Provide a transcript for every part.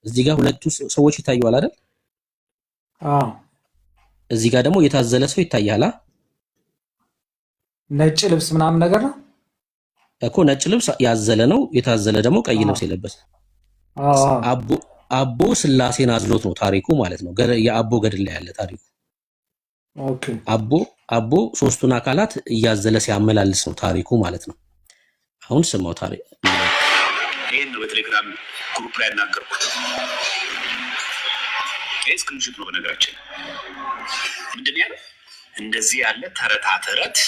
እዚህ ጋር ሁለቱ ሰዎች ይታያሉ አይደል? አዎ። እዚህ ጋር ደግሞ የታዘለ ሰው ይታያል። ነጭ ልብስ ምናምን ነገር ነው እኮ ነጭ ልብስ ያዘለ ነው። የታዘለ ደግሞ ቀይ ልብስ የለበሰ። አቦ ስላሴን አዝሎት ነው ታሪኩ ማለት ነው። የአቦ ገድል ላይ ያለ ታሪኩ። ኦኬ። አቦ ሶስቱን አካላት እያዘለ ሲያመላልስ ነው ታሪኩ ማለት ነው። አሁን ስማው ታሪክ ይሄን ነው በቴሌግራም ግሩፕ ላይ እናገርኩት። ስክሪንሾት ነው በነገራችን። ምንድን ያለው እንደዚህ ያለ ተረታ ተረት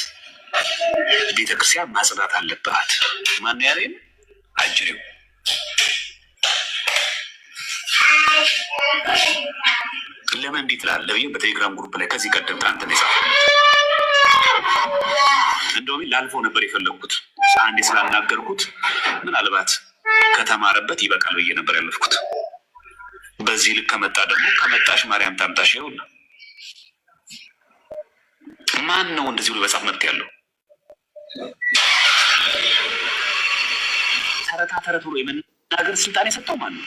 ቤተክርስቲያን ማጽዳት አለባት። ማን ያለኝ? አጅሬው ለምን እንዴት ላለ ብዬ በቴሌግራም ግሩፕ ላይ ከዚህ ቀደም ትናንትና የጻፍኩት እንደውም ላልፈው ነበር የፈለግኩት። አንዴ ስላናገርኩት ምናልባት ከተማረበት ይበቃል ብዬ ነበር ያለፍኩት። በዚህ ልክ ከመጣ ደግሞ ከመጣሽ ማርያም ታምጣሽ። ይኸውና ማን ነው እንደዚህ ብሎ በጻፍ መብት ያለው? ተረታ ተረት ብሎ የመናገር ስልጣን የሰጠው ማን ነው?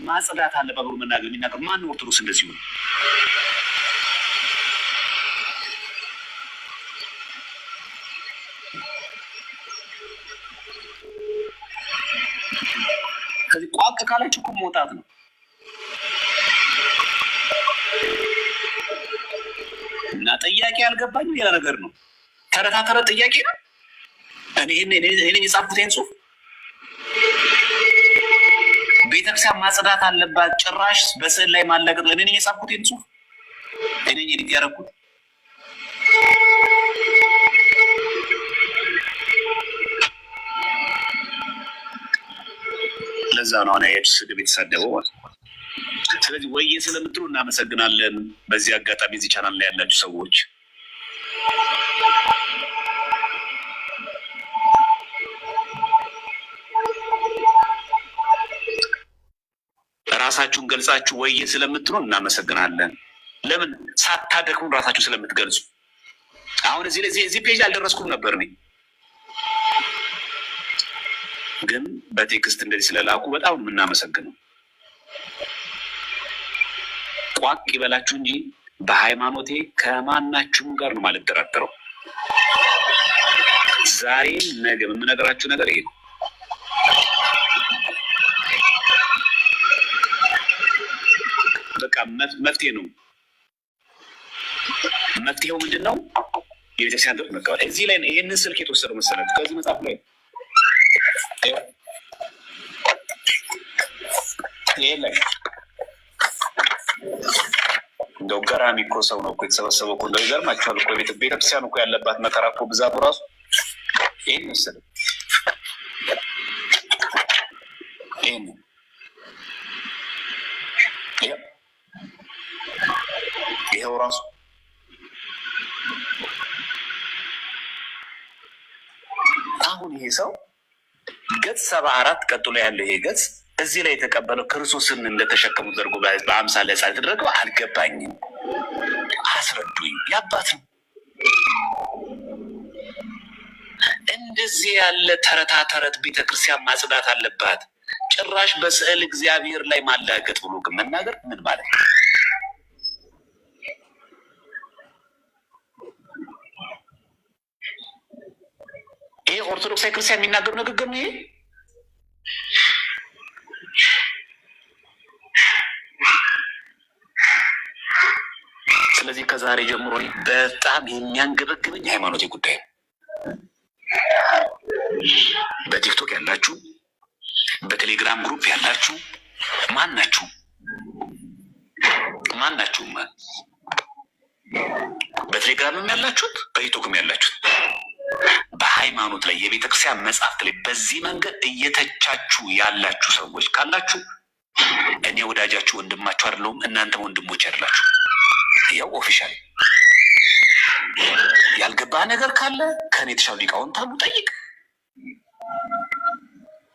ማጽዳት አለ በብሩ መናገር የሚናገር ማን ነው? ኦርቶዶክስ እንደዚህ ነው። ከዚህ ቋቅ ካላችሁ እኮ መውጣት ነው። እና ጥያቄ ያልገባኝ ሌላ ነገር ነው። ተረታ ተረት ጥያቄ ነው። እኔ የጻፍኩት ይሄን ጽሁፍ ቤተክርስቲያን ማጽዳት አለባት ጭራሽ በስዕል ላይ ማለገጥ እኔ የጻፍኩት ይሄን ጽሁፍ እኔ ኤዲት ያደረኩት። ለዛ ነው አሁን ስድብ የተሳደበው ማለት ነው። ስለዚህ ወይዬ ስለምትሉ እናመሰግናለን። በዚህ አጋጣሚ እዚህ ቻናል ላይ ያላችሁ ሰዎች ራሳችሁን ገልጻችሁ ወይዬ ስለምትሉ እናመሰግናለን። ለምን ሳታደክሙ ራሳችሁ ስለምትገልጹ። አሁን እዚህ ፔጅ አልደረስኩም ነበር እኔ ግን በቴክስት እንደዚህ ስለላኩ በጣም የምናመሰግነው። ቋቅ ይበላችሁ እንጂ በሃይማኖቴ ከማናችሁም ጋር ነው የማልደራደረው። ዛሬም ነገም የምነግራችሁ ነገር ይሄ ነው። በቃ መፍትሄ ነው። መፍትሄው ምንድን ነው? የቤተክርስቲያን ጥቅም መቀበል። እዚህ ላይ ይህንን ስልክ የተወሰደው መሰረት ከዚህ መጽሐፍ ላይ ይሄ ላይ እንደው ገራሚ እኮ ሰው ነው እኮ የተሰበሰበው እኮ እንደው ይገርማችኋል እኮ ቤተክርስቲያን እኮ ያለባት መከራ እኮ ብዛቱ ራሱ ይሄን መሰለኝ። ይሄን ይሄው ራሱ አሁን ይሄ ሰው ገጽ 74 ቀጥሎ ያለው ይሄ ገጽ እዚህ ላይ የተቀበለው ክርስቶስን እንደተሸከሙ ዘርጎ በአምሳለ ሕፃን የተደረገው አልገባኝም፣ አስረዱኝ። ያባት ነው እንደዚህ ያለ ተረታ ተረት ቤተክርስቲያን ማጽዳት አለባት ጭራሽ በስዕል እግዚአብሔር ላይ ማላገጥ ብሎ ግን መናገር ምን ማለት ነው? ይሄ ኦርቶዶክሳዊ ክርስቲያን የሚናገሩ ንግግር ነው። ይሄ ስለዚህ ከዛሬ ጀምሮ በጣም የሚያንገበግበኝ የሃይማኖቴ ጉዳይ ነው። በቲክቶክ ያላችሁ፣ በቴሌግራም ግሩፕ ያላችሁ ማናችሁ በቴሌግራምም ያላችሁት በቲክቶክም ያላችሁት በሃይማኖት ላይ የቤተክርስቲያን መጽሐፍት ላይ በዚህ መንገድ እየተቻችሁ ያላችሁ ሰዎች ካላችሁ እኔ ወዳጃችሁ ወንድማችሁ አይደለሁም፣ እናንተ ወንድሞች አይደላችሁ። ያው ኦፊሻል ያልገባ ነገር ካለ ከኔ የተሻሉ ሊቃውንት አሉ፣ ጠይቅ።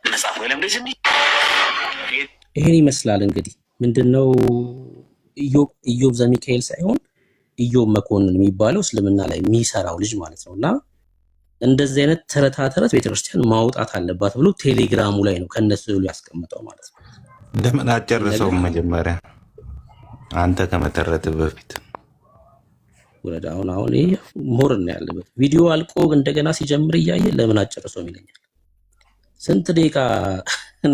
መጽሐፍ ወይ ለምን እንደዚህ ይሄን ይመስላል። እንግዲህ ምንድነው ኢዮብ ዘሚካኤል ሳይሆን ኢዮብ መኮንን የሚባለው እስልምና ላይ የሚሰራው ልጅ ማለት ነውና እንደዚህ አይነት ተረት ቤተክርስቲያን ማውጣት አለባት ብሎ ቴሌግራሙ ላይ ነው ከነሱ ያስቀምጠው ማለት ነው። እንደምን አጨርሰው መጀመሪያ አንተ ከመተረት በፊት ወደ አሁን ይሄ ሞር ነው ያለበት ቪዲዮ አልቆ እንደገና ሲጀምር እያየ ለምን አጨርሰው ይለኛል። ስንት ደቂቃ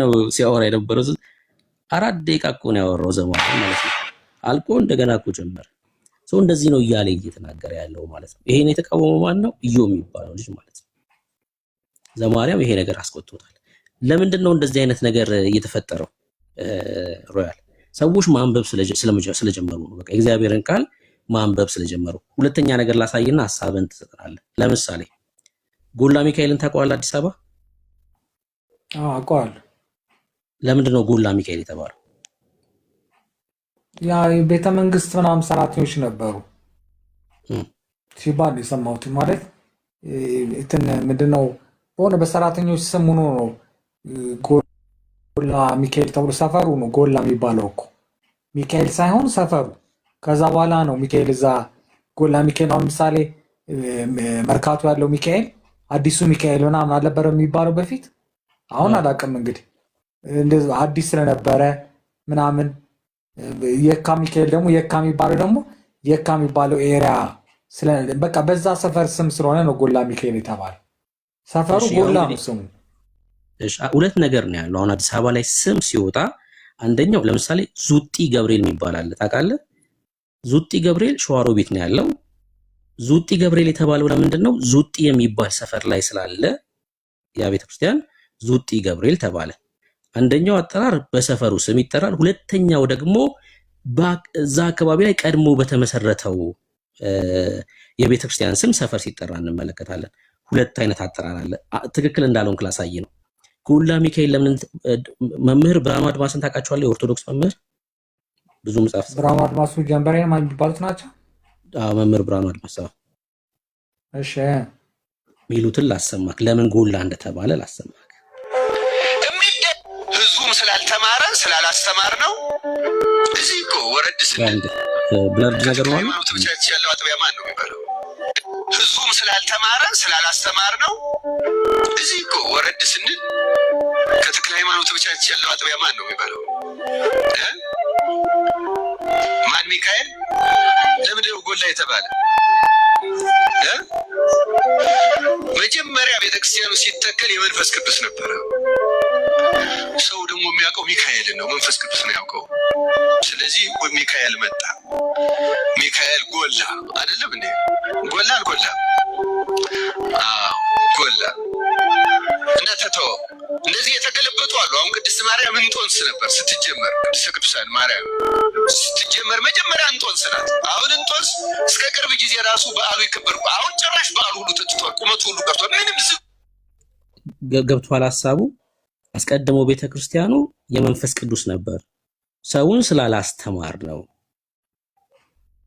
ነው ሲያወራ የነበረው? 4 ደቂቃ እኮ ነው ያወራው ዘማሪ ማለት ነው። አልቆ እንደገና እኮ ጀመረ። ሰው እንደዚህ ነው እያለ እየተናገረ ያለው ማለት ነው። ይሄን የተቃወመው ማን ነው? ኢዮ የሚባለው ልጅ ማለት ነው። ዘማሪያም ይሄ ነገር አስቆጥቶታል። ለምንድን ነው እንደዚህ አይነት ነገር እየተፈጠረው? ሮያል ሰዎች ማንበብ ስለጀመሩ ነው። በቃ እግዚአብሔርን ቃል ማንበብ ስለጀመሩ። ሁለተኛ ነገር ላሳይና ሐሳብን ትሰጣለህ። ለምሳሌ ጎላ ሚካኤልን ታውቀዋለህ? አዲስ አበባ አውቀዋለሁ። ለምንድን ነው ጎላ ሚካኤል የተባለው? ያ ቤተ መንግስት ምናምን ሰራተኞች ነበሩ ሲባል የሰማሁት። ማለት እንትን ምንድነው በሆነ በሰራተኞች ስም ሆኖ ነው ጎላ ሚካኤል ተብሎ ሰፈሩ ነው ጎላ የሚባለው እኮ ሚካኤል ሳይሆን ሰፈሩ። ከዛ በኋላ ነው ሚካኤል እዛ ጎላ ሚካኤል። አሁን ምሳሌ መርካቶ ያለው ሚካኤል አዲሱ ሚካኤል ምናምን አልነበረ የሚባለው በፊት። አሁን አላውቅም እንግዲህ እንደዚህ አዲስ ስለነበረ ምናምን። የካ ሚካኤል ደግሞ የካ የሚባለው ደግሞ የካ የሚባለው ኤሪያ በቃ በዛ ሰፈር ስም ስለሆነ ነው ጎላ ሚካኤል የተባለው። ሰፈሩ ጎላ ነው ስሙ። ሁለት ነገር ነው ያለው አሁን አዲስ አበባ ላይ ስም ሲወጣ። አንደኛው ለምሳሌ ዙጢ ገብርኤል የሚባል አለ፣ ታውቃለህ? ዙጢ ገብርኤል ሸዋሮቢት ነው ያለው። ዙጢ ገብርኤል የተባለው ለምንድን ነው? ዙጢ የሚባል ሰፈር ላይ ስላለ ያ ቤተክርስቲያን ዙጢ ገብርኤል ተባለ። አንደኛው አጠራር በሰፈሩ ስም ይጠራል። ሁለተኛው ደግሞ በዛ አካባቢ ላይ ቀድሞ በተመሰረተው የቤተክርስቲያን ስም ሰፈር ሲጠራ እንመለከታለን። ሁለት አይነት አጠራር አለ። ትክክል እንዳልሆንክ ላሳይ ነው። ጎላ ሚካኤል ለምን መምህር ብርሃኑ አድማስን ታውቃቸዋለህ? የኦርቶዶክስ መምህር ብዙ መጽሐፍ ብርሃኑ አድማሱ ጀንበሬ ማን የሚባሉት ናቸው? መምህር ብርሃኑ አድማስ። እሺ ሚሉትን ላሰማክ፣ ለምን ጎላ እንደተባለ ላሰማክ። ህዝቡም ስላልተማረ ስላላስተማር ነው። እዚህ እኮ ወረድ ስል ብለርድ ነገር ነው። ሃይማኖት ብቻ ያለው አጥቢያ ማን ነው የሚባለው? ህዝቡም ስላልተማረ ስላላስተማር ነው። እዚህ እኮ ወረድ ስንል ከተክለ ሃይማኖት ብቻ ያለው አጥቢያ ማን ነው የሚባለው? ማን ሚካኤል? ለምንድን ነው ጎላ የተባለ? መጀመሪያ ቤተክርስቲያኑ ሲተከል የመንፈስ ቅዱስ ነበረ። ሰው ደግሞ የሚያውቀው ሚካኤልን ነው፣ መንፈስ ቅዱስ ነው ያውቀው። ስለዚህ ሚካኤል መጣ። ሚካኤል ጎላ አይደለም እንዴ? ጎላ አልጎላም? ጎላ እና ተተወ። እንደዚህ የተገለበጡ አሉ። አሁን ቅድስት ማርያም እንጦንስ ነበር ስትጀመር። ቅድስተ ቅዱሳን ማርያም ስትጀመር መጀመሪያ እንጦንስ ናት። አሁን እንጦንስ እስከ ቅርብ ጊዜ ራሱ በዓሉ ይከበር። አሁን ጭራሽ በዓሉ ሁሉ ተትቷል፣ ቁመቱ ሁሉ ቀርቷል። ምንም ገብቷል ሐሳቡ። አስቀድሞ ቤተክርስቲያኑ የመንፈስ ቅዱስ ነበር። ሰውን ስላላስተማር ነው፣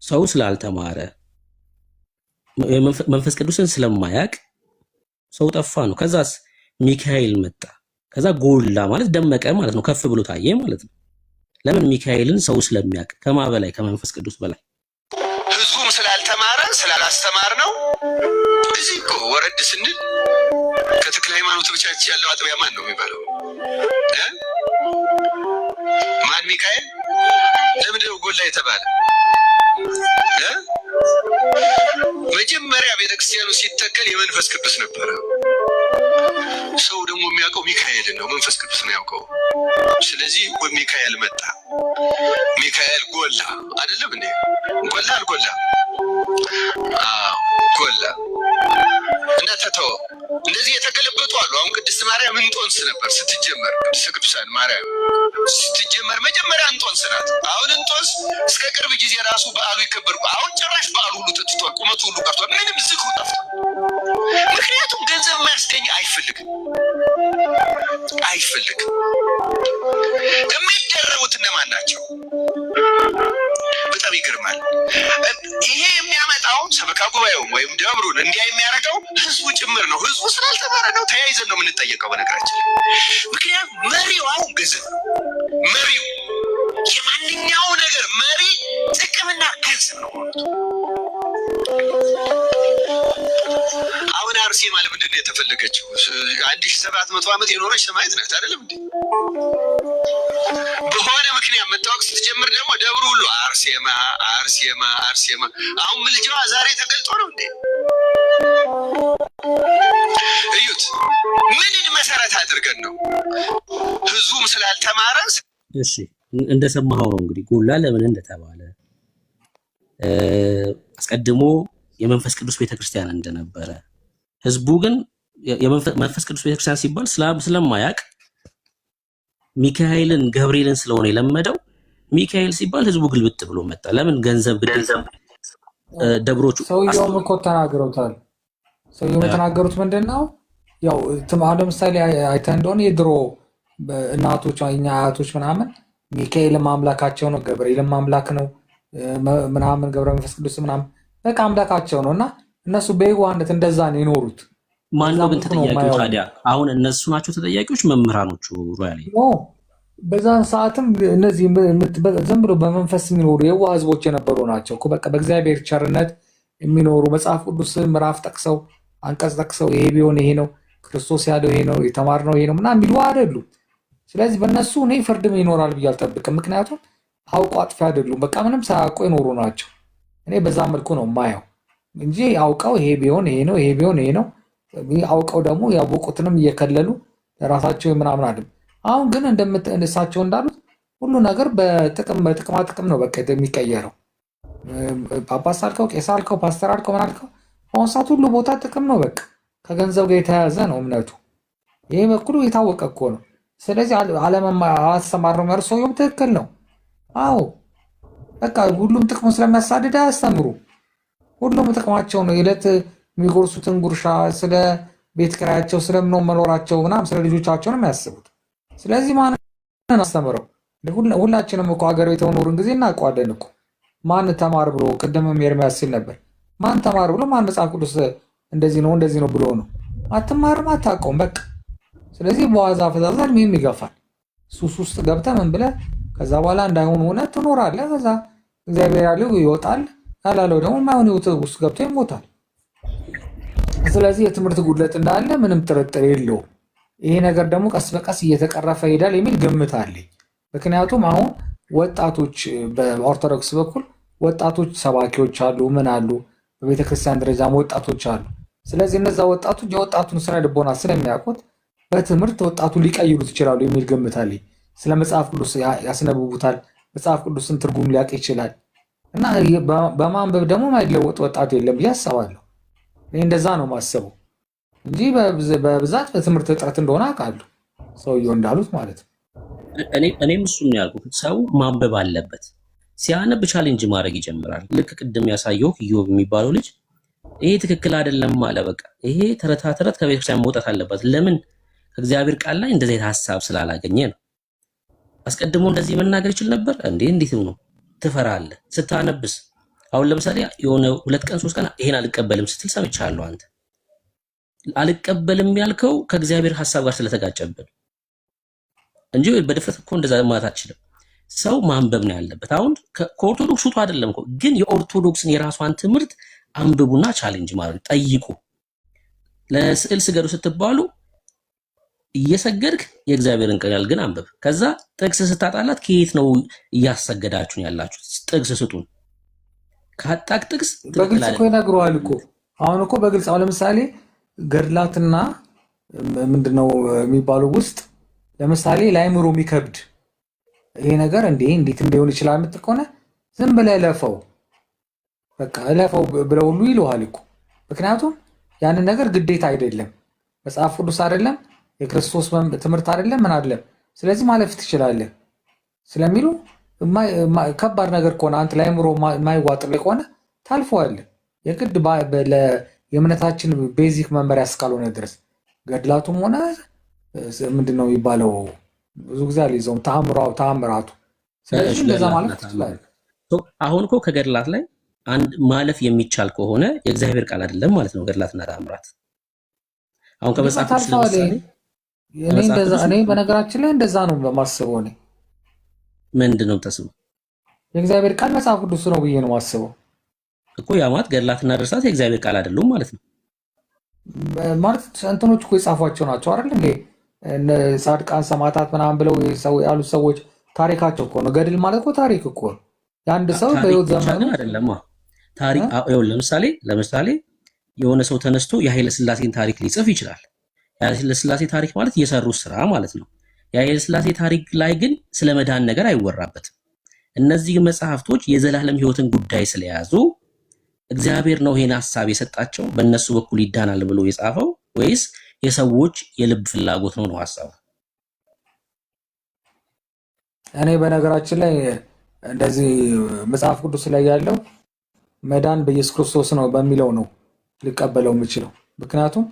ሰው ስላልተማረ መንፈስ ቅዱስን ስለማያቅ ሰው ጠፋ ነው። ከዛስ ሚካኤል መጣ። ከዛ ጎላ ማለት ደመቀ ማለት ነው፣ ከፍ ብሎ ታየ ማለት ነው። ለምን? ሚካኤልን ሰው ስለሚያቅ ከማበላይ ከመንፈስ ቅዱስ በላይ። ህዝቡም ስላልተማረ ስላላስተማር ነው። እዚህ እኮ ወረድ ስንል ከተክለ ሃይማኖት ብቻ ያለው አጥቢያ ማን ነው የሚባለው? ማን ሚካኤል? ለምንድን ነው ጎላ የተባለ? መጀመሪያ ቤተክርስቲያኑ ሲተከል የመንፈስ ቅዱስ ነበረ። ሰው ደግሞ የሚያውቀው ሚካኤልን ነው፣ መንፈስ ቅዱስ ነው ያውቀው። ስለዚህ ሚካኤል መጣ። ሚካኤል ጎላ አይደለም እንዴ? ጎላ አልጎላም? ጎላ እና ተተወ። እንደዚህ የተገለበጡ አሉ። አሁን ቅድስት ማርያም እንጦንስ ነበር ስትጀመር። ቅድስተ ቅዱሳን ማርያም ስትጀመር መጀመሪያ እንጦንስ ናት። አሁን እንጦንስ እስከ ቅርብ ጊዜ ራሱ በዓሉ ይከበር። አሁን ጭራሽ በዓሉ ሁሉ ተትቷል፣ ቁመቱ ሁሉ ቀርቷል። ምንም ዝክሩ ጠፍቷል። ምክንያቱም ገንዘብ የማያስገኝ አይፈልግም። የሚደረቡት እነማን ናቸው? በጣም ይገርማል። ይሄ የሚያመጣው ሰበካ ጉባኤውም ወይም ደብሩን እንዲያ የሚያደርገው ህዝቡ ጭምር ነው። ህዝቡ ስላልተማረ ነው። ተያይዘን ነው የምንጠየቀው። በነገራችን ምክንያቱም መሪው አሁን ገንዘብ መሪው የማንኛው ነገር መሪ ጥቅምና ገንዘብ ነው። አሁን አርሴማ ለምንድን ነው የተፈለገችው? 1700 ዓመት የኖረች ሰማዕት ናት አይደለም እንዴ? በሆነ ምክንያት መታወቅ ስትጀምር ደግሞ ደብሩ ሁሉ አርሴማ አርሴማ አርሴማ። አሁን ምልጃዋ ዛሬ ተገልጦ ነው እንዴ? እዩት። ምንን መሰረት አድርገን ነው? ህዝቡም ስላልተማረ። እሺ እንደሰማኸው ነው እንግዲህ ጎላ ለምን እንደተባለ አስቀድሞ የመንፈስ ቅዱስ ቤተክርስቲያን እንደነበረ ህዝቡ ግን የመንፈስ ቅዱስ ቤተክርስቲያን ሲባል ስለማያውቅ ሚካኤልን ገብርኤልን ስለሆነ የለመደው ሚካኤል ሲባል ህዝቡ ግልብጥ ብሎ መጣ። ለምን ገንዘብ ግዴታ ደብሮቹ ሰውየውም እኮ ተናግረውታል። ሰውየውም የተናገሩት ምንድነው? ያው ለምሳሌ አይተህ እንደሆነ የድሮ እናቶች እኛ አያቶች ምናምን ሚካኤልም አምላካቸው ነው፣ ገብርኤልም አምላክ ነው ምናምን ገብረ መንፈስ ቅዱስ ምናምን በቃ አምላካቸው ነው። እና እነሱ በየዋህነት እንደዛ ነው የኖሩት። ማነው ግን ተጠያቂው ታዲያ? አሁን እነሱ ናቸው ተጠያቂዎች? መምህራኖቹ ሮያሌ በዛን ሰዓትም እነዚህ ዝም ብሎ በመንፈስ የሚኖሩ የዋህ ህዝቦች የነበሩ ናቸው። በቃ በእግዚአብሔር ቸርነት የሚኖሩ መጽሐፍ ቅዱስ ምዕራፍ ጠቅሰው አንቀጽ ጠቅሰው ይሄ ቢሆን ይሄ ነው፣ ክርስቶስ ያለው ይሄ ነው፣ የተማርነው ይሄ ነው ምናምን የሚሉ አይደሉም። ስለዚህ በእነሱ እኔ ፍርድም ይኖራል ብዬ አልጠብቅም። ምክንያቱም አውቆ አጥፊ አይደሉም። በቃ ምንም ሳያውቁ የኖሩ ናቸው። እኔ በዛ መልኩ ነው የማየው እንጂ አውቀው ይሄ ቢሆን ይሄ ነው፣ ይሄ ቢሆን ይሄ ነው፣ አውቀው ደግሞ ያወቁትንም እየከለሉ ለራሳቸው ምናምን አይደለም። አሁን ግን እሳቸው እንዳሉት ሁሉ ነገር በጥቅማ ጥቅም ነው በቃ የሚቀየረው። ጳጳስ አልከው፣ ቄስ አልከው፣ ፓስተር አልከው፣ ምን አልከው፣ በአሁኑ ሰዓት ሁሉ ቦታ ጥቅም ነው በቃ ከገንዘብ ጋር የተያያዘ ነው እምነቱ። ይሄ በኩሉ የታወቀ እኮ ነው። ስለዚህ አላስተማረው መርሶ ሰውየውም ትክክል ነው። አዎ በቃ ሁሉም ጥቅሙ ስለሚያሳድድ አያስተምሩ። ሁሉም ጥቅማቸው ነው። የዕለት የሚጎርሱትን ጉርሻ፣ ስለ ቤት ኪራያቸው፣ ስለምነው መኖራቸው ምናምን ስለ ልጆቻቸው ነው የሚያስቡት። ስለዚህ ማንን አስተምረው? ሁላችንም እኮ ሀገር ቤት በኖርን ጊዜ እናውቀዋለን እኮ ማን ተማር ብሎ ቅድምም ኤርምያስ ሲል ነበር። ማን ተማር ብሎ ማን መጽሐፍ ቅዱስ እንደዚህ ነው ብሎ ነው? አትማርም፣ አታውቀውም በቃ። ስለዚህ በዋዛ ፈዛዛ እድሜም ይገፋል። ሱስ ውስጥ ገብተህ ምን ብለህ ከዛ በኋላ እንዳይሆን ሆነ ትኖራለህ። ከዛ እግዚአብሔር ያለው ይወጣል፣ ያላለው ደግሞ ማይሆን ህይወት ውስጥ ገብቶ ይሞታል። ስለዚህ የትምህርት ጉድለት እንዳለ ምንም ጥርጥር የለውም። ይሄ ነገር ደግሞ ቀስ በቀስ እየተቀረፈ ይሄዳል የሚል ግምት አለኝ። ምክንያቱም አሁን ወጣቶች በኦርቶዶክስ በኩል ወጣቶች ሰባኪዎች አሉ፣ ምን አሉ፣ በቤተክርስቲያን ደረጃም ወጣቶች አሉ። ስለዚህ እነዛ ወጣቶች የወጣቱን ስነ ልቦና ስለሚያውቁት በትምህርት ወጣቱን ሊቀይሩት ይችላሉ የሚል ግምት አለኝ። ስለ መጽሐፍ ቅዱስ ያስነብቡታል፣ መጽሐፍ ቅዱስን ትርጉም ሊያውቅ ይችላል። እና በማንበብ ደግሞ ማይለወጥ ወጣት የለም ብዬ አስባለሁ። እኔ እንደዛ ነው ማሰበው እንጂ በብዛት በትምህርት እጥረት እንደሆነ አውቃለሁ፣ ሰውየው እንዳሉት ማለት ነው። እኔም እሱን ያልኩት ሰው ማንበብ አለበት። ሲያነብ ቻሌንጅ ማድረግ ይጀምራል። ልክ ቅድም ያሳየው ኢዮብ የሚባለው ልጅ ይሄ ትክክል አይደለም አለ። በቃ ይሄ ተረት ከቤተክርስቲያን መውጣት አለበት። ለምን? ከእግዚአብሔር ቃል ላይ እንደዚህ ሀሳብ ስላላገኘ ነው። አስቀድሞ እንደዚህ መናገር ይችል ነበር እንዴ? እንዴት ነው ትፈራለህ? ስታነብስ አሁን ለምሳሌ የሆነ 2 ቀን 3 ቀን ይሄን አልቀበልም ስትል ሰምቻለሁ። አንተ አልቀበልም ያልከው ከእግዚአብሔር ሀሳብ ጋር ስለተጋጨብን እንጂ በድፍረት እኮ እንደዛ ማለት አትችልም። ሰው ማንበብ ነው ያለበት። አሁን ከኦርቶዶክስ ውጡ አይደለም እኮ ግን የኦርቶዶክስን የራሷን ትምህርት አንብቡና ቻሌንጅ ማለት ጠይቁ። ለስዕል ስገዱ ስትባሉ እየሰገድክ የእግዚአብሔርን ቃል ግን አንብብ። ከዛ ጥቅስ ስታጣላት ከየት ነው እያሰገዳችሁን ያላችሁት? ጥቅስ ስጡን። ካጣቅ ጥቅስ በግልጽ እኮ ይነግረዋል እኮ። አሁን እኮ በግልጽ አሁን ለምሳሌ ገድላትና ምንድነው የሚባለው ውስጥ ለምሳሌ ለአእምሮ የሚከብድ ይሄ ነገር እንዴት ሊሆን ይችላል የምትል ከሆነ ዝም ብለህ እለፈው፣ በቃ እለፈው ብለው ሁሉ ይለዋል እኮ። ምክንያቱም ያንን ነገር ግዴታ አይደለም፣ መጽሐፍ ቅዱስ አይደለም፣ የክርስቶስ ትምህርት አይደለም፣ ምን አይደለም። ስለዚህ ማለፍ ትችላለህ ስለሚሉ ከባድ ነገር ከሆነ አንተ ለአእምሮ የማይዋጥልህ ከሆነ ታልፈዋለህ። የግድ የእምነታችን ቤዚክ መመሪያ እስካልሆነ ድረስ ገድላቱም ሆነ ምንድነው የሚባለው ብዙ ጊዜ አልይዘውም ተአምራቱ። ስለዚህ እንደዛ ማለት ትችላለህ። አሁን እኮ ከገድላት ላይ አንድ ማለፍ የሚቻል ከሆነ የእግዚአብሔር ቃል አይደለም ማለት ነው ገድላትና ተአምራት። አሁን ከመጽሐፍ ቅዱስ ለምሳሌ እኔ በነገራችን ላይ እንደዛ ነው በማስበው። እኔ ምንድነው ተስበው የእግዚአብሔር ቃል መጽሐፍ ቅዱስ ነው ብዬ ነው ማስበው እኮ። ያ ማለት ገድላትና ድርሳት የእግዚአብሔር ቃል አይደሉም ማለት ነው። ማለት እንትኖች እኮ የጻፏቸው ናቸው አይደል እንዴ? እነ ጻድቃን ሰማዕታት ምናምን ብለው ያሉት ሰዎች ታሪካቸው እኮ ነው። ገድል ማለት እኮ ታሪክ እኮ ነው። የአንድ ሰው ታሪክ በህይወት ብቻ ዘመኑ ግን አይደለም። ታሪክ ለምሳሌ የሆነ ሰው ተነስቶ የኃይለ ሥላሴን ታሪክ ሊጽፍ ይችላል። የኃይለ ሥላሴ ታሪክ ማለት የሰሩት ስራ ማለት ነው። የኃይለ ሥላሴ ታሪክ ላይ ግን ስለ መዳን ነገር አይወራበትም። እነዚህ መጽሐፍቶች የዘላለም ህይወትን ጉዳይ ስለያዙ እግዚአብሔር ነው ይሄን ሐሳብ የሰጣቸው በእነሱ በኩል ይዳናል ብሎ የጻፈው ወይስ የሰዎች የልብ ፍላጎት ነው ሐሳቡ? እኔ በነገራችን ላይ እንደዚህ መጽሐፍ ቅዱስ ላይ ያለው መዳን በኢየሱስ ክርስቶስ ነው በሚለው ነው ሊቀበለው የምችለው። ምክንያቱም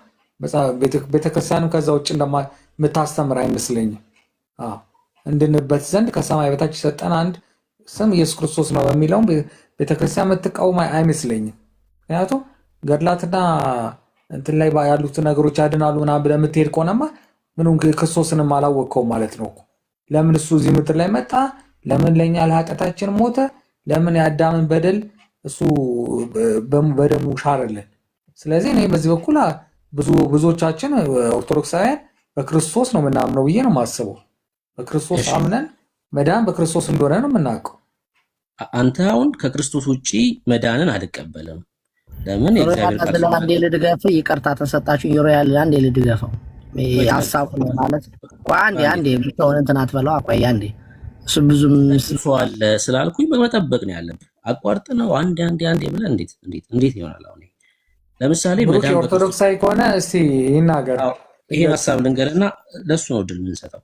ቤተክርስቲያንም ከዛ ውጭ እንደምታስተምር አይመስለኝም። እንድንበት ዘንድ ከሰማይ በታች የሰጠን አንድ ስም ኢየሱስ ክርስቶስ ነው በሚለውም ቤተክርስቲያን የምትቃወም አይመስለኝም። ምክንያቱም ገድላትና እንትን ላይ ያሉት ነገሮች ያድናሉ ምናምን ብለህ የምትሄድ ከሆነማ ምንም ክርስቶስንም አላወቅከውም ማለት ነው። ለምን እሱ እዚህ ምድር ላይ መጣ? ለምን ለእኛ ለኃጢአታችን ሞተ? ለምን የአዳምን በደል እሱ በደሙ ሻረልን? ስለዚህ እኔ በዚህ በኩል ብዙዎቻችን ኦርቶዶክሳውያን በክርስቶስ ነው የምናምነው ብዬ ነው የማስበው። በክርስቶስ አምነን መዳን በክርስቶስ እንደሆነ ነው የምናውቀው። አንተ አሁን ከክርስቶስ ውጪ መዳንን አልቀበልም። ለምን? የእግዚአብሔር ቃል አንዴ ልድገፍ፣ ይቅርታ ተሰጣችሁ። ሮያል አንዴ ልድገፈው ሐሳቡ ማለት አንዴ ብቻውን እንትን አትበለው። አቆይ አንዴ እሱ ብዙም አለ ስላልኩኝ በመጠበቅ ነው ያለብን። አቋርጥ ነው አንዴ ብለህ እንዴት ይሆናል? አሁን ለምሳሌ መዳን ኦርቶዶክሳዊ ከሆነ እስቲ ይናገር። ይሄን ሐሳብ ልንገርና ለሱ ነው ድል የምንሰጠው።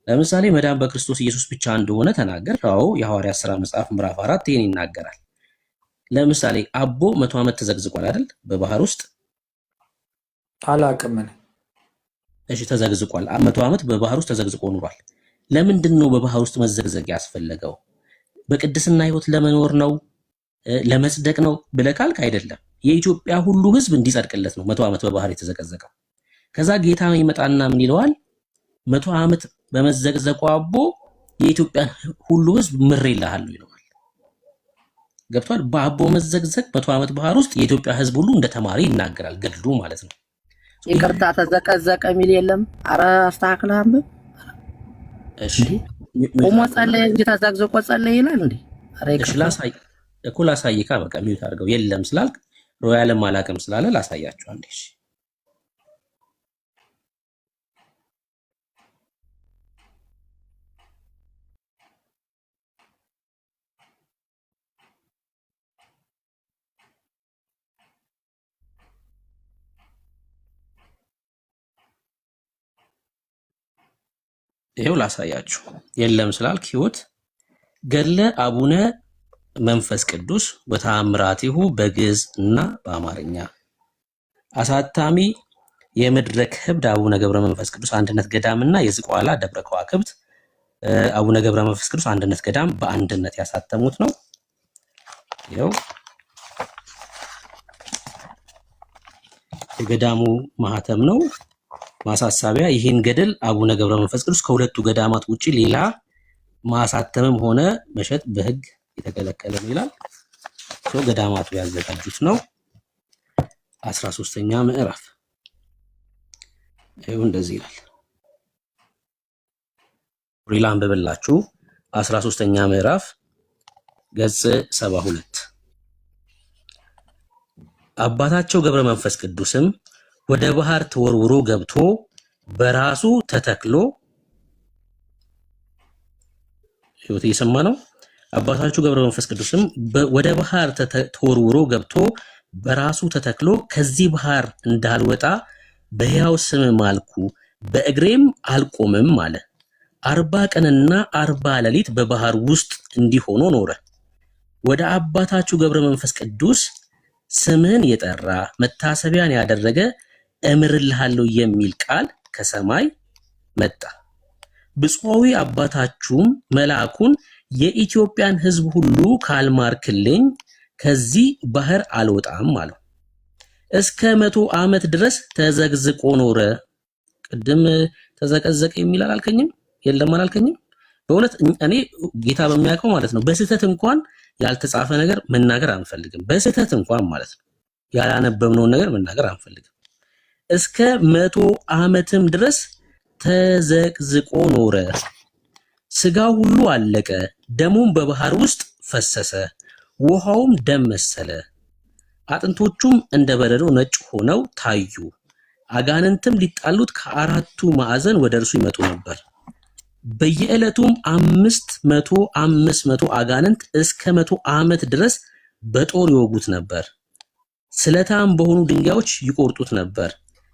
ለምሳሌ መዳን በክርስቶስ ኢየሱስ ብቻ እንደሆነ ተናገር። አዎ የሐዋርያት ሥራ መጽሐፍ ምዕራፍ 4 ይሄን ይናገራል። ለምሳሌ አቦ 100 ዓመት ተዘግዝቋል አይደል? በባህር ውስጥ አላቅም። እሺ ተዘግዝቋል። 100 ዓመት በባህር ውስጥ ተዘግዝቆ ኖሯል። ለምንድን ነው በባህር ውስጥ መዘግዘግ ያስፈለገው? በቅድስና ህይወት ለመኖር ነው? ለመጽደቅ ነው ብለህ ካልክ አይደለም። የኢትዮጵያ ሁሉ ህዝብ እንዲጸድቅለት ነው 100 ዓመት በባህር የተዘገዘቀው። ከዛ ጌታ ይመጣና ምን ይለዋል? 100 ዓመት በመዘግዘቁ አቦ የኢትዮጵያን ሁሉ ህዝብ ምሬልሃለሁ ይለዋል። ገብቷል? በአቦ መዘግዘግ 100 ዓመት ባህር ውስጥ የኢትዮጵያ ህዝብ ሁሉ እንደ ተማሪ ይናገራል፣ ገድሉ ማለት ነው። ይቅርታ ተዘቀዘቀ የሚል የለም። አረ አስተካክለህ አንብብ። እሺ ቆሞ ጸለየ እንጂ ተዘግዝቆ ጸለየ ይላል እንዴ? አረ እሺ ላሳይካ። በቃ ሚውት አድርገው። የለም ስላልክ ሮያልም አላቅም ስላለ ላሳያችሁ አንዴ። እሺ ይሄው ላሳያችሁ። የለም ስላልክ ህይወት ገድለ አቡነ መንፈስ ቅዱስ ወተአምራቲሁ በግዕዝ እና በአማርኛ አሳታሚ የመድረክ ህብድ አቡነ ገብረ መንፈስ ቅዱስ አንድነት ገዳምና የዝቋላ ደብረ ከዋክብት አቡነ ገብረ መንፈስ ቅዱስ አንድነት ገዳም በአንድነት ያሳተሙት ነው። ይሄው የገዳሙ ማህተም ነው። ማሳሰቢያ፣ ይህን ገድል አቡነ ገብረ መንፈስ ቅዱስ ከሁለቱ ገዳማት ውጪ ሌላ ማሳተምም ሆነ መሸጥ በህግ የተከለከለ ነው ይላል። ገዳማቱ ያዘጋጁት ነው። 13ኛ ምዕራፍ ይኸው እንደዚህ ይላል። ሪላ አንብብላችሁ 13ኛ ምዕራፍ ገጽ 72 አባታቸው ገብረ መንፈስ ቅዱስም ወደ ባህር ተወርውሮ ገብቶ በራሱ ተተክሎ ህይወት እየሰማ ነው። አባታቸው ገብረ መንፈስ ቅዱስም ወደ ባህር ተወርውሮ ገብቶ በራሱ ተተክሎ ከዚህ ባህር እንዳልወጣ በሕያው ስም ማልኩ፣ በእግሬም አልቆምም አለ። 40 ቀንና 40 ሌሊት በባህር ውስጥ እንዲሆኖ ኖረ። ወደ አባታችሁ ገብረ መንፈስ ቅዱስ ስምህን የጠራ መታሰቢያን ያደረገ እምርልሃለሁ የሚል ቃል ከሰማይ መጣ። ብፁዓዊ አባታችሁም መልአኩን የኢትዮጵያን ሕዝብ ሁሉ ካልማርክልኝ ከዚህ ባህር አልወጣም አለው። እስከ 100 ዓመት ድረስ ተዘግዝቆ ኖረ። ቅድም ተዘቀዘቀ የሚል አላልከኝም? የለም አላልከኝም? በእውነት እኔ ጌታ በሚያውቀው ማለት ነው በስህተት እንኳን ያልተጻፈ ነገር መናገር አንፈልግም። በስህተት እንኳን ማለት ነው ያላነበብነውን ነገር መናገር አንፈልግም። እስከ 100 ዓመትም ድረስ ተዘቅዝቆ ኖረ። ስጋው ሁሉ አለቀ፣ ደሙም በባህር ውስጥ ፈሰሰ፣ ውሃውም ደም መሰለ። አጥንቶቹም እንደ በረዶ ነጭ ሆነው ታዩ። አጋንንትም ሊጣሉት ከአራቱ ማዕዘን ወደ እርሱ ይመጡ ነበር። በየዕለቱም 500 አጋንንት እስከ 100 ዓመት ድረስ በጦር ይወጉት ነበር። ስለታም በሆኑ ድንጋዮች ይቆርጡት ነበር።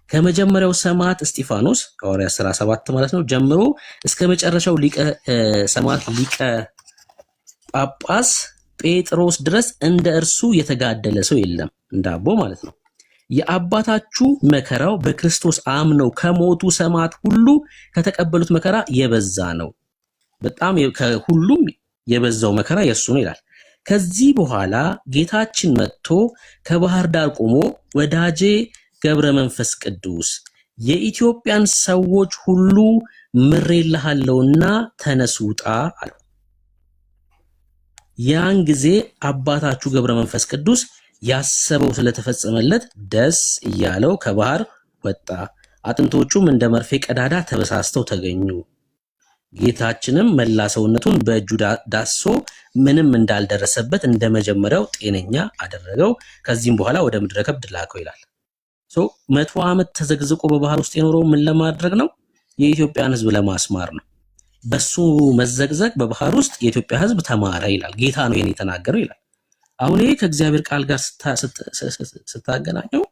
ከመጀመሪያው ሰማዕት እስጢፋኖስ ሐዋርያት ሥራ 7 ማለት ነው ጀምሮ እስከ መጨረሻው ሊቀ ሰማዕት ሊቀ ጳጳስ ጴጥሮስ ድረስ እንደ እርሱ የተጋደለ ሰው የለም። እንዳቦ ማለት ነው። የአባታችሁ መከራው በክርስቶስ አምነው ከሞቱ ሰማዕት ሁሉ ከተቀበሉት መከራ የበዛ ነው። በጣም ከሁሉም የበዛው መከራ የሱ ነው ይላል። ከዚህ በኋላ ጌታችን መጥቶ ከባህር ዳር ቆሞ ወዳጄ ገብረ መንፈስ ቅዱስ የኢትዮጵያን ሰዎች ሁሉ ምሬልሃለሁና ተነስ ውጣ አለው። ያን ጊዜ አባታችሁ ገብረ መንፈስ ቅዱስ ያሰበው ስለተፈጸመለት ደስ እያለው ከባህር ወጣ። አጥንቶቹም እንደ መርፌ ቀዳዳ ተበሳስተው ተገኙ። ጌታችንም መላ ሰውነቱን በእጁ ዳሶ ምንም እንዳልደረሰበት እንደ መጀመሪያው ጤነኛ አደረገው። ከዚህም በኋላ ወደ ምድረ ከብድ ላከው ይላል። 100 ዓመት ተዘግዝቆ በባህር ውስጥ የኖረው ምን ለማድረግ ነው? የኢትዮጵያን ሕዝብ ለማስማር ነው። በሱ መዘግዘግ በባህር ውስጥ የኢትዮጵያ ሕዝብ ተማረ ይላል። ጌታ ነው ይሄን የተናገረው ይላል። አሁን ይሄ ከእግዚአብሔር ቃል ጋር ስታገናኘው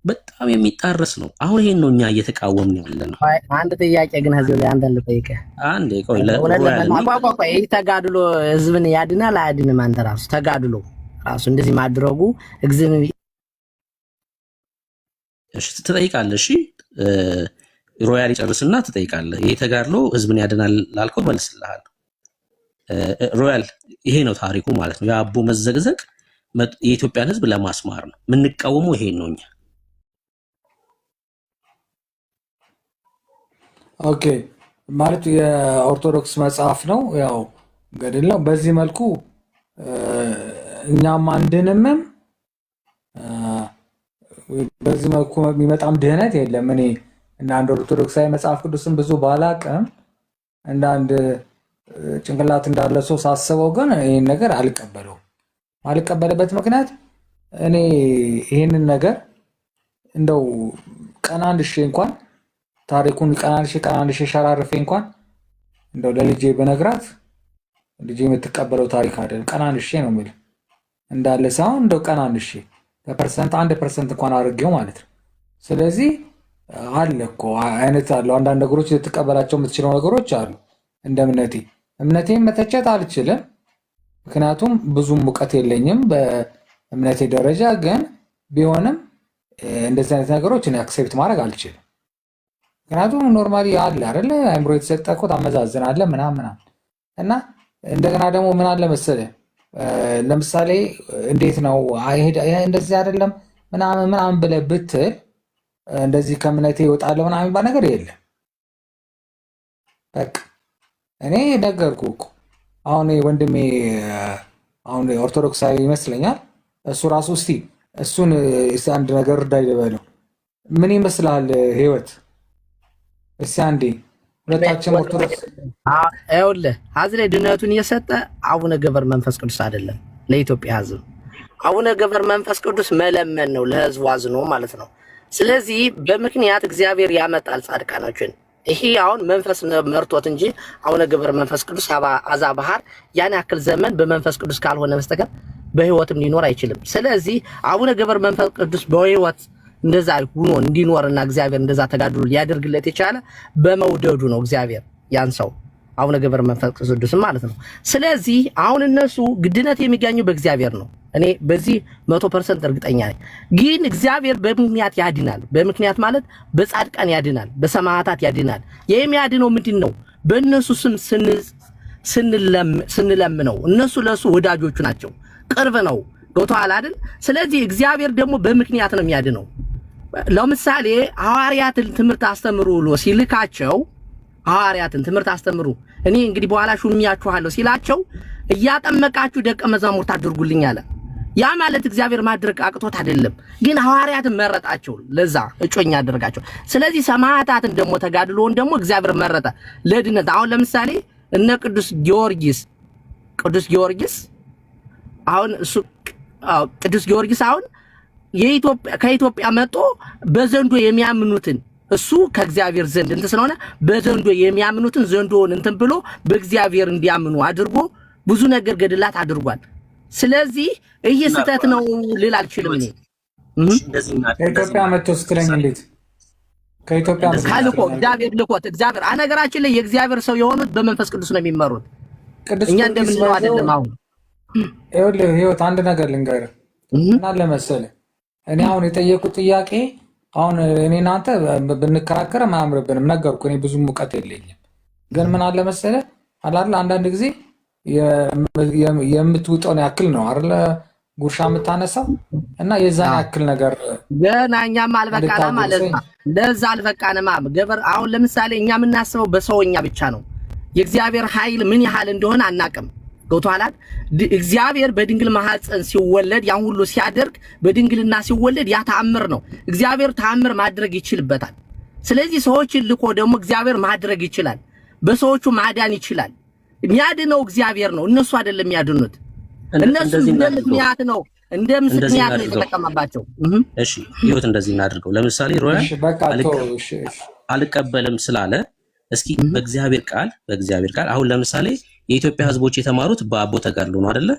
በጣም የሚጣረስ ነው። አሁን ይሄን ነው እኛ እየተቃወምን ያለ ነው። አንድ ጥያቄ ግን ህዝብ ላይ አንተ ልጠይቅህ። አንዴ ቆይ ይሄ ተጋድሎ ህዝብን ያድናል አያድንም? አንተ ራሱ ተጋድሎ ራሱ እንደዚህ ማድረጉ እግዚአብሔር ትጠይቃለህ። እሺ ሮያል ይጨርስና ትጠይቃለህ። ይሄ ተጋድሎ ህዝብን ያድናል ላልከው መልስልሃለሁ። ሮያል ይሄ ነው ታሪኩ ማለት ነው። የአቦ መዘግዘግ የኢትዮጵያን ህዝብ ለማስማር ነው። የምንቃወመው ይሄን ነው እኛ። ኦኬ ማለት የኦርቶዶክስ መጽሐፍ ነው፣ ያው ገድል ነው። በዚህ መልኩ እኛም አንድንምም በዚህ መልኩ የሚመጣም ድህነት የለም። እኔ እንደ አንድ ኦርቶዶክሳዊ መጽሐፍ ቅዱስን ብዙ ባላቅም እንደ አንድ ጭንቅላት እንዳለ ሰው ሳስበው ግን ይህን ነገር አልቀበለውም። አልቀበለበት ምክንያት እኔ ይህንን ነገር እንደው ቀን አንድ ሺህ እንኳን ታሪኩን ቀን አንድ ሺህ ሸራርፌ እንኳን እንደው ለልጄ በነግራት ልጄ የምትቀበለው ታሪክ አይደለም። ቀን አንድ ሺህ ነው የሚል እንዳለ ሳይሆን እንደው ቀን አንድ ሺህ በፐርሰንት 1% እንኳን አድርጌው ማለት ነው። ስለዚህ አለ እኮ አይነት አለው። አንዳንድ ነገሮች ልትቀበላቸው የምትችለው ነገሮች አሉ። እንደ እምነቴን መተቸት አልችልም፣ ምክንያቱም ብዙም እውቀት የለኝም በእምነቴ ደረጃ። ግን ቢሆንም እንደዚህ አይነት ነገሮች እኔ አክሴፕት ማድረግ አልችልም። ምክንያቱም ኖርማሊ አለ አይደለ አእምሮ የተሰጠ እኮ ታመዛዝናለህ ምናምን እና እንደገና ደግሞ ምን አለ መሰለህ ለምሳሌ እንዴት ነው እንደዚህ አይደለም ምናምን ብለህ ብትል እንደዚህ ከእምነቴ ይወጣለሁ ምናምን የሚባል ነገር የለም። በቃ እኔ ነገርኩህ እኮ አሁን ወንድሜ አሁን ኦርቶዶክሳዊ ይመስለኛል። እሱ ራሱ እስቲ እሱን አንድ ነገር እርዳኝ ልበለው። ምን ይመስልሃል ህይወት? እስቲ አንዴ ሁለታችን ኦርቶዶክስ ይኸውልህ አዝሬ ድነቱን የሰጠ አቡነ ገብረ መንፈስ ቅዱስ አይደለም ለኢትዮጵያ ህዝብ። አቡነ ገብረ መንፈስ ቅዱስ መለመን ነው ለህዝቡ አዝኖ ማለት ነው። ስለዚህ በምክንያት እግዚአብሔር ያመጣል ጻድቃኖችን። ይሄ አሁን መንፈስ መርቶት እንጂ አቡነ ገብረ መንፈስ ቅዱስ አዛ ባህር ያን ያክል ዘመን በመንፈስ ቅዱስ ካልሆነ በስተቀር በህይወትም ሊኖር አይችልም። ስለዚህ አቡነ ገብረ መንፈስ ቅዱስ በህይወት እንደዛ ሆኖ እንዲኖርና እግዚአብሔር እንደዛ ተጋድሎ ሊያደርግለት የቻለ በመውደዱ ነው። እግዚአብሔር ያን ሰው አቡነ ገብረ መንፈስ ቅዱስ ማለት ነው። ስለዚህ አሁን እነሱ ግድነት የሚገኘው በእግዚአብሔር ነው። እኔ በዚህ 100% እርግጠኛ ነኝ። ግን እግዚአብሔር በምክንያት ያድናል። በምክንያት ማለት በጻድቃን ያድናል፣ በሰማዕታት ያድናል። የሚያድነው ምንድን ነው? በእነሱ ስም ስንለምነው እነሱ ለሱ ወዳጆቹ ናቸው፣ ቅርብ ነው። ገብቶሃል አይደል? ስለዚህ እግዚአብሔር ደግሞ በምክንያት ነው የሚያድነው። ለምሳሌ ሐዋርያትን ትምህርት አስተምሩ ብሎ ሲልካቸው ሐዋርያትን ትምህርት አስተምሩ እኔ እንግዲህ በኋላ ሹሚያችኋለሁ ሲላቸው እያጠመቃችሁ ደቀ መዛሙርት አድርጉልኝ አለ። ያ ማለት እግዚአብሔር ማድረግ አቅቶት አይደለም፣ ግን ሐዋርያትን መረጣቸው፣ ለዛ እጮኛ አደረጋቸው። ስለዚህ ሰማዕታትን ደግሞ ተጋድሎውን ደግሞ እግዚአብሔር መረጠ ለድነት። አሁን ለምሳሌ እነ ቅዱስ ጊዮርጊስ አሁን እሱ ቅዱስ ጊዮርጊስ አሁን ከኢትዮጵያ መጥቶ በዘንዶ የሚያምኑትን እሱ ከእግዚአብሔር ዘንድ እንትን ስለሆነ በዘንዶ የሚያምኑትን ዘንዶውን እንትን ብሎ በእግዚአብሔር እንዲያምኑ አድርጎ ብዙ ነገር ገድላት አድርጓል። ስለዚህ ይሄ ስህተት ነው ልል አልችልም። እኔ ከኢትዮጵያ መጥቶ ስትለኝ እንዴት ከኢትዮጵያ ካልኮ እግዚአብሔር ልኮት እግዚአብሔር አነገራችን ላይ የእግዚአብሔር ሰው የሆኑት በመንፈስ ቅዱስ ነው የሚመሩት። እኛ እንደምንለው አይደለም። አሁን ይኸውልህ ህይወት አንድ ነገር ልንገርህ እና ለመሰለህ እኔ አሁን የጠየቁት ጥያቄ አሁን እኔና አንተ ብንከራከር አያምርብንም። ነገርኩህ እኔ ብዙ ሙቀት የለኝም። ግን ምን አለ መሰለህ አላለ አንዳንድ ጊዜ የምትውጠውን ያክል ነው አይደለ ጉርሻ የምታነሳው እና የዛን ያክል ነገር ገና እኛም አልበቃንም ማለት ነው። ለዛ አልበቃንም ገበር። አሁን ለምሳሌ እኛ የምናስበው በሰውኛ ብቻ ነው። የእግዚአብሔር ኃይል ምን ያህል እንደሆነ አናቅም። ገብቶሃል? እግዚአብሔር በድንግል ማህፀን ሲወለድ ያን ሁሉ ሲያደርግ በድንግልና ሲወለድ ያ ተአምር ነው። እግዚአብሔር ተአምር ማድረግ ይችልበታል። ስለዚህ ሰዎችን ልኮ ደግሞ እግዚአብሔር ማድረግ ይችላል። በሰዎቹ ማዳን ይችላል። የሚያድነው እግዚአብሔር ነው፣ እነሱ አይደለም የሚያድኑት። እነሱ እንደ ምክንያት ነው የተጠቀመባቸው። እሺ ህይወት እንደዚህ እናድርገው። ለምሳሌ ሮያል አልቀበልም ስላለ እስኪ በእግዚአብሔር ቃል አሁን ለምሳሌ የኢትዮጵያ ህዝቦች የተማሩት በአቦ ተጋድሎ ነው አይደለ?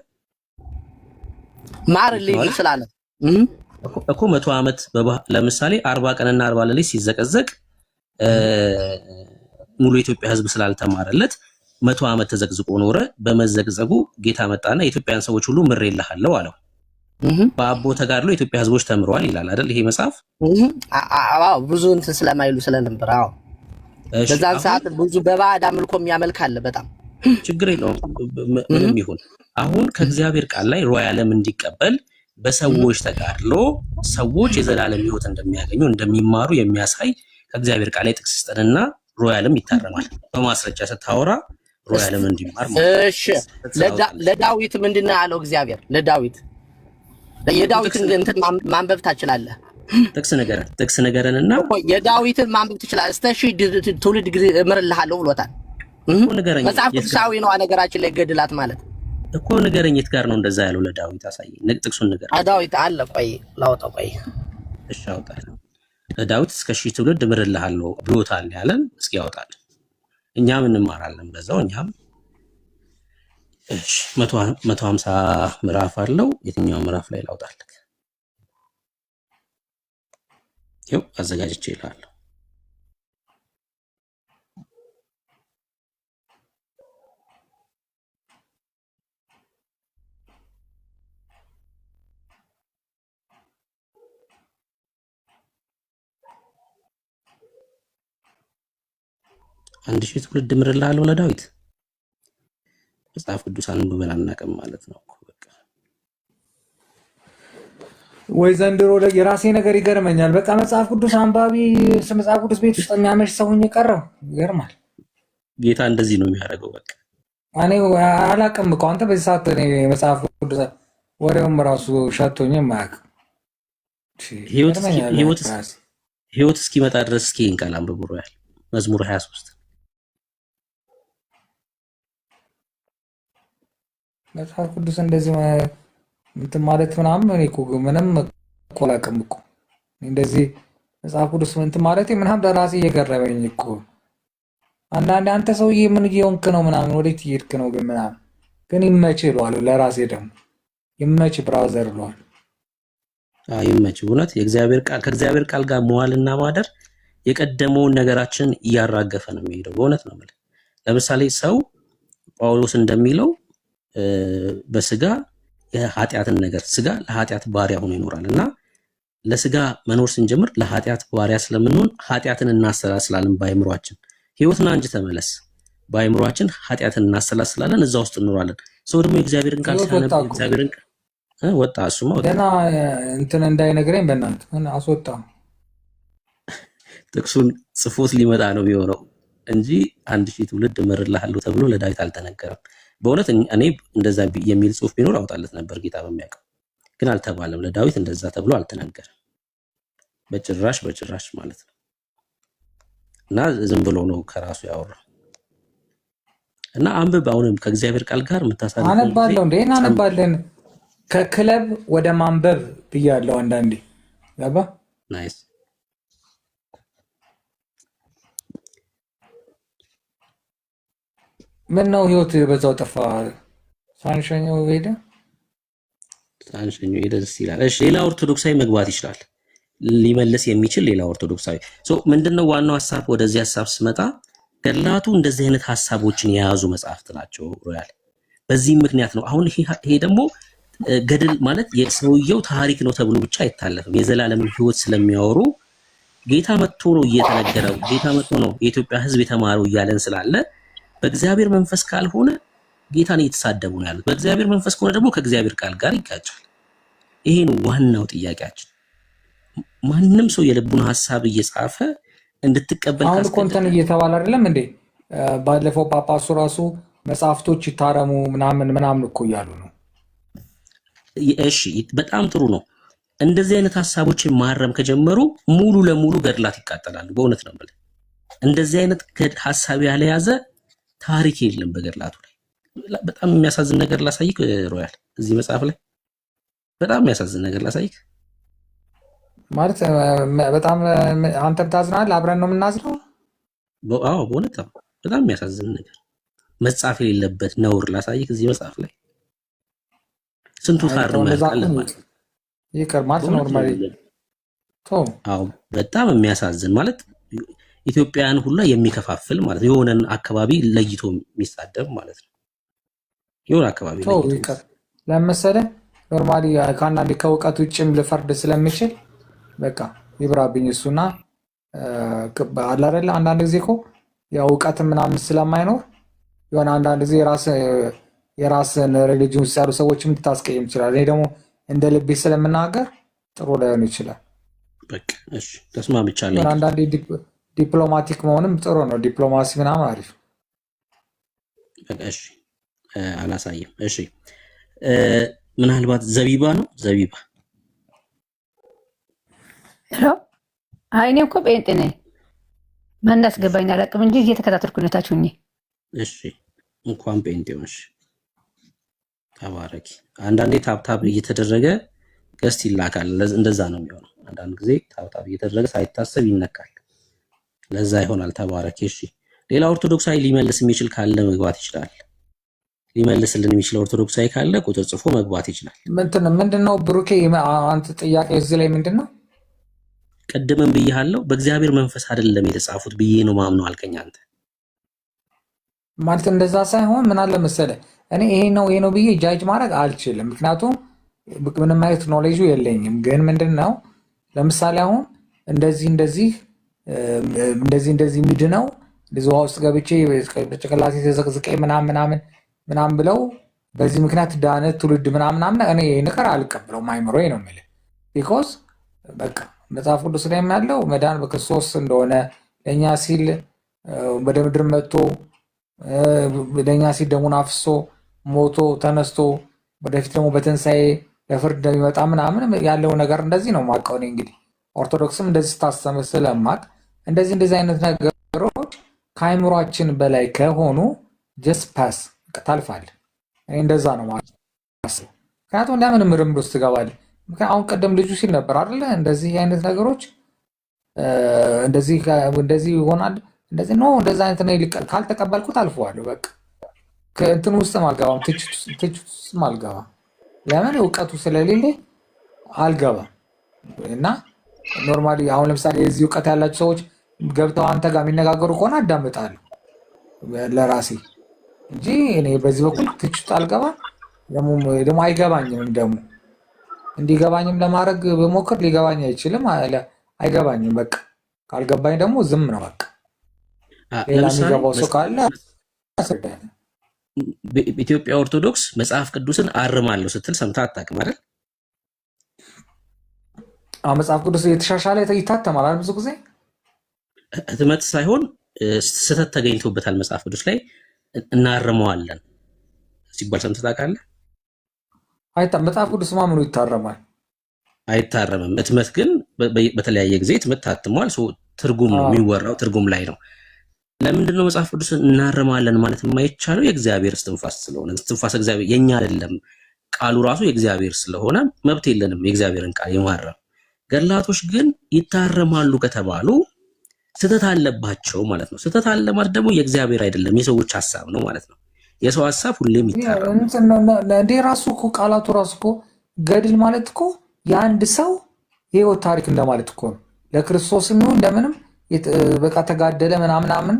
ማርልኝ ስላለ እኮ 100 ዓመት ለምሳሌ 40 ቀንና 40 ሌሊት ሲዘቀዘቅ ሙሉ የኢትዮጵያ ህዝብ ስላልተማረለት 100 ዓመት ተዘቅዝቆ ኖረ። በመዘቅዘቁ ጌታ መጣና የኢትዮጵያን ሰዎች ሁሉ ምሬልሃለሁ አለው። በአቦ ተጋድሎ የኢትዮጵያ ህዝቦች ተምረዋል ይላል አይደል ይሄ መጽሐፍ? አዎ ብዙ እንትን ስለማይሉ ስለነበር አዎ በዛን ሰዓት ብዙ በባዕድ አምልኮ የሚያመልክ አለ። በጣም ችግር የለውም ምንም ይሁን። አሁን ከእግዚአብሔር ቃል ላይ ሮያለም እንዲቀበል በሰዎች ተጋድሎ ሰዎች የዘላለም ህይወት እንደሚያገኙ እንደሚማሩ የሚያሳይ ከእግዚአብሔር ቃል ላይ ጥቅስ ስጠንና ሮያለም ይታረማል። በማስረጃ ስታወራ ሮያለም እንዲማር ማለት። እሺ ለዳዊት ምንድነው ያለው እግዚአብሔር? ለዳዊት የዳዊትን እንትን ማንበብ ታችላለህ? ጥቅስ ነገረንና የዳዊትን ማንበብ ትችላለህ። እስከ ሺህ ትውልድ እምርልሃለሁ ብሎታል። መጽሐፍ ቅዱሳዊ ነው ነገራችን ላይ ገድላት ማለት እኮ ንገረኝ። የት ጋር ነው እንደዛ ያለው ለዳዊት? አሳየኝ ጥቅሱን ንገረኝ። ዳዊት አለ ቆይ ላውጣው። ቆይ እሺ አውጣለሁ። ለዳዊት እስከ ሺህ ትውልድ እምርልሃለሁ ብሎታል ያለን እስኪ ያውጣል። እኛም እንማራለን በዛው እኛም። እሺ 150 ምዕራፍ አለው። የትኛው ምዕራፍ ላይ ላውጣልህ? ይኸው አዘጋጅቼ እልሃለሁ። አንድ ሺህ ትውልድ እምርልሃለሁ ለዳዊት። መጽሐፍ ቅዱስ አንብበን አናውቅም ማለት ነው እኮ በቃ። ወይ ዘንድሮ የራሴ ነገር ይገርመኛል። በቃ መጽሐፍ ቅዱስ አንባቢ መጽሐፍ ቅዱስ ቤት ውስጥ የሚያመሽ ሰው የቀረው ይገርማል። ጌታ እንደዚህ ነው የሚያደርገው። በቃ እኔ አላውቅም እኮ አንተ በዚህ ሰዓት እኔ መጽሐፍ ቅዱስ ወሬውም ራሱ ሸቶኝ የማያውቅ ህይወት እስኪመጣ ድረስ እስኪ ይህን ቃል አንብቡ። ሮያል መዝሙር 23 መጽሐፍ ቅዱስ እንደዚህ እንትን ማለት ምናምን እኔ እኮ ምንም እኮ አላውቅም እኮ እንደዚህ መጽሐፍ ቅዱስ እንትን ማለት ምናምን ለራሴ እየገረመኝ እኮ። አንዳንዴ አንተ ሰውዬ ምን እየሆንክ ነው ምናምን ወዴት እየሄድክ ነው ግን ምናምን ግን ይመች እለዋለሁ ለራሴ ደግሞ ይመች ብራዘር እለዋለሁ። ይመች እውነት የእግዚአብሔር ቃል ከእግዚአብሔር ቃል ጋር መዋልና ማደር የቀደመውን ነገራችን እያራገፈ ነው የሚሄደው። በእውነት ነው የምልህ። ለምሳሌ ሰው ጳውሎስ እንደሚለው በስጋ የኃጢአትን ነገር ስጋ ለኃጢአት ባሪያ ሆኖ ይኖራል እና ለስጋ መኖር ስንጀምር ለኃጢአት ባሪያ ስለምንሆን ኃጢአትን እናሰላስላለን በአይምሯችን። ህይወትና እንጂ ተመለስ በአይምሯችን ኃጢአትን እናሰላስላለን፣ እዛ ውስጥ እንኖራለን። ሰው ደግሞ የእግዚአብሔርን ቃል ሲያነብ እግዚአብሔርን ወጣ እሱማ ወጣ ገና እንትን እንዳይነግረኝ በእናትህ አስወጣ። ጥቅሱን ጽፎት ሊመጣ ነው የሚሆነው እንጂ 1000 ትውልድ እምርልሃለሁ ተብሎ ለዳዊት አልተነገረም። በእውነት እኔ እንደዛ የሚል ጽሁፍ ቢኖር አውጣለት ነበር ጌታ በሚያውቀው። ግን አልተባለም። ለዳዊት እንደዛ ተብሎ አልተነገረም በጭራሽ በጭራሽ ማለት ነው። እና ዝም ብሎ ነው ከራሱ ያወራው። እና አንብብ። አሁንም ከእግዚአብሔር ቃል ጋር የምታሳልፈው ጊዜ አነባለሁ እንዴ እናነባለን። ከክለብ ወደ ማንበብ ብያለሁ አንዳንዴ ገባ። ናይስ። ምን ነው ህይወት በዛው ጠፋ። ሳንሸኘው ሄደ። ሳንሸኙ ሄደ። ደስ ይላል። እሺ ሌላ ኦርቶዶክሳዊ መግባት ይችላል ሊመልስ የሚችል ሌላ ኦርቶዶክሳዊ ምንድነው ዋናው ሀሳብ? ወደዚህ ሀሳብ ስመጣ ገድላቱ እንደዚህ አይነት ሀሳቦችን የያዙ መጽሐፍት ናቸው ሮያል። በዚህ ምክንያት ነው አሁን ይሄ ደግሞ ገድል ማለት የሰውየው ታሪክ ነው ተብሎ ብቻ አይታለፍም። የዘላለምን ህይወት ስለሚያወሩ ጌታ መጥቶ ነው እየተነገረው፣ ጌታ መጥቶ ነው የኢትዮጵያ ህዝብ የተማረው እያለን ስላለ በእግዚአብሔር መንፈስ ካልሆነ ጌታን እየተሳደቡ ነው ያሉት። በእግዚአብሔር መንፈስ ከሆነ ደግሞ ከእግዚአብሔር ቃል ጋር ይጋጫል። ይሄ ነው ዋናው ጥያቄያችን። ማንም ሰው የልቡን ሀሳብ እየጻፈ እንድትቀበል አሁን ኮንተን እየተባለ አይደለም እንዴ? ባለፈው ጳጳሱ ራሱ መጽሐፍቶች ይታረሙ ምናምን እኮ እያሉ ነው። እሺ በጣም ጥሩ ነው። እንደዚህ አይነት ሀሳቦችን ማረም ከጀመሩ ሙሉ ለሙሉ ገድላት ይቃጠላሉ። በእውነት ነው የምልህ። እንደዚህ አይነት ሀሳብ ያለያዘ ታሪክ የለም በገድላቱ ላይ። በጣም የሚያሳዝን ነገር ላሳይክ ሮያል፣ እዚህ መጽሐፍ ላይ በጣም የሚያሳዝን ነገር ላሳይክ። ማለት በጣም አንተም ታዝናል፣ አብረን ነው የምናዝነው። አዎ በእውነት በጣም የሚያሳዝን ነገር መጽሐፍ የሌለበት ነውር ላሳይክ እዚህ መጽሐፍ ላይ ስንቱ ታርመሃል ማለት ይቅር ማለት ኖርማሊ አዎ በጣም የሚያሳዝን ማለት ኢትዮጵያን ሁላ የሚከፋፍል ማለት የሆነን አካባቢ ለይቶ የሚሳደብ ማለት ነው። የሆነ አካባቢ ለይቶ ለምሳሌ ኖርማሊ ከአንዳንድ ከእውቀት ውጭም ልፈርድ ስለምችል በቃ ይብራብኝ እሱና አለ አይደለ። አንዳንድ ጊዜ እኮ ያው እውቀት ምናምን ስለማይኖር የሆነ አንዳንድ ጊዜ የራስን ሪሊጅን ውስጥ ያሉ ሰዎችም ልታስቀይም ይችላል። እኔ ደግሞ እንደ ልቤ ስለምናገር ጥሩ ላይሆን ይችላል። በቃ እሺ ተስማምቻለሁ። አንዳንዴ ዲፕሎማቲክ መሆንም ጥሩ ነው። ዲፕሎማሲ ምናምን አሪፍ። በቃ እሺ አላሳይም። እሺ ምናልባት ዘቢባ ነው ዘቢባ እኔ እኮ ጴንጤ ነኝ። ማን እንዳስገባኝ አላውቅም እንጂ እየተከታተልኩ ነታችሁ እኔ። እሺ እንኳን ጴንጤ ሆንሽ፣ ተባረኪ። አንዳንዴ ታብታብ እየተደረገ ገስት ይላካል። እንደዛ ነው የሚሆነው። አንዳንድ ጊዜ ታብታብ እየተደረገ ሳይታሰብ ይነካል። ለዛ ይሆናል። ተባረኪ። እሺ ሌላ ኦርቶዶክሳዊ ሊመልስ የሚችል ካለ መግባት ይችላል። ሊመልስልን የሚችል ኦርቶዶክሳዊ ካለ ቁጥር ጽፎ መግባት ይችላል። ምንድነው ብሩኬ አንተ ጥያቄ እዚህ ላይ ምንድነው? ቀደምም ብያለሁ በእግዚአብሔር መንፈስ አይደለም የተጻፉት ብዬ ነው ማምነው አልከኝ አንተ። ማለት እንደዛ ሳይሆን ምን አለ መሰለህ እኔ ይሄ ነው ብዬ ጃጅ ማድረግ አልችልም። ምክንያቱም ምንም አይነት ኖሌጁ የለኝም። ግን ምንድነው ለምሳሌ አሁን እንደዚህ ሚድነው እንደዚህ ውሃ ውስጥ ገብቼ በጭቅላቴ ተዘቅዝቄ ምናምን ብለው በዚህ ምክንያት ዳነ ትውልድ ምናምን እኔ ነገር አልቀበለውም። አይምሮዬ ነው የምልህ። ቢኮዝ በቃ መጽሐፍ ቅዱስ ላይ ያለው መዳን በክርስቶስ እንደሆነ ለእኛ ሲል ወደ ምድር መጥቶ ለእኛ ሲል ደሙን አፍሶ ሞቶ ተነስቶ ወደፊት ደግሞ በትንሣኤ ለፍርድ እንደሚመጣ ምናምን ያለው ነገር እንደዚህ ነው የማውቀው። እኔ እንግዲህ ኦርቶዶክስም እንደዚህ ስታስተምር ስለማውቅ እንደዚህ አይነት ነገሮች ከአይምሯችን በላይ ከሆኑ ጀስት ፓስ ታልፋለህ። እኔ እንደዛ ነው ማለት። ምክንያቱም ለምን ምርምር ውስጥ ትገባለህ? አሁን ቀደም ልጁ ሲል ነበር አይደለ? እንደዚህ አይነት ነገሮች እንደዚህ ይሆናል እንደዚህ ነው እንደዛ አይነት ነው። ካልተቀበልኩት አልፈዋለሁ። በቃ ከእንትን ውስጥም አልገባም፣ ትችት ውስጥም አልገባም። ለምን እውቀቱ ስለሌለ አልገባም። እና ኖርማሊ አሁን ለምሳሌ የዚህ እውቀት ያላቸው ሰዎች ገብተው አንተ ጋር የሚነጋገሩ ከሆነ አዳምጣለሁ ለራሴ እንጂ እኔ በዚህ በኩል ትችት አልገባም። ደግሞ አይገባኝም። ደግሞ እንዲገባኝም ለማድረግ በሞክር ሊገባኝ አይችልም። አይገባኝም። በቃ ካልገባኝ ደግሞ ዝም ነው በቃ። ሌላ የሚገባው ሰው ካለ አስረዳኝ። በኢትዮጵያ ኦርቶዶክስ መጽሐፍ ቅዱስን አርማለሁ ስትል ሰምተህ አታውቅም አይደል? መጽሐፍ ቅዱስ የተሻሻለ ይታተማል ብዙ ጊዜ። ህትመት ሳይሆን ስህተት ተገኝቶበታል መጽሐፍ ቅዱስ ላይ እናርመዋለን ሲባል ሰምተህ ታውቃለህ? መጽሐፍ ቅዱስ ማምኑ ይታረማል አይታረምም። ህትመት ግን በተለያየ ጊዜ ህትመት ታትሟል። ትርጉም ነው የሚወራው፣ ትርጉም ላይ ነው። ለምንድን ነው መጽሐፍ ቅዱስ እናረማለን ማለት የማይቻለው? የእግዚአብሔር እስትንፋስ ስለሆነ። እስትንፋስ እግዚአብሔር የኛ አይደለም፣ ቃሉ ራሱ የእግዚአብሔር ስለሆነ መብት የለንም የእግዚአብሔርን ቃል የማረም። ገድላቶች ግን ይታረማሉ ከተባሉ ስህተት አለባቸው ማለት ነው። ስህተት አለ ማለት ደግሞ የእግዚአብሔር አይደለም የሰዎች ሀሳብ ነው ማለት ነው። የሰው ሀሳብ ሁሌም ይታረማል። እንዴ ራሱ እኮ ቃላቱ ራሱ እኮ ገድል ማለት እኮ የአንድ ሰው የህይወት ታሪክ እንደማለት እኮ ነው። ለክርስቶስ የሚሆን ለምንም በቃ ተጋደለ ምናምናምን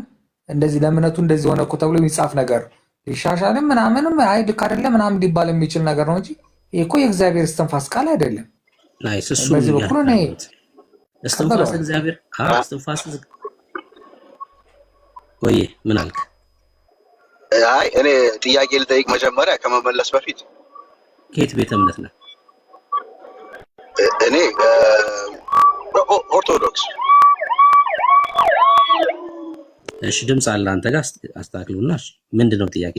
እንደዚህ ለእምነቱ እንደዚህ ሆነ እኮ ተብሎ የሚጻፍ ነገር ይሻሻልም ምናምንም አይ ልክ አይደለም ምናምን ሊባል የሚችል ነገር ነው እንጂ ይሄ እኮ የእግዚአብሔር እስትንፋስ ቃል አይደለም። ናይስ። እሱ በዚህ በኩል ነው እስትንፋስ እግዚአብሔር እስትንፋስ ወይ ምን አልክ? አይ እኔ ጥያቄ ልጠይቅ መጀመሪያ ከመመለስ በፊት ከየት ቤተ እምነት ነው? እኔ ኦርቶዶክስ። እሺ ድምጽ አለ አንተ ጋር አስተካክሉና። እሺ ምንድነው ጥያቄ?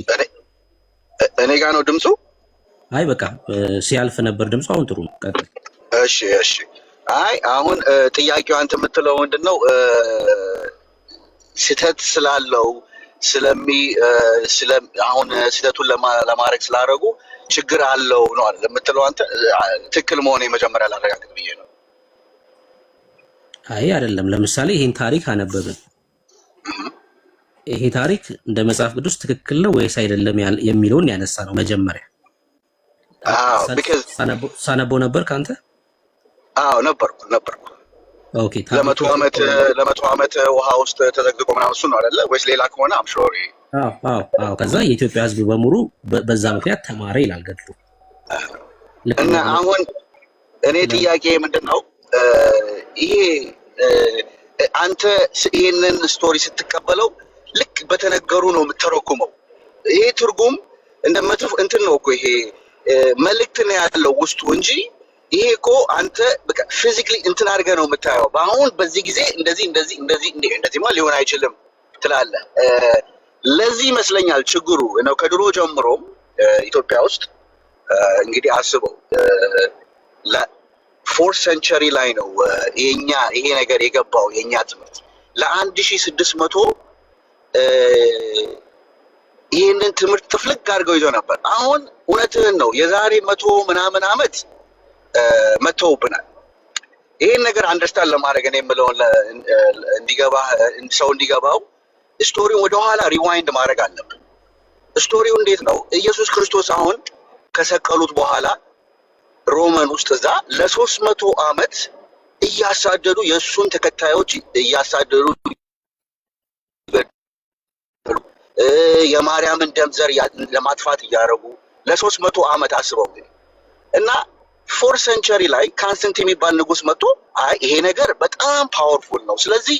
እኔ ጋር ነው ድምፁ? አይ በቃ ሲያልፍ ነበር ድምፁ፣ አሁን ጥሩ ነው። ቀጥል። እሺ አይ አሁን ጥያቄው አንተ የምትለው ምንድነው? ስህተት ስላለው አሁን ስህተቱን ለማድረግ ስላደረጉ ችግር አለው ነው አይደል የምትለው አንተ? ትክክል መሆኔ መጀመሪያ ላረጋግጥ ብዬ ነው። አይ አይደለም። ለምሳሌ ይሄን ታሪክ አነበብን። ይሄ ታሪክ እንደ መጽሐፍ ቅዱስ ትክክል ነው ወይስ አይደለም የሚለውን ያነሳ ነው መጀመሪያ። ሳነበው ነበር ካንተ? አዎ ነበርኩ። ኦኬ። ለመቶ ዓመት ውሃ ውስጥ ተዘግቆ ምናምን እሱ ነው አይደለ? ወይስ ሌላ ከሆነ አምሾሪ። አዎ። ከዛ የኢትዮጵያ ሕዝብ በሙሉ በዛ ምክንያት ተማረ ይላል ገድሉ። እና አሁን እኔ ጥያቄ ምንድነው ይሄ አንተ ይሄንን ስቶሪ ስትቀበለው ልክ በተነገሩ ነው የምትተረጉመው። ይሄ ትርጉም እንደመጥፍ እንትን ነው እኮ ይሄ መልእክት ነው ያለው ውስጡ እንጂ ይሄ እኮ አንተ በቃ ፊዚካሊ እንትን አድርገህ ነው የምታየው። በአሁን በዚህ ጊዜ እንደዚህማ ሊሆን አይችልም ትላለህ። ለዚህ ይመስለኛል ችግሩ ነው። ከድሮ ጀምሮም ኢትዮጵያ ውስጥ እንግዲህ አስበው ለ4th ሴንቸሪ ላይ ነው ይሄ ነገር የገባው የኛ ትምህርት ለ1600 ይህንን ትምህርት ትፍልቅ አድርገው ይዘው ነበር። አሁን እውነትህን ነው የዛሬ 100 ምናምን ዓመት መተውብናል። ይሄን ነገር አንደርስታንድ ለማድረግ እኔ የምለውን ሰው እንዲገባው ስቶሪውን ወደኋላ ሪዋይንድ ማድረግ አለብን። ስቶሪው እንዴት ነው? ኢየሱስ ክርስቶስ አሁን ከሰቀሉት በኋላ ሮማን ውስጥ እዛ ለ300 ዓመት እያሳደዱ የእሱን ተከታዮች እያሳደዱ የማርያምን ደም ዘር ለማጥፋት እያደረጉ ለ300 ዓመት አስበው እና 4th ሴንቸሪ ላይ ካንስተንት የሚባል ንጉስ መጥቶ አይ ይሄ ነገር በጣም ፓወርፉል ነው፣ ስለዚህ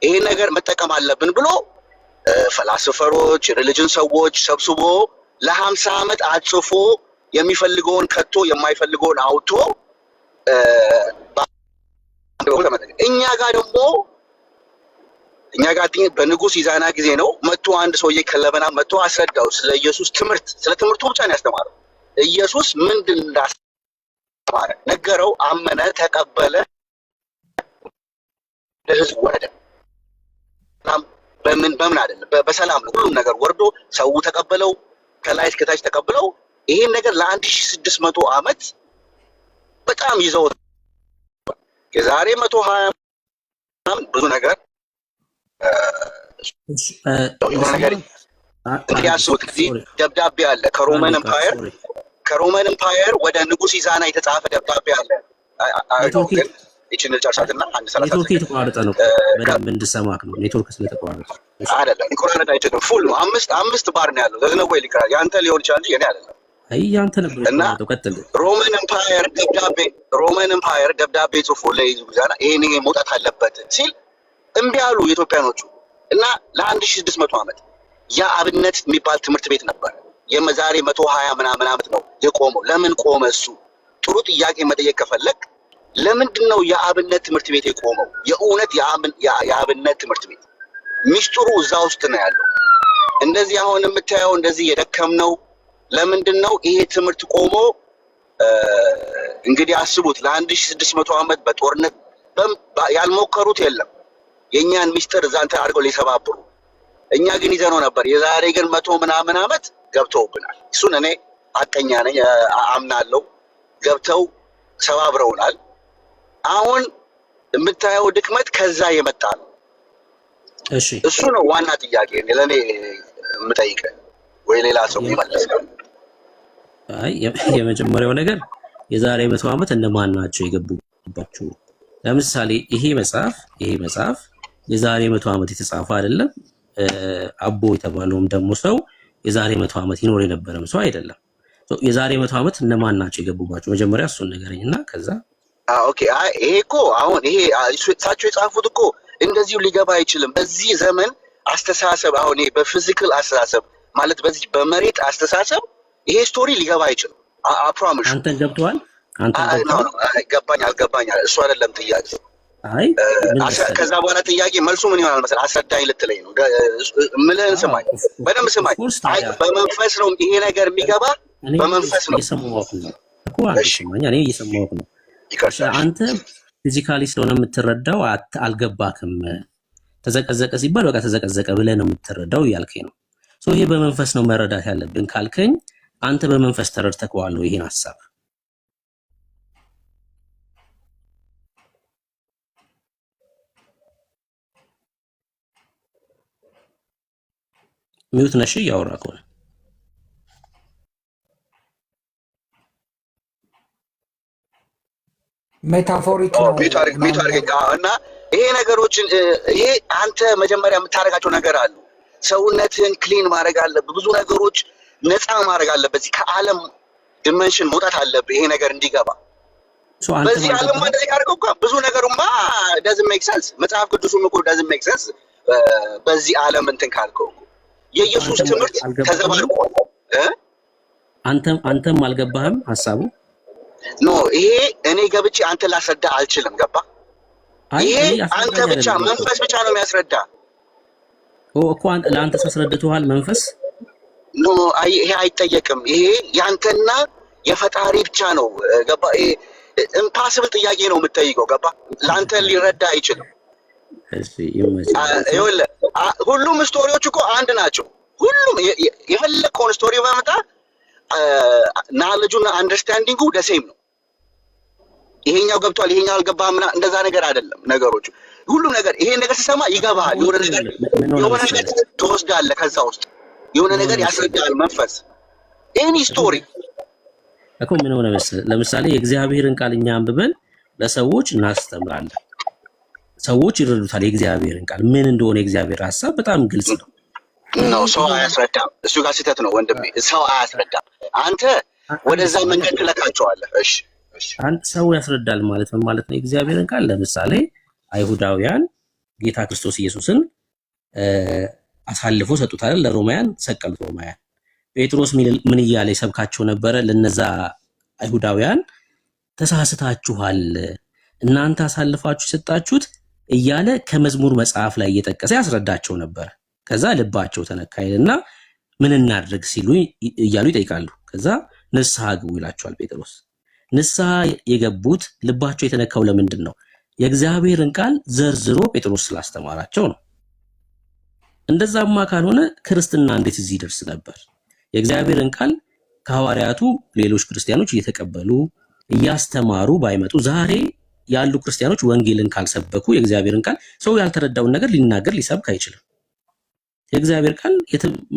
ይሄ ነገር መጠቀም አለብን ብሎ ፈላስፈሮች፣ ሪሊጅን ሰዎች ሰብስቦ ለ50 ዓመት አጽፎ የሚፈልገውን ከቶ የማይፈልገውን አውጥቶ እኛ ጋር በንጉስ ይዛና ጊዜ ነው መጥቶ አንድ ሰውዬ ከለበና መጥቶ አስረዳው ስለ ኢየሱስ ትምህርት። ስለ ትምህርቱ ብቻ ነው ያስተማረው። ኢየሱስ ምንድን እንዳስተማረ ነገረው፣ አመነ፣ ተቀበለ፣ ለህዝብ ወረደ። በምን አይደለም በሰላም ነው ሁሉም ነገር ወርዶ ሰው ተቀበለው፣ ከላይ እስከታች ተቀበለው። ይሄን ነገር ለ1600 ዓመት በጣም ይዘው የዛሬ 120 ብዙ ነገር ያሱት ጊዜ ደብዳቤ አለ ከሮማን ኤምፓየር ወደ ንጉስ ይዛና የተጻፈ ደብዳቤ አለ። እቺን ጨርሳትና አንድ 30 ኔትወርክ የተቋረጠ ነው። በደንብ እንድሰማክ ነው። ኔትወርክ ስለተቋረጠ አይደለም። ሊቆራረጥ አይችልም። ፉል ነው። አምስት ባር ነው ያለው። ለዚህ ነው ወይ ሊቀር ያንተ ሊሆን ይችላል እንጂ የኔ አይደለም። አይ ያንተ ነበር የተቋረጠው። ቀጥል። ሮማን ኤምፓየር ደብዳቤ ጽፎ ለይዙዛና ይሄን መውጣት አለበት ሲል እምቢ አሉ የኢትዮጵያኖቹ እና ለ1600 ዓመት ያ አብነት የሚባል ትምህርት ቤት ነበር። የዛሬ 120 ምናምን ዓመት ነው የቆመው። ለምን ቆመ? እሱ ጥሩ ጥያቄ መጠየቅ ከፈለግ ለምንድን ነው የአብነት ትምህርት ቤት የቆመው? የእውነት የአብነት ትምህርት ቤት ሚስጥሩ እዛ ውስጥ ነው ያለው። እንደዚህ አሁን የምታየው እንደዚህ የደከምነው ለምንድን ነው? ይሄ ትምህርት ቆሞ እንግዲህ አስቡት ለ1600 ዓመት በጦርነት ያልሞከሩት የለም የእኛን ሚስጥር እዛ እንትን አድርገው ሊሰባብሩ። እኛ ግን ይዘነው ነበር። የዛሬ ግን 100 ምናምን ዓመት ገብተውብናል። እሱን እኔ ሐቀኛ ነኝ አምናለሁ። ገብተው ሰባብረውናል። አሁን የምታየው ድክመት ከዛ የመጣ ነው። እሺ እሱ ነው ዋና ጥያቄ ለእኔ የምጠይቀህ፣ ወይ ሌላ ሰው ይመልሳል። አይ የመጀመሪያው ነገር የዛሬ 100 ዓመት እነማን ናቸው የገቡባችሁ? ለምሳሌ ይሄ መጽሐፍ የዛሬ 100 ዓመት የተጻፈ አይደለም። አቦ የተባለውም ደግሞ ሰው የዛሬ 100 ዓመት ይኖር የነበረም ሰው አይደለም። የዛሬ 100 ዓመት እነማን ናቸው የገቡባችሁ? መጀመሪያ እሱን ንገረኝና ከዛ ኦኬ። ይሄ እኮ አሁን ይሄ እሳቸው የጻፉት እኮ እንደዚሁ ሊገባ አይችልም። በዚህ ዘመን አስተሳሰብ አሁን ይሄ በፊዚካል አስተሳሰብ ማለት በዚህ በመሬት አስተሳሰብ ይሄ ስቶሪ ሊገባ አይችልም። አፕሮሚስ። አንተን ገብቷል? ገባኝ አልገባኝ እሱ አይደለም ጥያቄ። አይ ከዛ በኋላ ጥያቄ መልሱ ምን ይሆናል መሰለህ? አስረዳኝ ልትለኝ ነው። ምልህን ስማኝ፣ በደንብ ስማኝ። በመንፈስ ነው ይሄ ነገር የሚገባ፣ በመንፈስ ነው። እኔ እየሰማሁህ ነው። አንተ ፊዚካሊ ስለሆነ የምትረዳው አልገባክም። ተዘቀዘቀ ሲባል በቃ ተዘቀዘቀ ብለህ ነው የምትረዳው እያልከኝ ነው። ይሄ በመንፈስ ነው መረዳት ያለብን ካልከኝ አንተ በመንፈስ ተረድተኸዋል ይሄን ሐሳብ? ሚውት ነሽ እያወራህ ከሆነ ሜታፎሪክ ነው እና ይሄ ነገሮችን ይሄ አንተ መጀመሪያ የምታደርጋቸው ነገር አሉ። ሰውነትን ክሊን ማድረግ አለብህ። ብዙ ነገሮች ነፃ ማድረግ አለብህ። በዚህ ከዓለም ዲሜንሽን መውጣት አለብህ ይሄ ነገር እንዲገባ። በዚህ ዓለም እንደዚህ ካደረገው እኮ ብዙ ነገሩማ doesn't make sense። መጽሐፍ ቅዱሱም እኮ doesn't make sense። በዚህ ዓለም እንትን ካልከው የኢየሱስ ትምህርት ተዘባርቋል። አንተም አልገባህም ሐሳቡ? ኖ ይሄ እኔ ገብቼ አንተ ላስረዳ አልችልም። ገባ? ይሄ አንተ ብቻ መንፈስ ብቻ ነው የሚያስረዳ እኮ። ለአንተ አስረድቶሃል መንፈስ? ኖ ይሄ አይጠየቅም። ይሄ ያንተና የፈጣሪ ብቻ ነው። ገባ? ይሄ ኢምፓሲብል ጥያቄ ነው የምትጠይቀው። ገባ? ለአንተ ሊረዳ አይችልም። እሺ ይኸውልህ ሁሉም ስቶሪዎች እኮ አንድ ናቸው። ሁሉም የፈለከውን ስቶሪ በመጣ ናሌጁና አንደርስታንዲንጉ ደሴም ነው። ይሄኛው ገብቷል ይሄኛው አልገባህም እንደዛ ነገር አይደለም ነገሮቹ። ሁሉም ነገር ይሄን ነገር ሲሰማ ይገባሃል። የሆነ ነገር ትወስዳለህ ከዛ ውስጥ የሆነ ነገር ያስረዳል መንፈስ። ኤኒ ስቶሪ እኮ ምን ሆነ መሰለህ፣ ለምሳሌ የእግዚአብሔርን ቃል እኛ አንብበን ለሰዎች እናስተምራለን። ሰዎች ይረዱታል። የእግዚአብሔርን ቃል ምን እንደሆነ የእግዚአብሔር ሐሳብ በጣም ግልጽ ነው። ነው ሰው አያስረዳም። እሱ ጋር ስህተት ነው ወንድሜ። ሰው አያስረዳም። አንተ ወደዛ መንገድ ትለካቸዋለህ። እሺ አንተ ሰው ያስረዳል ማለት ምን ማለት ነው? የእግዚአብሔርን ቃል ለምሳሌ አይሁዳውያን ጌታ ክርስቶስ ኢየሱስን አሳልፎ ሰጡታል፣ ለሮማውያን ሰቀሉት። ሮማውያን ጴጥሮስ ምን እያለ ይሰብካቸው ነበረ? ለነዛ አይሁዳውያን ተሳስታችኋል፣ እናንተ አሳልፋችሁ ሰጣችሁት እያለ ከመዝሙር መጽሐፍ ላይ እየጠቀሰ ያስረዳቸው ነበር። ከዛ ልባቸው ተነካይልና ምን እናድርግ ሲሉ እያሉ ይጠይቃሉ። ከዛ ንስሐ ግቡ ይላቸዋል ጴጥሮስ። ንስሐ የገቡት ልባቸው የተነካው ለምንድን ነው? የእግዚአብሔርን ቃል ዘርዝሮ ጴጥሮስ ስላስተማራቸው ነው። እንደዛማ ካልሆነ ክርስትና እንዴት እዚህ ይደርስ ነበር? የእግዚአብሔርን ቃል ከሐዋርያቱ ሌሎች ክርስቲያኖች እየተቀበሉ እያስተማሩ ባይመጡ ዛሬ ያሉ ክርስቲያኖች ወንጌልን ካልሰበኩ የእግዚአብሔርን ቃል ሰው ያልተረዳውን ነገር ሊናገር ሊሰብክ አይችልም። የእግዚአብሔር ቃል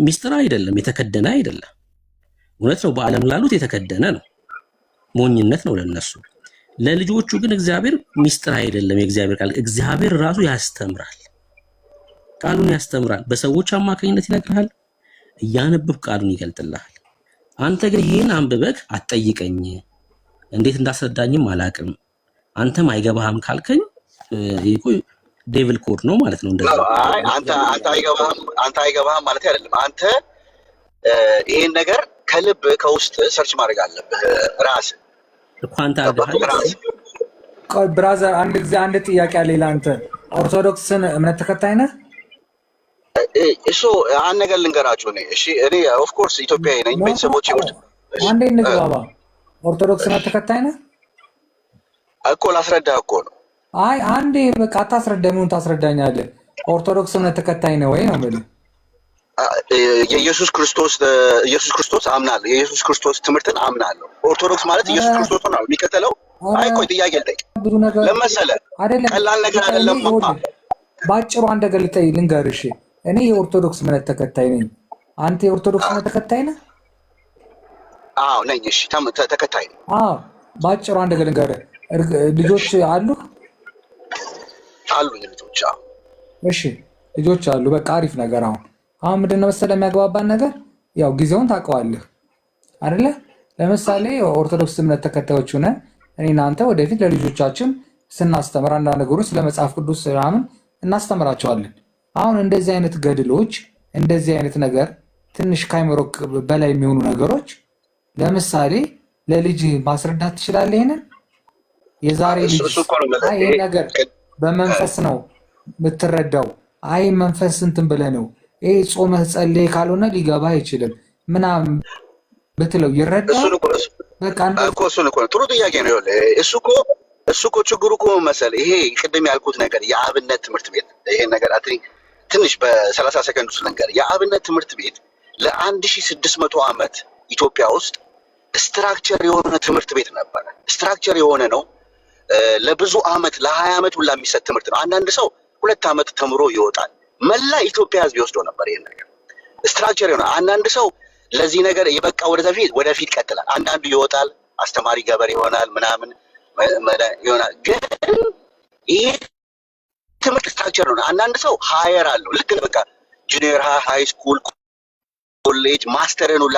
ሚስጥር አይደለም፣ የተከደነ አይደለም። እውነት ነው፣ በዓለም ላሉት የተከደነ ነው፣ ሞኝነት ነው ለነሱ። ለልጆቹ ግን እግዚአብሔር ሚስጥር አይደለም። የእግዚአብሔር ቃል እግዚአብሔር ራሱ ያስተምራል፣ ቃሉን ያስተምራል። በሰዎች አማካኝነት ይነግርሃል፣ እያነበብክ ቃሉን ይገልጥልሃል። አንተ ግን ይሄን አንብበክ አትጠይቀኝ፣ እንዴት እንዳስረዳኝም አላቅም፣ አንተም አይገባህም ካልከኝ ዴቪል ኮድ ነው ማለት ነው። እንደዛ አንተ አይገባህም ማለት አይደለም። አንተ ይሄን ነገር ከልብ ከውስጥ ሰርች ማድረግ አለብህ ራስህ እኮ። አንተ አድርገሃል። ቆይ ብራዘር፣ አንድ ጊዜ አንድ ጥያቄ አለ። ለአንተ ኦርቶዶክስን እምነት ተከታይ ነህ? እሱ አንድ ነገር ልንገራችሁ። እኔ ኦፍ ኮርስ ኢትዮጵያዊ ነኝ። ቤተሰቦቼ ውስጥ አንዴ እንግባባ። ኦርቶዶክስ ነው ተከታይ ነህ እኮ ላስረዳህ እኮ ነው። አይ አንዴ በቃ አታስረዳኝም፣ ታስረዳኛለህ። ኦርቶዶክስ ነው ተከታይ ነው ወይ ነው የምልህ። ኢየሱስ ክርስቶስ አምናለሁ። የኢየሱስ ክርስቶስ ትምህርትን አምናለሁ። ኦርቶዶክስ ማለት ኢየሱስ ክርስቶስ ነው የሚከተለው። አይ ቆይ ጥያቄ ልጠይቅ። ብዙ ነገር ለመሰለህ አይደለም፣ ቀላል ነገር አይደለም። ባጭሩ አንድ ነገር ልንገርሽ። እኔ የኦርቶዶክስ እምነት ተከታይ ነኝ። አንተ የኦርቶዶክስ እምነት ተከታይ ነህ? አዎ ነኝ። እሺ ተከታይ ነኝ። አዎ ባጭሩ አንድ ነገር ልንገርህ። ልጆች አሉ ልጆች? አዎ እሺ ልጆች አሉ። በቃ አሪፍ ነገር። አሁን ምንድን ነው መሰለህ የሚያግባባን ነገር፣ ያው ጊዜውን ታውቀዋለህ አይደለ? ለምሳሌ ኦርቶዶክስ እምነት ተከታዮች ሆነን እኔ እናንተ ወደፊት ለልጆቻችን ስናስተምር አንዳንድ ነገሮች ስለ መጽሐፍ ቅዱስ ምናምን እናስተምራቸዋለን። አሁን እንደዚህ አይነት ገድሎች፣ እንደዚህ አይነት ነገር ትንሽ ካይምሮ በላይ የሚሆኑ ነገሮች ለምሳሌ ለልጅ ማስረዳት ትችላለህ። ይሄንን የዛሬ ልጅ ይሄ ነገር በመንፈስ ነው የምትረዳው። አይ መንፈስ እንትን ብለህ ነው ይሄ ጾመህ ጸልይ ካልሆነ ሊገባ አይችልም ምናምን ብትለው ይረዳል። በቃ እሱን እኮ ጥሩ ጥያቄ ነው። እሱ እኮ ችግሩ እኮ መሰለህ ይሄ ቅድም ያልኩት ነገር የአብነት ትምህርት ቤት ይሄን ነገር ትንሽ በ30 ሰከንድ ውስጥ ልንገር። የአብነት ትምህርት ቤት ለ1600 ዓመት ኢትዮጵያ ውስጥ ስትራክቸር የሆነ ትምህርት ቤት ነበረ። ስትራክቸር የሆነ ነው። ለብዙ ዓመት ለ20 ዓመት ሁላ የሚሰጥ ትምህርት ነው። አንዳንድ ሰው 2 ዓመት ተምሮ ይወጣል። መላ ኢትዮጵያ ሕዝብ ይወስደው ነበር ይሄን ነገር ስትራክቸር የሆነ። አንዳንድ ሰው ለዚህ ነገር የበቃ ወደፊት ይቀጥላል። አንዳንዱ ይወጣል፣ አስተማሪ ገበሬ ይሆናል ምናምን ይሆናል። ግን ይሄ ትምህርት ስትራክቸር ነው። አንዳንድ ሰው ሃየር አለው። ልክ በቃ ጁኒየር ሃይ ስኩል፣ ኮሌጅ፣ ማስተርን ሁላ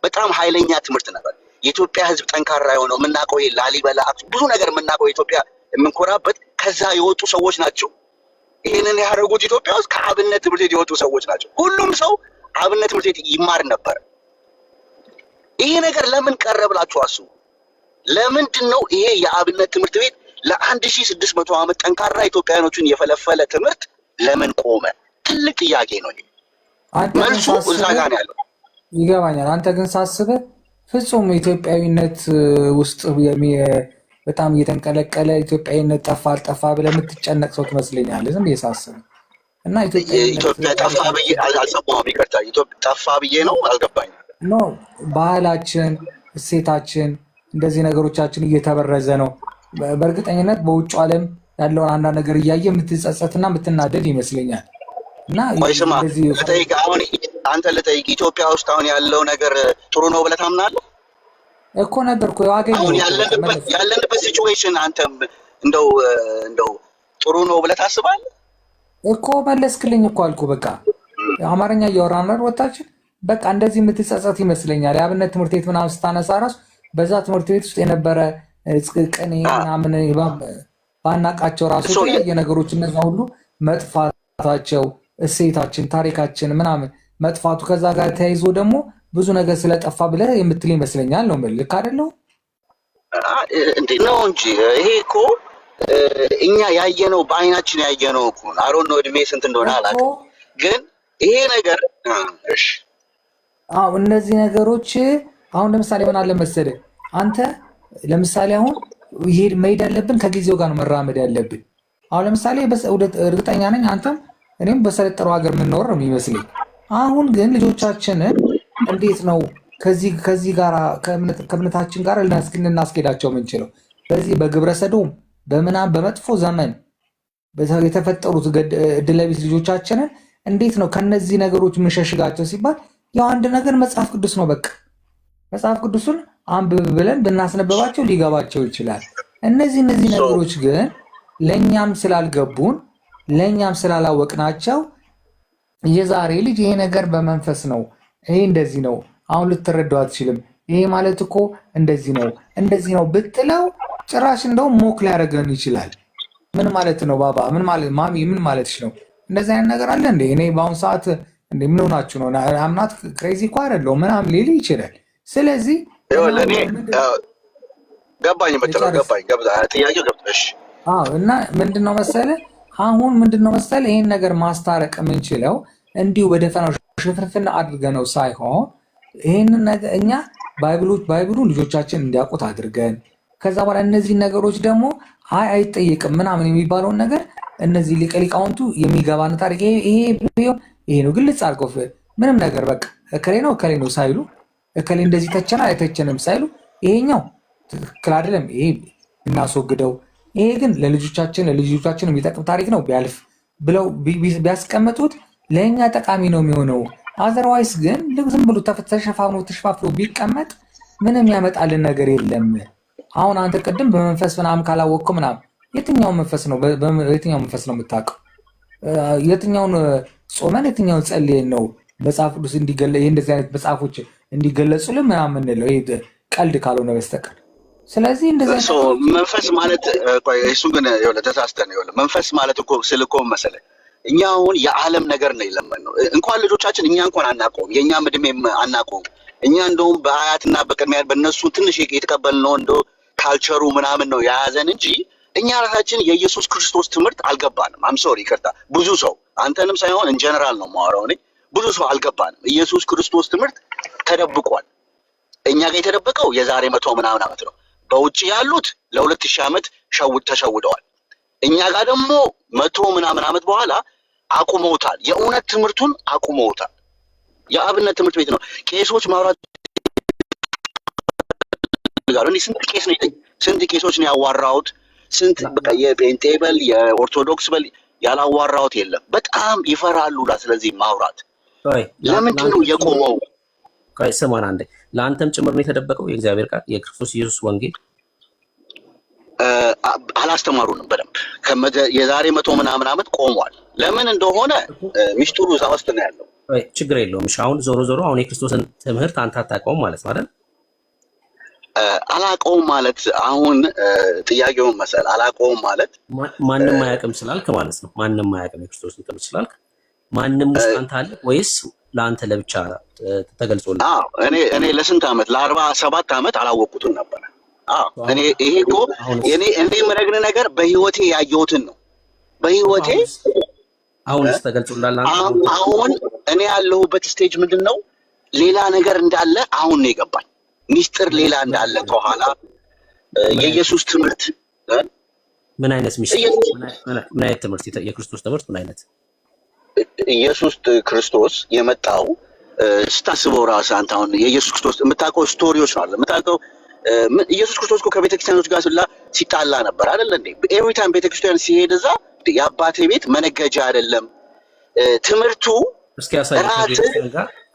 በጣም ኃይለኛ ትምህርት ነበር። የኢትዮጵያ ሕዝብ ጠንካራ የሆነው የምናውቀው ላሊበላ ብዙ ነገር የምናውቀው ኢትዮጵያ የምንኮራበት ከዛ የወጡ ሰዎች ናቸው። ይህንን ያደረጉት ኢትዮጵያ ውስጥ ከአብነት ትምህርት ቤት የወጡ ሰዎች ናቸው። ሁሉም ሰው አብነት ትምህርት ቤት ይማር ነበር። ይሄ ነገር ለምን ቀረ ብላችሁ አስቡ። ለምንድን ነው ይሄ የአብነት ትምህርት ቤት ለ1600 ዓመት ጠንካራ ኢትዮጵያኖችን የፈለፈለ ትምህርት ለምን ቆመ? ትልቅ ጥያቄ ነው። መልሱ እዛ ጋር ነው ያለው። ይገባኛል። አንተ ግን ሳስበህ ፍጹም ኢትዮጵያዊነት ውስጥ በጣም እየተንቀለቀለ ኢትዮጵያዊነት ጠፋ አልጠፋ ብለህ የምትጨነቅ ሰው ትመስለኛለህ። ዝም ብዬ ሳስበህ እና ኢትዮጵያ ጠፋ ብዬ አልሰማሁም። ይቅርታ ጠፋ ብዬ ነው አልገባኝም። ኖ ባህላችን፣ እሴታችን እንደዚህ ነገሮቻችን እየተበረዘ ነው። በእርግጠኝነት በውጭ ዓለም ያለውን አንዳንድ ነገር እያየ የምትጸጸትና የምትናደድ ይመስለኛል። እና ስማ ልጠይቅ፣ አሁን አንተ ልጠይቅ፣ ኢትዮጵያ ውስጥ አሁን ያለው ነገር ጥሩ ነው ብለህ ታምናለህ? እኮ ነገር እኮ አሁን ያለንበት ሲቹዌሽን አንተም እንደው ጥሩ ነው ብለህ ታስባለህ? እኮ መለስክልኝ እኮ አልኩ። በቃ አማርኛ እያወራን ነው ወጣችን። በቃ እንደዚህ የምትጸጸት ይመስለኛል። የአብነት ትምህርት ቤት ምናምን ስታነሳ ራሱ በዛ ትምህርት ቤት ውስጥ የነበረ ቅኔ ምናምን ባናቃቸው ራሱ የተለያየ ነገሮች እነዛ ሁሉ መጥፋታቸው፣ እሴታችን፣ ታሪካችን ምናምን መጥፋቱ ከዛ ጋር ተያይዞ ደግሞ ብዙ ነገር ስለጠፋ ብለህ የምትል ይመስለኛል። ነው የምልህ። ልክ አይደለሁ እንዴ? ነው እንጂ ይሄ እኮ እኛ ያየነው በአይናችን ያየነው እኮ አሮን ነው። እድሜ ስንት እንደሆነ አላውቅም፣ ግን ይሄ ነገር እሺ። አዎ እነዚህ ነገሮች አሁን ለምሳሌ ምን አለ መሰለህ፣ አንተ ለምሳሌ አሁን መሄድ ያለብን ከጊዜው ጋር ነው መራመድ ያለብን። አሁን ለምሳሌ እርግጠኛ ነኝ አንተም እኔም በሰለጠነው ሀገር የምንኖር ነው የሚመስለኝ። አሁን ግን ልጆቻችንን እንዴት ነው ከዚህ ጋር ከእምነታችን ጋር ልናስኬዳቸው የምንችለው? በዚህ በግብረ ሰዶም በምናምን በመጥፎ ዘመን የተፈጠሩት እድለቢስ ልጆቻችንን እንዴት ነው ከነዚህ ነገሮች የምንሸሽጋቸው ሲባል ያው አንድ ነገር መጽሐፍ ቅዱስ ነው። በቃ መጽሐፍ ቅዱስን አንብብ ብለን ብናስነበባቸው ሊገባቸው ይችላል። እነዚህ ነገሮች ግን ለእኛም ስላልገቡን ለእኛም ስላላወቅናቸው የዛሬ ልጅ ይሄ ነገር በመንፈስ ነው፣ ይሄ እንደዚህ ነው፣ አሁን ልትረዳው አትችልም፣ ይሄ ማለት እኮ እንደዚህ ነው ብትለው ጭራሽ እንደውም ሞክ ሊያደርገን ይችላል። ምን ማለት ነው ባባ? ምን ማለት ማሚ? ምን ማለትሽ ነው? እንደዚህ አይነት ነገር አለ እንዴ? እኔ በአሁኑ ሰዓት እንዴ ምን ሆናችሁ ነው? አምናት ክሬዚ እኮ አይደለሁም ምናምን ሊል ይችላል። ስለዚህ ለኔ ገባኝ የምትለው ገባኝ ጥያቄው ገብተሽ እና ምንድነው መሰለ ይሄን ነገር ማስታረቅ የምንችለው እንዲሁ በደፈናው ሽፍርፍና አድርገነው ሳይሆን ይሄንን ነገር እኛ ባይብሉን ልጆቻችን እንዲያውቁት አድርገን ከዛ በኋላ እነዚህ ነገሮች ደግሞ አይጠየቅም ምናምን የሚባለውን ነገር እነዚህ ሊቃውንቱ የሚገባን ታሪክ ይሄ ነው ግልጽ አድርገው ምንም ነገር በቃ እከሌ ነው ሳይሉ እከሌ እንደዚህ ተቸና አይተቸንም ሳይሉ ይሄኛው ትክክል አይደለም ይሄ እናስወግደው ይሄ ግን ለልጆቻችን የሚጠቅም ታሪክ ነው ቢያልፍ ብለው ቢያስቀምጡት ለእኛ ጠቃሚ ነው የሚሆነው። አዘርዋይስ ግን ዝም ብሎ ተሸፋፍኖ ቢቀመጥ ምንም ያመጣልን ነገር የለም። አሁን አንተ ቅድም በመንፈስ ምናምን ካላወቅኩ ምናምን የትኛው መንፈስ ነው የምታውቀው? የትኛውን ጾመን የትኛውን ጸልየን ነው መጽሐፍ ቅዱስ እንደዚህ አይነት መጽሐፎች እንዲገለጹልን ምናምን የምንለው? ይሄ ቀልድ ካልሆነ በስተቀር። ስለዚህ እንደዚህ መንፈስ ማለት እሱ ግን ተሳስተን መንፈስ ማለት እኮ ስልኮ መሰለህ እኛ አሁን የዓለም ነገር ነው የለመድነው። እንኳን ልጆቻችን እኛ እንኳን አናውቀውም፣ የእኛም እድሜም አናውቀውም። እኛ እንደውም በአያትና በቅድሚያ በእነሱ ትንሽ የተቀበልነው እንደው ካልቸሩ ምናምን ነው የያዘን እንጂ እኛ ራሳችን የኢየሱስ ክርስቶስ ትምህርት አልገባንም። ሶሪ ይቅርታ፣ ብዙ ሰው አንተንም ሳይሆን ኢንጀነራል ነው የማወራው እኔ። ብዙ ሰው አልገባንም። ኢየሱስ ክርስቶስ ትምህርት ተደብቋል። እኛ ጋር የተደበቀው የዛሬ 100 ምናምን ዓመት ነው። በውጭ ያሉት ለ2000 ዓመት ተሸውደዋል። እኛ ጋር ደግሞ 100 ምናምን ዓመት በኋላ አቁመውታል። የእውነት ትምህርቱን አቁመውታል። የአብነት ትምህርት ቤት ነው። ቄሶች ማውራት ጋር ስንት ቄሶች ነው ያዋራሁት? ስንት በቃ የጴንጤ በል የኦርቶዶክስ በል ያላዋራሁት የለም። በጣም ይፈራሉ። ስለዚህ ማውራት ለምንድን ነው የቆመው? ስማን አንዴ፣ ለአንተም ጭምር ነው የተደበቀው የእግዚአብሔር ቃል የክርስቶስ ኢየሱስ ወንጌል። አላስተማሩንም በደንብ። የዛሬ 100 ምናምን ዓመት ቆሟል። ለምን እንደሆነ ሚስጥሩ እዛ ውስጥ ነው ያለው። ችግር የለውም። አሁን ዞሮ አሁን የክርስቶስን ትምህርት አንተ አታውቀውም ማለት ነው አይደል? አላውቀውም ማለት አሁን ጥያቄውን መሰል አላውቀውም ማለት ማንም አያውቅም ስላልክ ማለት ነው። ማንም አያውቅም የክርስቶስን ትምህርት ስላልክ ማንም ውስጥ አንተ አለ ወይስ ለአንተ ለብቻ ተገልጾልህ? እኔ ለስንት ዓመት ለ47 ዓመት አላወቅኩትም ነበር። እኔ ይሄ እኮ እኔ የምነግርህ ነገር በህይወቴ ያየሁትን ነው። በህይወቴ አሁንስ ተገልጾልሃል? አሁን እኔ ያለሁበት ስቴጅ ምንድን ነው? ሌላ ነገር እንዳለ አሁን ነው የገባኝ። ሚስጥር ሌላ እንዳለ ከኋላ የኢየሱስ ትምህርት ምን አይነት ሚስጥር? ምን አይነት ትምህርት? የክርስቶስ ትምህርት ምን አይነት? ኢየሱስ ክርስቶስ የመጣው ስታስበው ራስህ አንተ አሁን የኢየሱስ ክርስቶስ የምታውቀው ስቶሪዎች አለ የምታውቀው ኢየሱስ ክርስቶስ እኮ ከቤተክርስቲያኖች ጋር ሲጣላ ነበር አይደል እንዴ? ኤቭሪ ታይም ቤተክርስቲያን ሲሄድ እዛ የአባቴ ቤት መነገጃ አይደለም ትምህርቱ። እስኪ ያሳይ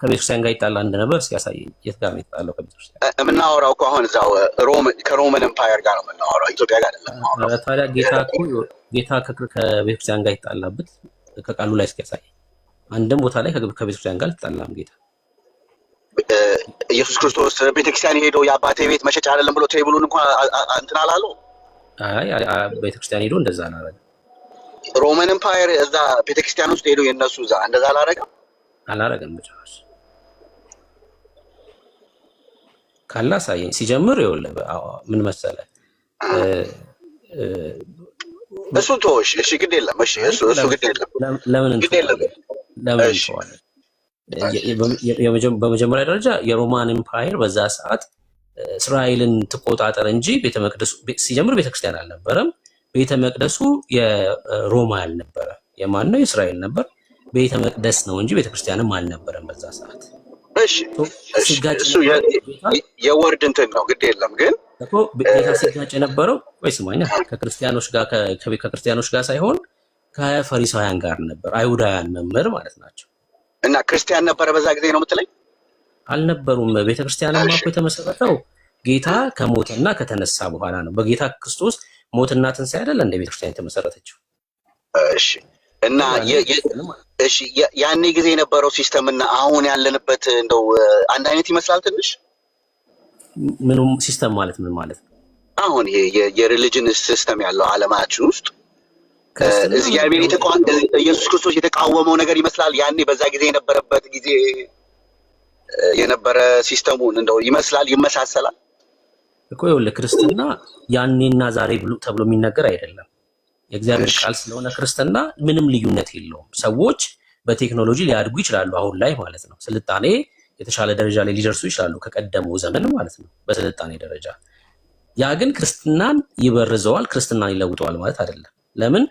ከቤተክርስቲያን ጋር ይጣላ እንደነበር እስኪ ያሳይ። የት ጋር ነው የተጣላው ከቤተክርስቲያን? የምናወራው እኮ አሁን እዛው ከሮማን ኤምፓየር ጋር ነው የምናወራው፣ ኢትዮጵያ ጋር አይደለም። ታዲያ ጌታ ከቤተክርስቲያን ጋር ይጣላበት ከቃሉ ላይ እስኪ ያሳይ። አንድም ቦታ ላይ ከቤተክርስቲያን ጋር አልተጣላም ጌታ። ኢየሱስ ክርስቶስ ቤተክርስቲያን ሄደው የአባቴ ቤት መሸጫ አይደለም ብሎ ቴብሉን እንኳን እንትን አላለው። አይ ቤተክርስቲያን ሄዶ እንደዛ አላረገም። ሮማን ኤምፓየር እዛ ቤተክርስቲያን ውስጥ ሄዶ የነሱ እዛ እንደዛ አላረገም በጭራሽ። ካላ ሳይን ሲጀምር ይኸውልህ ምን መሰለህ እሱ ተወሽ። እሺ ግድ የለም። እሺ እሱ ግድ የለም። ለምን እንተዋለን? በመጀመሪያ ደረጃ የሮማን ኤምፓየር በዛ ሰዓት እስራኤልን ትቆጣጠር እንጂ ቤተመቅደሱ ሲጀምር ቤተክርስቲያን አልነበረም። ቤተመቅደሱ የሮማ አልነበረ። የማን ነው? የእስራኤል ነበር። ቤተመቅደስ ነው እንጂ ቤተክርስቲያንም አልነበረም በዛ ሰዓት። እሺ እሱ የወርድ እንትን ነው። ግድ የለም ግን እኮ ጌታ ሲጋጭ የነበረው ወይ ስማኛ ከክርስቲያኖች ጋር ሳይሆን ከፈሪሳውያን ጋር ነበር። አይሁዳውያን መምህር ማለት ናቸው። እና ክርስቲያን ነበረ በዛ ጊዜ ነው የምትለኝ? አልነበሩም። ቤተክርስቲያንማ እኮ የተመሰረተው ጌታ ከሞትና ከተነሳ በኋላ ነው። በጌታ ክርስቶስ ሞትና ትንሣኤ አይደለ እንደ ቤተክርስቲያን የተመሰረተችው። እሺ እና እሺ ያኔ ጊዜ የነበረው ሲስተም እና አሁን ያለንበት እንደው አንድ አይነት ይመስላል ትንሽ። ምንም ሲስተም ማለት ምን ማለት ነው? አሁን ይሄ የሪሊጅን ሲስተም ያለው ዓለማችን ውስጥ እግዚአብሔር ኢየሱስ ክርስቶስ የተቃወመው ነገር ይመስላል። ያኔ በዛ ጊዜ የነበረበት ጊዜ የነበረ ሲስተሙን እንደው ይመስላል፣ ይመሳሰላል እኮ። ይኸውልህ ክርስትና ያኔና ዛሬ ተብሎ የሚነገር አይደለም። የእግዚአብሔር ቃል ስለሆነ ክርስትና ምንም ልዩነት የለውም። ሰዎች በቴክኖሎጂ ሊያድጉ ይችላሉ አሁን ላይ ማለት ነው። ስልጣኔ የተሻለ ደረጃ ላይ ሊደርሱ ይችላሉ ከቀደመው ዘመን ማለት ነው በስልጣኔ ደረጃ። ያ ግን ክርስትናን ይበርዘዋል፣ ክርስትናን ይለውጠዋል ማለት አይደለም። ለምን?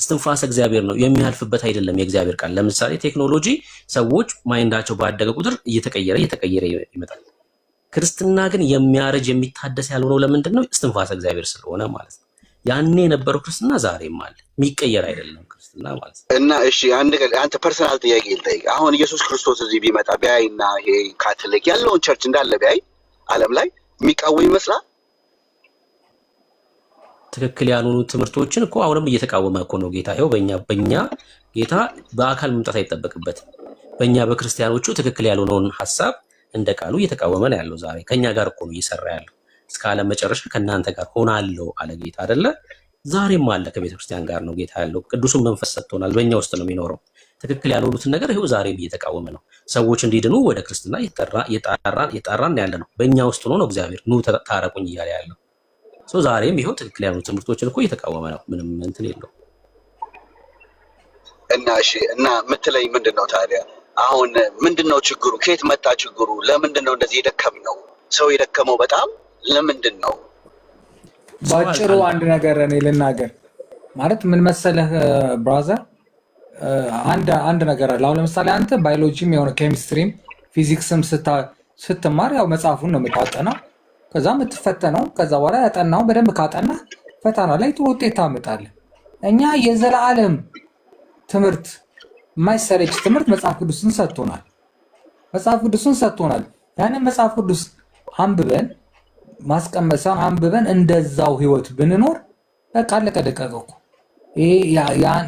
እስትንፋሰ እግዚአብሔር ነው፣ የሚያልፍበት አይደለም የእግዚአብሔር ቃል። ለምሳሌ ቴክኖሎጂ ሰዎች ማይንዳቸው ባደገ ቁጥር እየተቀየረ ይመጣል። ክርስትና ግን የሚያረጅ የሚታደስ ያልሆነው ለምንድን ነው? እስትንፋሰ እግዚአብሔር ስለሆነ ማለት ነው። ያኔ የነበረው ክርስትና ዛሬም አለ፣ የሚቀየር አይደለም ክርስትና ማለት ነው። እና እሺ አንተ ፐርሰናል ጥያቄ ልጠይቅ። አሁን ኢየሱስ ክርስቶስ እዚህ ቢመጣ ቢያይና ይሄ ካቶሊክ ያለውን ቸርች እንዳለ ቢያይ ዓለም ላይ የሚቃወም ይመስላል? ትክክል ያልሆኑ ትምህርቶችን እኮ አሁንም እየተቃወመ እኮ ነው ጌታ። ይኸው በእኛ ጌታ በአካል መምጣት አይጠበቅበትም። በእኛ በክርስቲያኖቹ ትክክል ያልሆነውን ሀሳብ እንደ ቃሉ እየተቃወመ ነው ያለው። ዛሬ ከኛ ጋር እኮ ነው እየሰራ ያለው። እስከ ዓለም መጨረሻ ከእናንተ ጋር ሆናለሁ አለ ጌታ አይደለ? ዛሬም አለ ከቤተ ክርስቲያን ጋር ነው ጌታ ያለው። ቅዱሱን መንፈስ ሰጥቶናል፣ በእኛ ውስጥ ነው የሚኖረው። ትክክል ያልሆኑትን ነገር ይኸው ዛሬም እየተቃወመ ነው። ሰዎች እንዲድኑ ወደ ክርስትና እየጠራን ያለ ነው። በእኛ ውስጥ ሆኖ ነው እግዚአብሔር ኑ ታረቁኝ እያለ ያለው። ዛሬም ይኸው ትክክል ያልሆኑ ትምህርቶችን እኮ እየተቃወመ ነው። ምንም እንትን የለው። እና እሺ እና የምትለኝ ምንድን ነው ታዲያ? አሁን ምንድን ነው ችግሩ? ከየት መጣ ችግሩ? ለምንድን ነው እንደዚህ የደከምነው? ሰው የደከመው በጣም ለምንድን ነው? ባጭሩ አንድ ነገር እኔ ልናገር። ማለት ምን መሰለህ ብራዘር፣ አንድ ነገር አለ። አሁን ለምሳሌ አንተ ባዮሎጂም የሆነ ኬሚስትሪም ፊዚክስም ስትማር ያው መጽሐፉን ነው የምታጠናው፣ ከዛ የምትፈተነው። ከዛ በኋላ ያጠናው በደንብ ካጠና ፈተና ላይ ጥሩ ውጤት ታመጣለህ። እኛ የዘላለም ትምህርት የማይሰለች ትምህርት መጽሐፍ ቅዱስን ሰጥቶናል። ያንን መጽሐፍ ቅዱስ አንብበን ማስቀመጫን አንብበን እንደዛው ህይወት ብንኖር በቃ አለቀ ደቀቀ እኮ።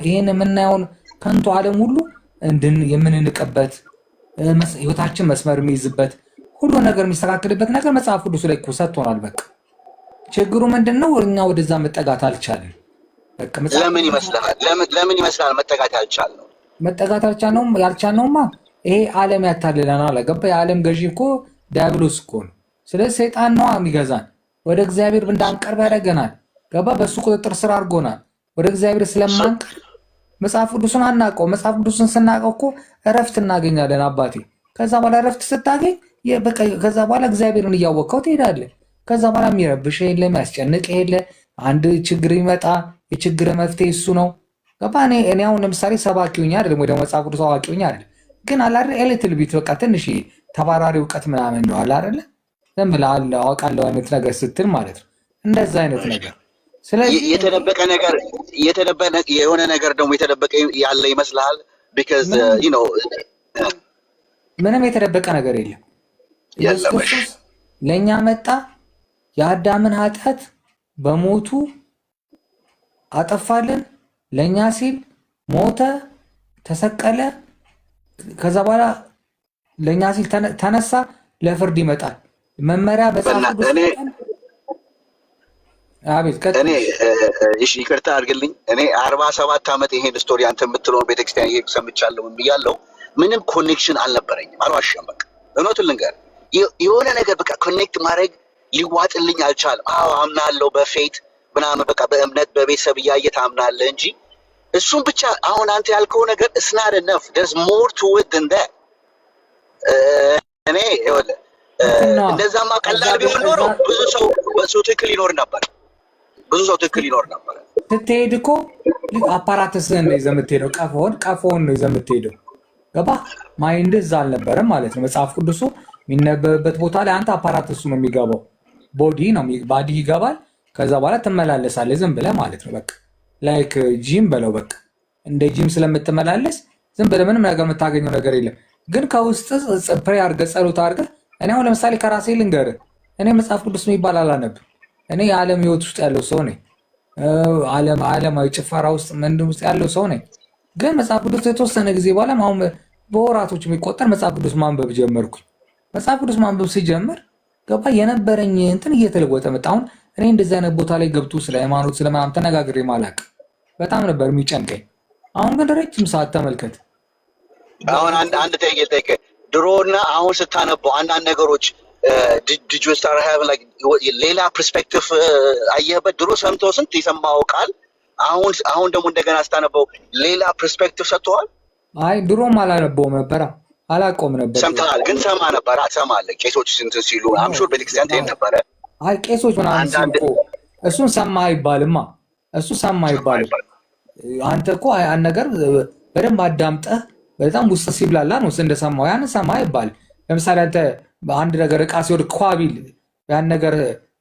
ይሄን የምናየውን ከንቱ ዓለም ሁሉ የምንንቅበት ህይወታችን መስመር የሚይዝበት ሁሉ ነገር የሚስተካከልበት ነገር መጽሐፍ ቅዱስ ላይ እኮ ሰጥቶናል። በቃ ችግሩ ምንድነው? እኛ ወደዛ መጠጋት አልቻልን። በቃ ለምን ይመስላል መጠጋት ያልቻልነው? ያልቻልነውማ ይሄ ዓለም ያታልለናል። ገባ? የዓለም ገዢ እኮ ዲያብሎስ እኮ ነው። ስለዚህ ሰይጣን ነው የሚገዛን። ወደ እግዚአብሔር እንዳንቀርብ ያደርገናል። ገባ? በሱ ቁጥጥር ስር አድርጎናል። ወደ እግዚአብሔር ስለማንቀር መጽሐፍ ቅዱስን አናውቀው። መጽሐፍ ቅዱስን ስናውቀው እኮ እረፍት እናገኛለን አባቴ። ከዛ በኋላ እረፍት ስታገኝ ከዛ በኋላ እግዚአብሔርን እያወቅኸው ትሄዳለህ። ከዛ በኋላ የሚረብሽ የለ፣ የሚያስጨንቅ የለ። አንድ ችግር ይመጣ፣ የችግር መፍትሄ እሱ ነው። ገባ? እኔ አሁን ለምሳሌ ሰባኪውኛ አይደለም ወይ ደግሞ መጽሐፍ ቅዱስ አዋቂውኛ አይደለም፣ ግን አላረ ኤሌትል ቢት በቃ ትንሽ ተባራሪ እውቀት ምናምን ነው አላረ ዝም ብለህ አውቃለሁ አይነት ነገር ስትል ማለት ነው። እንደዛ አይነት ነገር። ስለዚህ የተደበቀ ነገር የሆነ ነገር ደግሞ የተደበቀ ያለ ይመስልሃል? ቢካዝ ምንም የተደበቀ ነገር የለም። ኢየሱስ ክርስቶስ ለእኛ መጣ፣ የአዳምን ኃጢአት በሞቱ አጠፋልን። ለእኛ ሲል ሞተ፣ ተሰቀለ። ከዛ በኋላ ለእኛ ሲል ተነሳ፣ ለፍርድ ይመጣል። መመሪያ በጻፉ እሺ ይቅርታ አድርግልኝ። እኔ 47 ዓመት ይሄን ስቶሪ አንተ የምትለውን ቤተክርስቲያን ይሄ ሰምቻለሁ ብያለሁ። ምንም ኮኔክሽን አልነበረኝም፣ አልዋሽም። በቃ እውነቱን ልንገር፣ የሆነ ነገር በቃ ኮኔክት ማድረግ ሊዋጥልኝ አልቻለም። አዎ አምናለሁ በፌት ምናምን በቃ በእምነት በቤተሰብ እያየ ታምናለህ እንጂ እሱም ብቻ አሁን አንተ ያልከው ነገር it's not enough, there's more to it than that። እኔ ይኸውልህ እንደዛማ ቀላል ቢሆን ኖሮ ብዙ ሰው ትክክል ይኖር ነበር። ስትሄድ እኮ አፓራትስህን ነው ይዘህ የምትሄደው፣ ቀፎውን ነው ይዘህ የምትሄደው። ገባህ? ማይንድህ እዛ አልነበረም ማለት ነው። መጽሐፍ ቅዱሱ የሚነበብበት ቦታ ላይ አንተ አፓራትሱ ነው የሚገባው፣ ባዲ ይገባል። ከዛ በኋላ ትመላለሳለህ ዝም ብለህ ማለት ነው። በቃ ላይክ ጂም በለው፣ በቃ እንደ ጂም ስለምትመላለስ ዝም ብለህ ምንም ነገር የምታገኘው ነገር የለም። ግን ከውስጥ ፕሬ አድርገህ ጸሎት አድርገህ እኔ አሁን ለምሳሌ ከራሴ ልንገርህ፣ እኔ መጽሐፍ ቅዱስ የሚባል አላነብም። እኔ የዓለም ህይወት ውስጥ ያለው ሰው ነኝ። ዓለማዊ ጭፈራ ውስጥ ምንድን ውስጥ ያለው ሰው ነኝ። ግን መጽሐፍ ቅዱስ የተወሰነ ጊዜ በኋላ አሁን በወራቶች የሚቆጠር መጽሐፍ ቅዱስ ማንበብ ጀመርኩኝ። መጽሐፍ ቅዱስ ማንበብ ሲጀምር ገባ የነበረኝ እንትን እየተለወጠ መጣ። አሁን እኔ እንደዚህ አይነት ቦታ ላይ ገብቶ ስለ ሃይማኖት ስለምናምን ተነጋግሬ ማላቅ በጣም ነበር የሚጨንቀኝ። አሁን ግን ረጅም ሰዓት ተመልከት። አሁን አንድ ጠይቄ ድሮና አሁን ስታነበው አንዳንድ ነገሮች did you start having like ሌላ ፐርስፔክቲቭ አየህበት? ድሮ ሰምተው ስንት የሰማው ቃል አሁን ደግሞ እንደገና ስታነበው ሌላ ፐርስፔክቲቭ ሰጥተዋል? አይ ድሮም አላነበውም ነበር። አላቆም ነበር። ሰምተሃል? ግን ሰማ ነበር ሰማለህ። ቄሶች እንትን ሲሉ አምሹር ቤተክርስቲያን ትሄድ ነበረ። አይ ቄሶች ምናምን ሲሉ እኮ እሱን ሰማ አይባልማ። እሱ ሰማ አይባልም። አንተ እኮ ያን ነገር በደንብ አዳምጠህ በጣም ውስጥ ሲብላላ ነው እንደሰማው ያን ሰማ አይባል። ለምሳሌ አንተ በአንድ ነገር ዕቃ ሲወድቅ ኳቢል ያን ነገር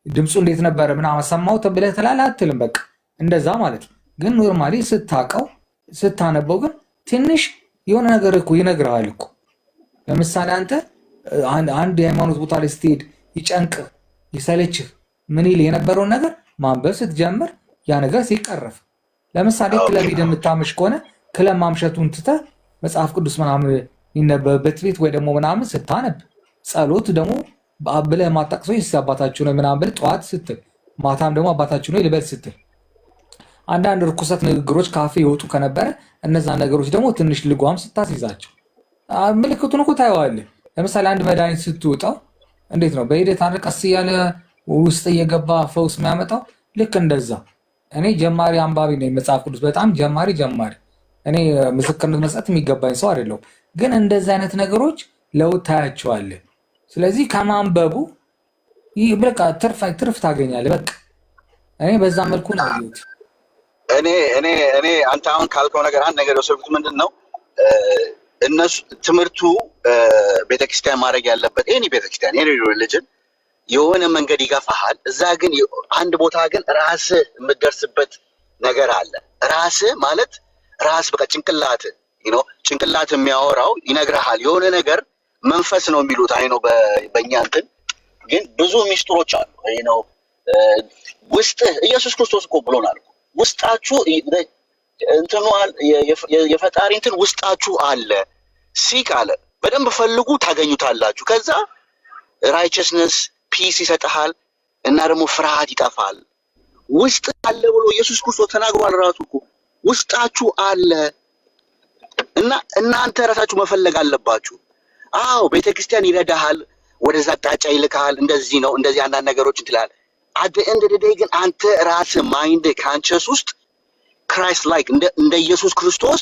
ድምፁ እንዴት ነበረ ምናምን ሰማው ብለህ ትላለህ አትልም። በቃ እንደዛ ማለት ነው። ግን ኖርማሊ ስታውቀው ስታነበው ግን ትንሽ የሆነ ነገር እኮ ይነግርሃል እኮ። ለምሳሌ አንተ አንድ የሃይማኖት ቦታ ላይ ስትሄድ ይጨንቅህ ይሰለችህ ምን ይል የነበረውን ነገር ማንበብ ስትጀምር ያ ነገር ሲቀረፍ፣ ለምሳሌ ክለብ ሄደህ የምታመሽ ከሆነ ክለብ ማምሸቱን ትተህ መጽሐፍ ቅዱስ ምናምን ይነበብበት ቤት ወይ ደግሞ ምናምን ስታነብ፣ ጸሎት ደግሞ ብለህ ማጣቅሰው አባታችሁ ነው ምናምን ብለህ ጠዋት ስትል ማታም ደግሞ አባታችሁ ነው ልበል ስትል፣ አንዳንድ ርኩሰት ንግግሮች ካፌ ይወጡ ከነበረ እነዛ ነገሮች ደግሞ ትንሽ ልጓም ስታስይዛቸው ምልክቱን እኮ ታየዋለህ። ለምሳሌ አንድ መድኃኒት ስትውጠው እንዴት ነው በሂደት አንድ ቀስ እያለ ውስጥ እየገባ ፈውስ የሚያመጣው? ልክ እንደዛ እኔ ጀማሪ አንባቢ ነኝ መጽሐፍ ቅዱስ በጣም ጀማሪ እኔ ምስክርነት መስጠት የሚገባኝ ሰው አይደለሁም። ግን እንደዚህ አይነት ነገሮች ለውጥ ታያቸዋለህ። ስለዚህ ከማንበቡ በቃ ትርፍ ታገኛለህ። በቃ እኔ በዛ መልኩ ነው ያየሁት። እኔ አንተ አሁን ካልከው ነገር አንድ ነገር የወሰድኩት ምንድን ነው እነሱ ትምህርቱ ቤተክርስቲያን ማድረግ ያለበት ኤኒ ቤተክርስቲያን ኤኒ ሪሊጅን የሆነ መንገድ ይገፋሃል። እዛ ግን አንድ ቦታ ግን ራስህ የምትደርስበት ነገር አለ። ራስህ ማለት ራስ በቃ ጭንቅላት የሚያወራው ይነግርሃል። የሆነ ነገር መንፈስ ነው የሚሉት አይ ነው በእኛ እንትን ግን ብዙ ሚስጥሮች አሉ። አይ ነው ውስጥ ኢየሱስ ክርስቶስ እኮ ብሎናል። ውስጣችሁ እንትኑ የፈጣሪ እንትን ውስጣችሁ አለ። ሲክ አለ በደንብ ፈልጉ ታገኙታላችሁ። ከዛ ራይቸስነስ ፒስ ይሰጥሃል እና ደግሞ ፍርሃት ይጠፋል። ውስጥ አለ ብሎ ኢየሱስ ክርስቶስ ተናግሯል። ራሱ እኮ ውስጣችሁ አለ እና እናንተ ራሳችሁ መፈለግ አለባችሁ። አዎ ቤተክርስቲያን ይረዳሃል፣ ወደዛ አቅጣጫ ይልካል። እንደዚህ ነው እንደዚህ አንዳንድ ነገሮች እንትላል። አት ዘ ኤንድ ኦፍ ዘ ዴይ ግን አንተ ራስህ ማይንድ ካንሸስ ውስጥ ክራይስት ላይክ እንደ ኢየሱስ ክርስቶስ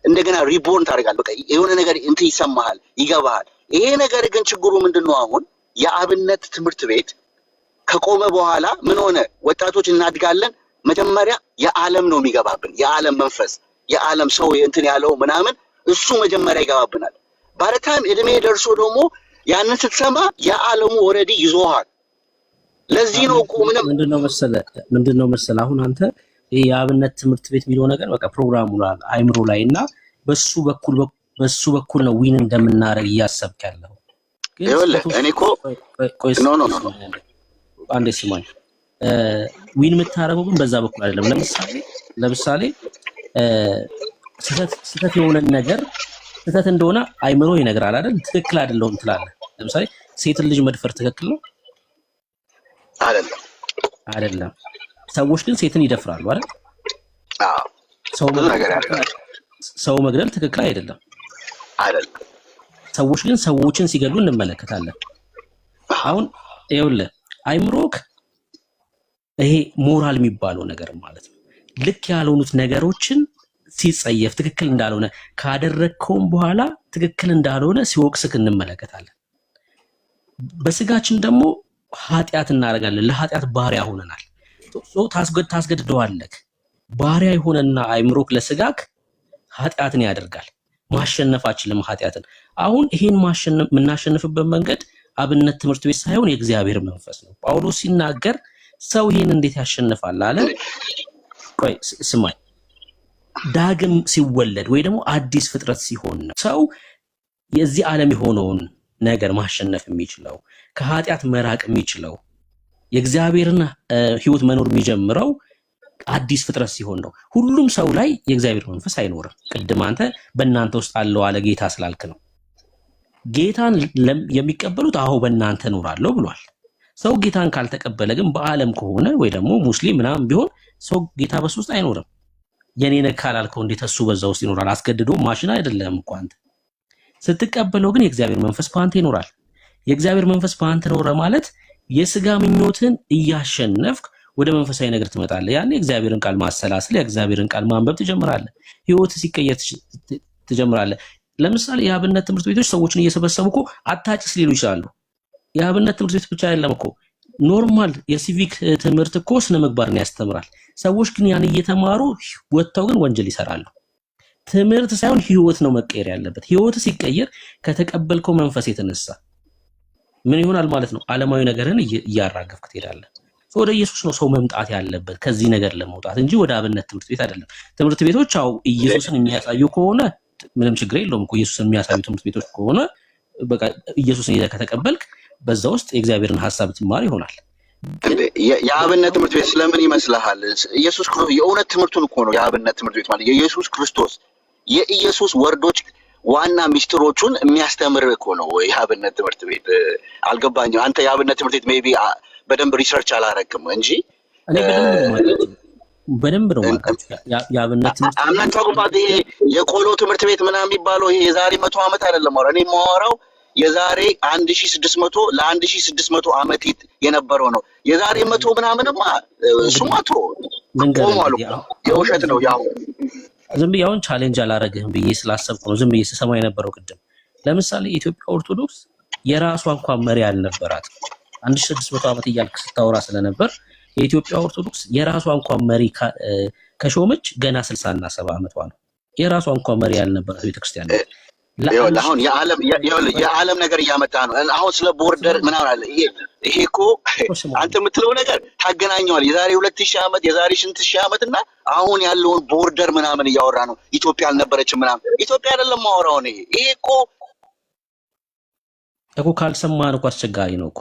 እንደገና ሪቦርን ታደርጋለህ። በቃ የሆነ ነገር እንትን ይሰማሃል፣ ይገባሃል። ይሄ ነገር ግን ችግሩ ምንድነው? አሁን የአብነት ትምህርት ቤት ከቆመ በኋላ ምን ሆነ? ወጣቶች እናድጋለን። መጀመሪያ የዓለም ነው የሚገባብን፣ የዓለም መንፈስ፣ የዓለም ሰው እንትን ያለው ምናምን እሱ መጀመሪያ ይገባብናል። ባለታም እድሜ ደርሶ ደግሞ ያንን ስትሰማ የዓለሙ ኦልሬዲ ይዞሃል። ለዚህ ነው እኮ ምንድነው መሰለ አሁን አንተ ይሄ የአብነት ትምህርት ቤት የሚለው ነገር በቃ ፕሮግራሙ ላይ አይምሮ ላይ እና በሱ በኩል ነው ዊን እንደምናረግ እያሰብክ ያለው። ግን እኔ እኮ አንዴ ስማኝ፣ ዊን የምታረገው ግን በዛ በኩል አይደለም። ለምሳሌ ስህተት የሆነ ነገር ስህተት እንደሆነ አይምሮ ይነግራል አይደል? ትክክል አይደለም ትላለህ። ለምሳሌ ሴትን ልጅ መድፈር ትክክል ነው አይደለም? ሰዎች ግን ሴትን ይደፍራሉ አይደል? ሰው መግደል ትክክል አይደለም። ሰዎች ግን ሰዎችን ሲገሉ እንመለከታለን። አሁን ይኸውልህ አይምሮክ ይሄ ሞራል የሚባለው ነገር ማለት ነው ልክ ያልሆኑት ነገሮችን ሲጸየፍ ትክክል እንዳልሆነ ካደረግከውም በኋላ ትክክል እንዳልሆነ ሲወቅስክ እንመለከታለን። በስጋችን ደግሞ ኃጢአት እናደርጋለን። ለኃጢአት ባሪያ ሆነናል። ታስገድደዋለህ። ባሪያ የሆነና አይምሮክ ለስጋክ ኃጢአትን ያደርጋል። ማሸነፋችንም ኃጢአትን አሁን ይሄን የምናሸንፍበት መንገድ አብነት ትምህርት ቤት ሳይሆን የእግዚአብሔር መንፈስ ነው። ጳውሎስ ሲናገር ሰው ይሄን እንዴት ያሸንፋል አለ? ቆይ ስማኝ፣ ዳግም ሲወለድ ወይ ደግሞ አዲስ ፍጥረት ሲሆን ነው ሰው የዚህ ዓለም የሆነውን ነገር ማሸነፍ የሚችለው፣ ከኃጢአት መራቅ የሚችለው፣ የእግዚአብሔርን ህይወት መኖር የሚጀምረው አዲስ ፍጥረት ሲሆን ነው። ሁሉም ሰው ላይ የእግዚአብሔር መንፈስ አይኖርም። ቅድም አንተ በእናንተ ውስጥ አለው አለ ጌታ ስላልክ ነው። ጌታን የሚቀበሉት አሁን በእናንተ እኖራለሁ ብሏል። ሰው ጌታን ካልተቀበለ ግን በዓለም ከሆነ ወይ ደግሞ ሙስሊም ምናምን ቢሆን ሰው ጌታ በሱ ውስጥ አይኖርም። የኔ ነህ ካላልከው እንዴት እሱ በዛ ውስጥ ይኖራል? አስገድዶ ማሽን አይደለም እኮ አንተ። ስትቀበለው ግን የእግዚአብሔር መንፈስ በአንተ ይኖራል። የእግዚአብሔር መንፈስ በአንተ ኖረ ማለት የስጋ ምኞትን እያሸነፍክ ወደ መንፈሳዊ ነገር ትመጣለህ። ያኔ የእግዚአብሔርን ቃል ማሰላሰል፣ የእግዚአብሔርን ቃል ማንበብ ትጀምራለህ። ህይወት ሲቀየር ትጀምራለህ። ለምሳሌ የአብነት ትምህርት ቤቶች ሰዎችን እየሰበሰቡ እኮ አታጭስ ሊሉ ይችላሉ። የአብነት ትምህርት ቤት ብቻ አይደለም እኮ ኖርማል የሲቪክ ትምህርት እኮ ስነ ምግባርን ያስተምራል። ሰዎች ግን ያን እየተማሩ ወጥተው ግን ወንጀል ይሰራሉ። ትምህርት ሳይሆን ህይወት ነው መቀየር ያለበት። ህይወት ሲቀየር ከተቀበልከው መንፈስ የተነሳ ምን ይሆናል ማለት ነው? ዓለማዊ ነገርን እያራገፍክ ትሄዳለህ። ወደ ኢየሱስ ነው ሰው መምጣት ያለበት ከዚህ ነገር ለመውጣት እንጂ ወደ አብነት ትምህርት ቤት አይደለም። ትምህርት ቤቶች አው ኢየሱስን የሚያሳዩ ከሆነ ምንም ችግር የለውም እኮ ኢየሱስን የሚያሳዩ ትምህርት ቤቶች ከሆነ በቃ ኢየሱስን ከተቀበልክ በዛ ውስጥ የእግዚአብሔርን ሐሳብ ትማር ይሆናል። የአብነት ትምህርት ቤት ስለምን ይመስልሃል? ኢየሱስ ክርስቶስ የእውነት ትምህርቱን እኮ ነው የአብነት ትምህርት ቤት ማለት የኢየሱስ ክርስቶስ የኢየሱስ ወርዶች ዋና ሚስጥሮቹን የሚያስተምር እኮ ነው የአብነት ትምህርት ቤት። አልገባኝም። አንተ የአብነት ትምህርት ቤት ሜቢ በደንብ ሪሰርች አላረክም እንጂ እኔ በደንብ ነው ማለት የአብነት ትምህርት አምናን ታውቁባት ይሄ የቆሎ ትምህርት ቤት ምናምን የሚባለው ይሄ የዛሬ 100 ዓመት አይደለም። እኔ የማወራው የዛሬ 1600 ለ1600 ዓመት የነበረው ነው። የዛሬ 100 ምናምንማ እሱማ ቆሟል። የውሸት ነው። ያው ዝም ብዬ አሁን ቻሌንጅ አላረግህም ብዬ ስላሰብኩ ነው ዝም ብዬ ስሰማ የነበረው ቅድም። ለምሳሌ የኢትዮጵያ ኦርቶዶክስ የራሷ እንኳን መሪ አልነበራት። 1600 ዓመት እያልክ ስታወራ ስለነበር የኢትዮጵያ ኦርቶዶክስ የራሷ እንኳን መሪ ከሾመች ገና 60 እና 70 ዓመቷ ነው። የራሷ እንኳን መሪ ያልነበራት ቤተክርስቲያን ነው። አሁን የዓለም ነገር እያመጣ ነው። አሁን ስለ ቦርደር ምናምን አለ። ይሄ እኮ አንተ የምትለው ነገር ታገናኘዋል። የዛሬ 2000 ዓመት የዛሬ ስንት ሺህ ዓመት እና አሁን ያለውን ቦርደር ምናምን እያወራ ነው። ኢትዮጵያ አልነበረችም ምናምን። ኢትዮጵያ አይደለም ማወራው ነው። ይሄ እኮ ካልሰማን እኮ አስቸጋሪ ነው እኮ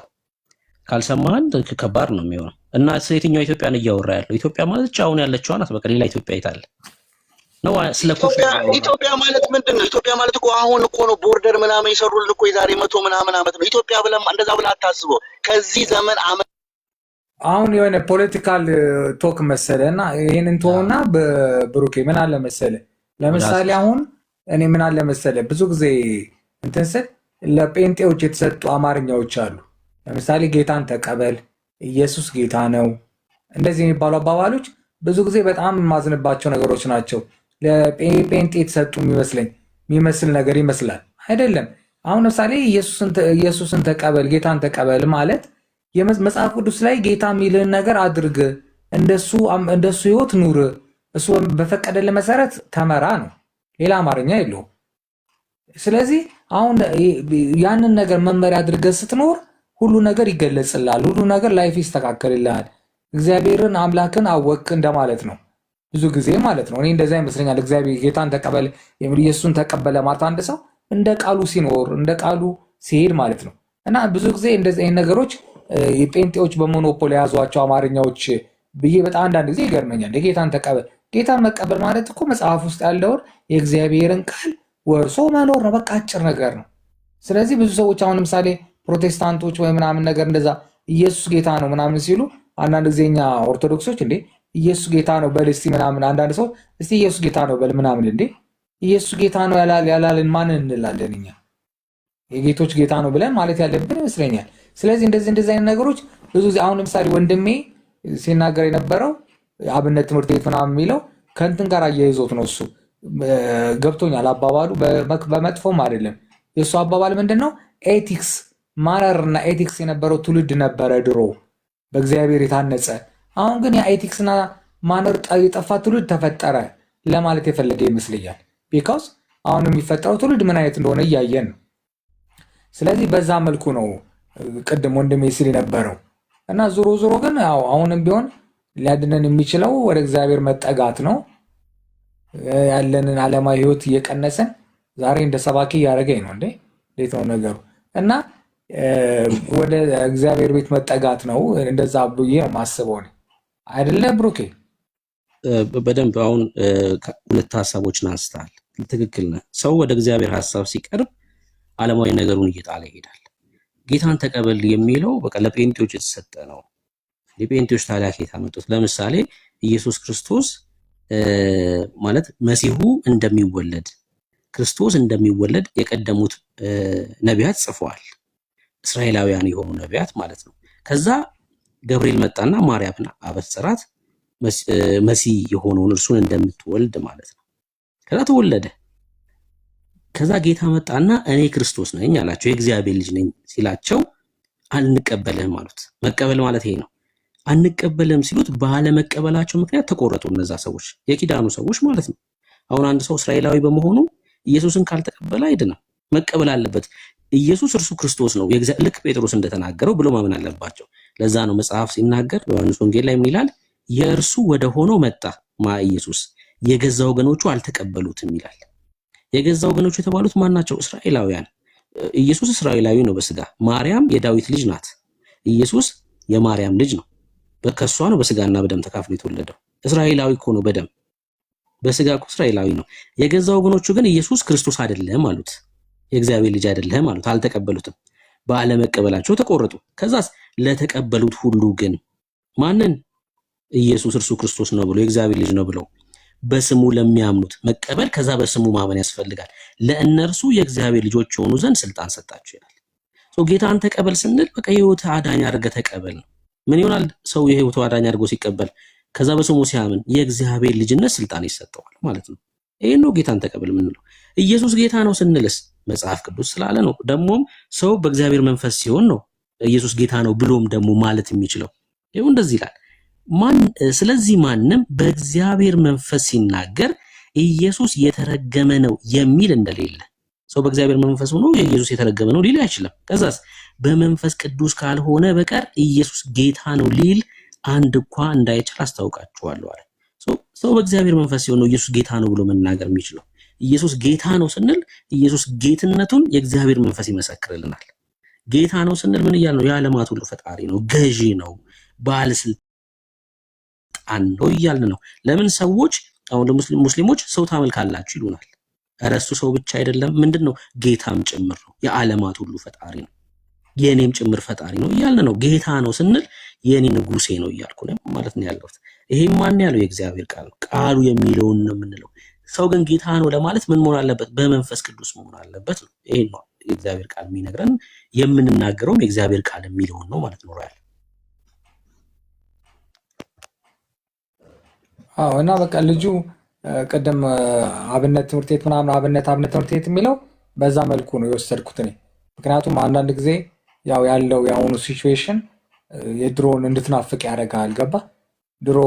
ካልሰማን ከባድ ነው የሚሆነው። እና ስለየትኛው ኢትዮጵያን እያወራ ያለው? ኢትዮጵያ ማለት አሁን ያለችው ናት። በቃ ሌላ ኢትዮጵያ ይታል ነው። ኢትዮጵያ ማለት ምንድን ነው? ኢትዮጵያ ማለት እኮ አሁን እኮ ነው ቦርደር ምናምን ይሰሩልን እኮ የዛሬ 100 ምናምን ዓመት ነው። ኢትዮጵያ ብለም እንደዛ ብለህ አታስበው። ከዚህ ዘመን አሁን የሆነ ፖለቲካል ቶክ መሰለና ይሄን እንተውና በብሩኬ ምን አለ መሰለ፣ ለምሳሌ አሁን እኔ ምን አለ መሰለ ብዙ ጊዜ እንትን ስል ለጴንጤዎች የተሰጡ አማርኛዎች አሉ። ለምሳሌ ጌታን ተቀበል፣ ኢየሱስ ጌታ ነው፣ እንደዚህ የሚባሉ አባባሎች ብዙ ጊዜ በጣም የማዝንባቸው ነገሮች ናቸው። ለጴንጤ የተሰጡ የሚመስል ነገር ይመስላል። አይደለም። አሁን ለምሳሌ ኢየሱስን ተቀበል፣ ጌታን ተቀበል ማለት መጽሐፍ ቅዱስ ላይ ጌታ የሚልህን ነገር አድርግ፣ እንደሱ ህይወት ኑር፣ እሱ በፈቀደልህ መሰረት ተመራ ነው። ሌላ አማርኛ የለውም። ስለዚህ አሁን ያንን ነገር መመሪያ አድርገህ ስትኖር ሁሉ ነገር ይገለጽልሃል፣ ሁሉ ነገር ላይፍ ይስተካከልልሃል። እግዚአብሔርን አምላክን አወቅ እንደማለት ነው ብዙ ጊዜ ማለት ነው። እኔ እንደዛ ይመስለኛል። እግዚአብሔር ጌታን ተቀበል ኢየሱስን ተቀበለ ማለት አንድ ሰው እንደ ቃሉ ሲኖር እንደ ቃሉ ሲሄድ ማለት ነው። እና ብዙ ጊዜ እንደዚህ ነገሮች የጴንጤዎች በሞኖፖል የያዟቸው አማርኛዎች ብዬ በጣም አንዳንድ ጊዜ ይገርመኛል። ጌታን ተቀበል፣ ጌታን መቀበል ማለት እኮ መጽሐፍ ውስጥ ያለውን የእግዚአብሔርን ቃል ወርሶ መኖር ነው። በቃ አጭር ነገር ነው። ስለዚህ ብዙ ሰዎች አሁን ለምሳሌ ፕሮቴስታንቶች ወይ ምናምን ነገር እንደዛ ኢየሱስ ጌታ ነው ምናምን ሲሉ አንዳንድ ጊዜ እኛ ኦርቶዶክሶች እንዴ ኢየሱስ ጌታ ነው በል እስቲ ምናምን፣ አንዳንድ ሰው እስቲ ኢየሱስ ጌታ ነው በል ምናምን፣ እንዴ ኢየሱስ ጌታ ነው ያላልን ማንን እንላለን እኛ? የጌቶች ጌታ ነው ብለን ማለት ያለብን ይመስለኛል። ስለዚህ እንደዚህ አይነት ነገሮች ብዙ ጊዜ አሁን ለምሳሌ ወንድሜ ሲናገር የነበረው አብነት ትምህርት ቤት ምናምን የሚለው ከእንትን ጋር አያይዞት ነው። እሱ ገብቶኛል አባባሉ፣ በመጥፎም አይደለም። የእሱ አባባል ምንድን ነው? ኤቲክስ ማነር እና ኤቲክስ የነበረው ትውልድ ነበረ ድሮ በእግዚአብሔር የታነጸ። አሁን ግን ያ ኤቲክስና ማነር የጠፋ ትውልድ ተፈጠረ ለማለት የፈለገ ይመስለኛል። ቢካውስ አሁን የሚፈጠረው ትውልድ ምን አይነት እንደሆነ እያየን ነው። ስለዚህ በዛ መልኩ ነው ቅድም ወንድሜ ሲል የነበረው እና ዞሮ ግን አሁንም ቢሆን ሊያድነን የሚችለው ወደ እግዚአብሔር መጠጋት ነው። ያለንን ዓለማዊ ሕይወት እየቀነሰን ዛሬ እንደ ሰባኪ እያደረገኝ ነው። እንዴት ነው ነገሩ? እና ወደ እግዚአብሔር ቤት መጠጋት ነው። እንደዛ ብዬ ነው የማስበው አይደለ ብሩኬ? በደንብ አሁን ሁለት ሀሳቦችን አንስተሃል። ትክክል ነህ። ሰው ወደ እግዚአብሔር ሀሳብ ሲቀርብ ዓለማዊ ነገሩን እየጣለ ይሄዳል። ጌታን ተቀበል የሚለው በቃ ለጴንጤዎች የተሰጠ ነው። የጴንጤዎች ታዲያ ከየት አመጡት? ለምሳሌ ኢየሱስ ክርስቶስ ማለት መሲሁ እንደሚወለድ ክርስቶስ እንደሚወለድ የቀደሙት ነቢያት ጽፈዋል። እስራኤላውያን የሆኑ ነቢያት ማለት ነው። ከዛ ገብርኤል መጣና ማርያምን አበሰራት መሲህ የሆነውን እርሱን እንደምትወልድ ማለት ነው። ከዛ ተወለደ። ከዛ ጌታ መጣና እኔ ክርስቶስ ነኝ አላቸው። የእግዚአብሔር ልጅ ነኝ ሲላቸው አንቀበልህም አሉት። መቀበል ማለት ይሄ ነው። አንቀበልህም ሲሉት ባለመቀበላቸው ምክንያት ተቆረጡ። እነዛ ሰዎች የኪዳኑ ሰዎች ማለት ነው። አሁን አንድ ሰው እስራኤላዊ በመሆኑ ኢየሱስን ካልተቀበለ አይድንም። መቀበል አለበት። ኢየሱስ እርሱ ክርስቶስ ነው ልክ ጴጥሮስ እንደተናገረው ብሎ ማመን አለባቸው። ለዛ ነው መጽሐፍ ሲናገር በዮሐንስ ወንጌል ላይ ይላል የእርሱ ወደ ሆነው መጣ ኢየሱስ የገዛ ወገኖቹ አልተቀበሉትም ይላል። የገዛ ወገኖቹ የተባሉት ማን ናቸው? እስራኤላውያን። ኢየሱስ እስራኤላዊ ነው በስጋ። ማርያም የዳዊት ልጅ ናት። ኢየሱስ የማርያም ልጅ ነው። ከሷ ነው በስጋና በደም ተካፍሎ የተወለደው። እስራኤላዊ እኮ ነው በደም በስጋ እኮ እስራኤላዊ ነው። የገዛ ወገኖቹ ግን ኢየሱስ ክርስቶስ አይደለም አሉት። የእግዚአብሔር ልጅ አይደለም አሉት። አልተቀበሉትም። ባለመቀበላቸው ተቆረጡ። ከዛስ ለተቀበሉት ሁሉ ግን ማንን? ኢየሱስ እርሱ ክርስቶስ ነው ብሎ የእግዚአብሔር ልጅ ነው ብለው በስሙ ለሚያምኑት መቀበል፣ ከዛ በስሙ ማመን ያስፈልጋል። ለእነርሱ የእግዚአብሔር ልጆች የሆኑ ዘንድ ስልጣን ሰጣቸው ይላል። ጌታን ተቀበል ስንል በቃ የህይወት አዳኝ አድርገህ ተቀበል ነው። ምን ይሆናል? ሰው የህይወቱ አዳኝ አድርጎ ሲቀበል ከዛ በስሙ ሲያምን የእግዚአብሔር ልጅነት ስልጣን ይሰጠዋል ማለት ነው። ይሄን ነው ጌታን ተቀበል የምንለው። ኢየሱስ ጌታ ነው ስንልስ መጽሐፍ ቅዱስ ስላለ ነው። ደግሞም ሰው በእግዚአብሔር መንፈስ ሲሆን ነው ኢየሱስ ጌታ ነው ብሎም ደግሞ ማለት የሚችለው። ይኸው እንደዚህ ይላል ስለዚህ ማንም በእግዚአብሔር መንፈስ ሲናገር ኢየሱስ የተረገመ ነው የሚል እንደሌለ፣ ሰው በእግዚአብሔር መንፈስ ሆኖ ኢየሱስ የተረገመ ነው ሊል አይችልም። ከዛስ በመንፈስ ቅዱስ ካልሆነ በቀር ኢየሱስ ጌታ ነው ሊል አንድ እንኳን እንዳይችል አስታውቃችኋለሁ አለ። ሰው በእግዚአብሔር መንፈስ ሲሆን ነው ኢየሱስ ጌታ ነው ብሎ መናገር የሚችለው። ኢየሱስ ጌታ ነው ስንል ኢየሱስ ጌትነቱን የእግዚአብሔር መንፈስ ይመሰክርልናል። ጌታ ነው ስንል ምን እያልን ነው? የዓለማት ሁሉ ፈጣሪ ነው፣ ገዢ ነው፣ ባለስልጣን ነው እያልን ነው። ለምን ሰዎች አሁን ሙስሊሞች ሰው ታመልካላችሁ ይሉናል። ኧረ እሱ ሰው ብቻ አይደለም፣ ምንድነው? ጌታም ጭምር ነው። የዓለማት ሁሉ ፈጣሪ ነው፣ የኔም ጭምር ፈጣሪ ነው እያልን ነው። ጌታ ነው ስንል የኔ ንጉሴ ነው እያልኩ ነው ማለት ነው ያለሁት። ይሄም ማን ያለው? የእግዚአብሔር ቃል ነው። ቃሉ የሚለውን ነው የምንለው። ሰው ግን ጌታ ነው ለማለት ምን መሆን አለበት? በመንፈስ ቅዱስ መሆን አለበት ነው። ይሄን ነው የእግዚአብሔር ቃል የሚነግረን። የምንናገረውም የእግዚአብሔር ቃል የሚለውን ነው ማለት ነው። ራል እና በቃ ልጁ ቀደም አብነት ትምህርት ቤት ምናምን አብነት ትምህርት ቤት የሚለው በዛ መልኩ ነው የወሰድኩት እኔ። ምክንያቱም አንዳንድ ጊዜ ያለው የአሁኑ ሲቹዌሽን የድሮውን እንድትናፍቅ ያደርጋል። ገባ? ድሮ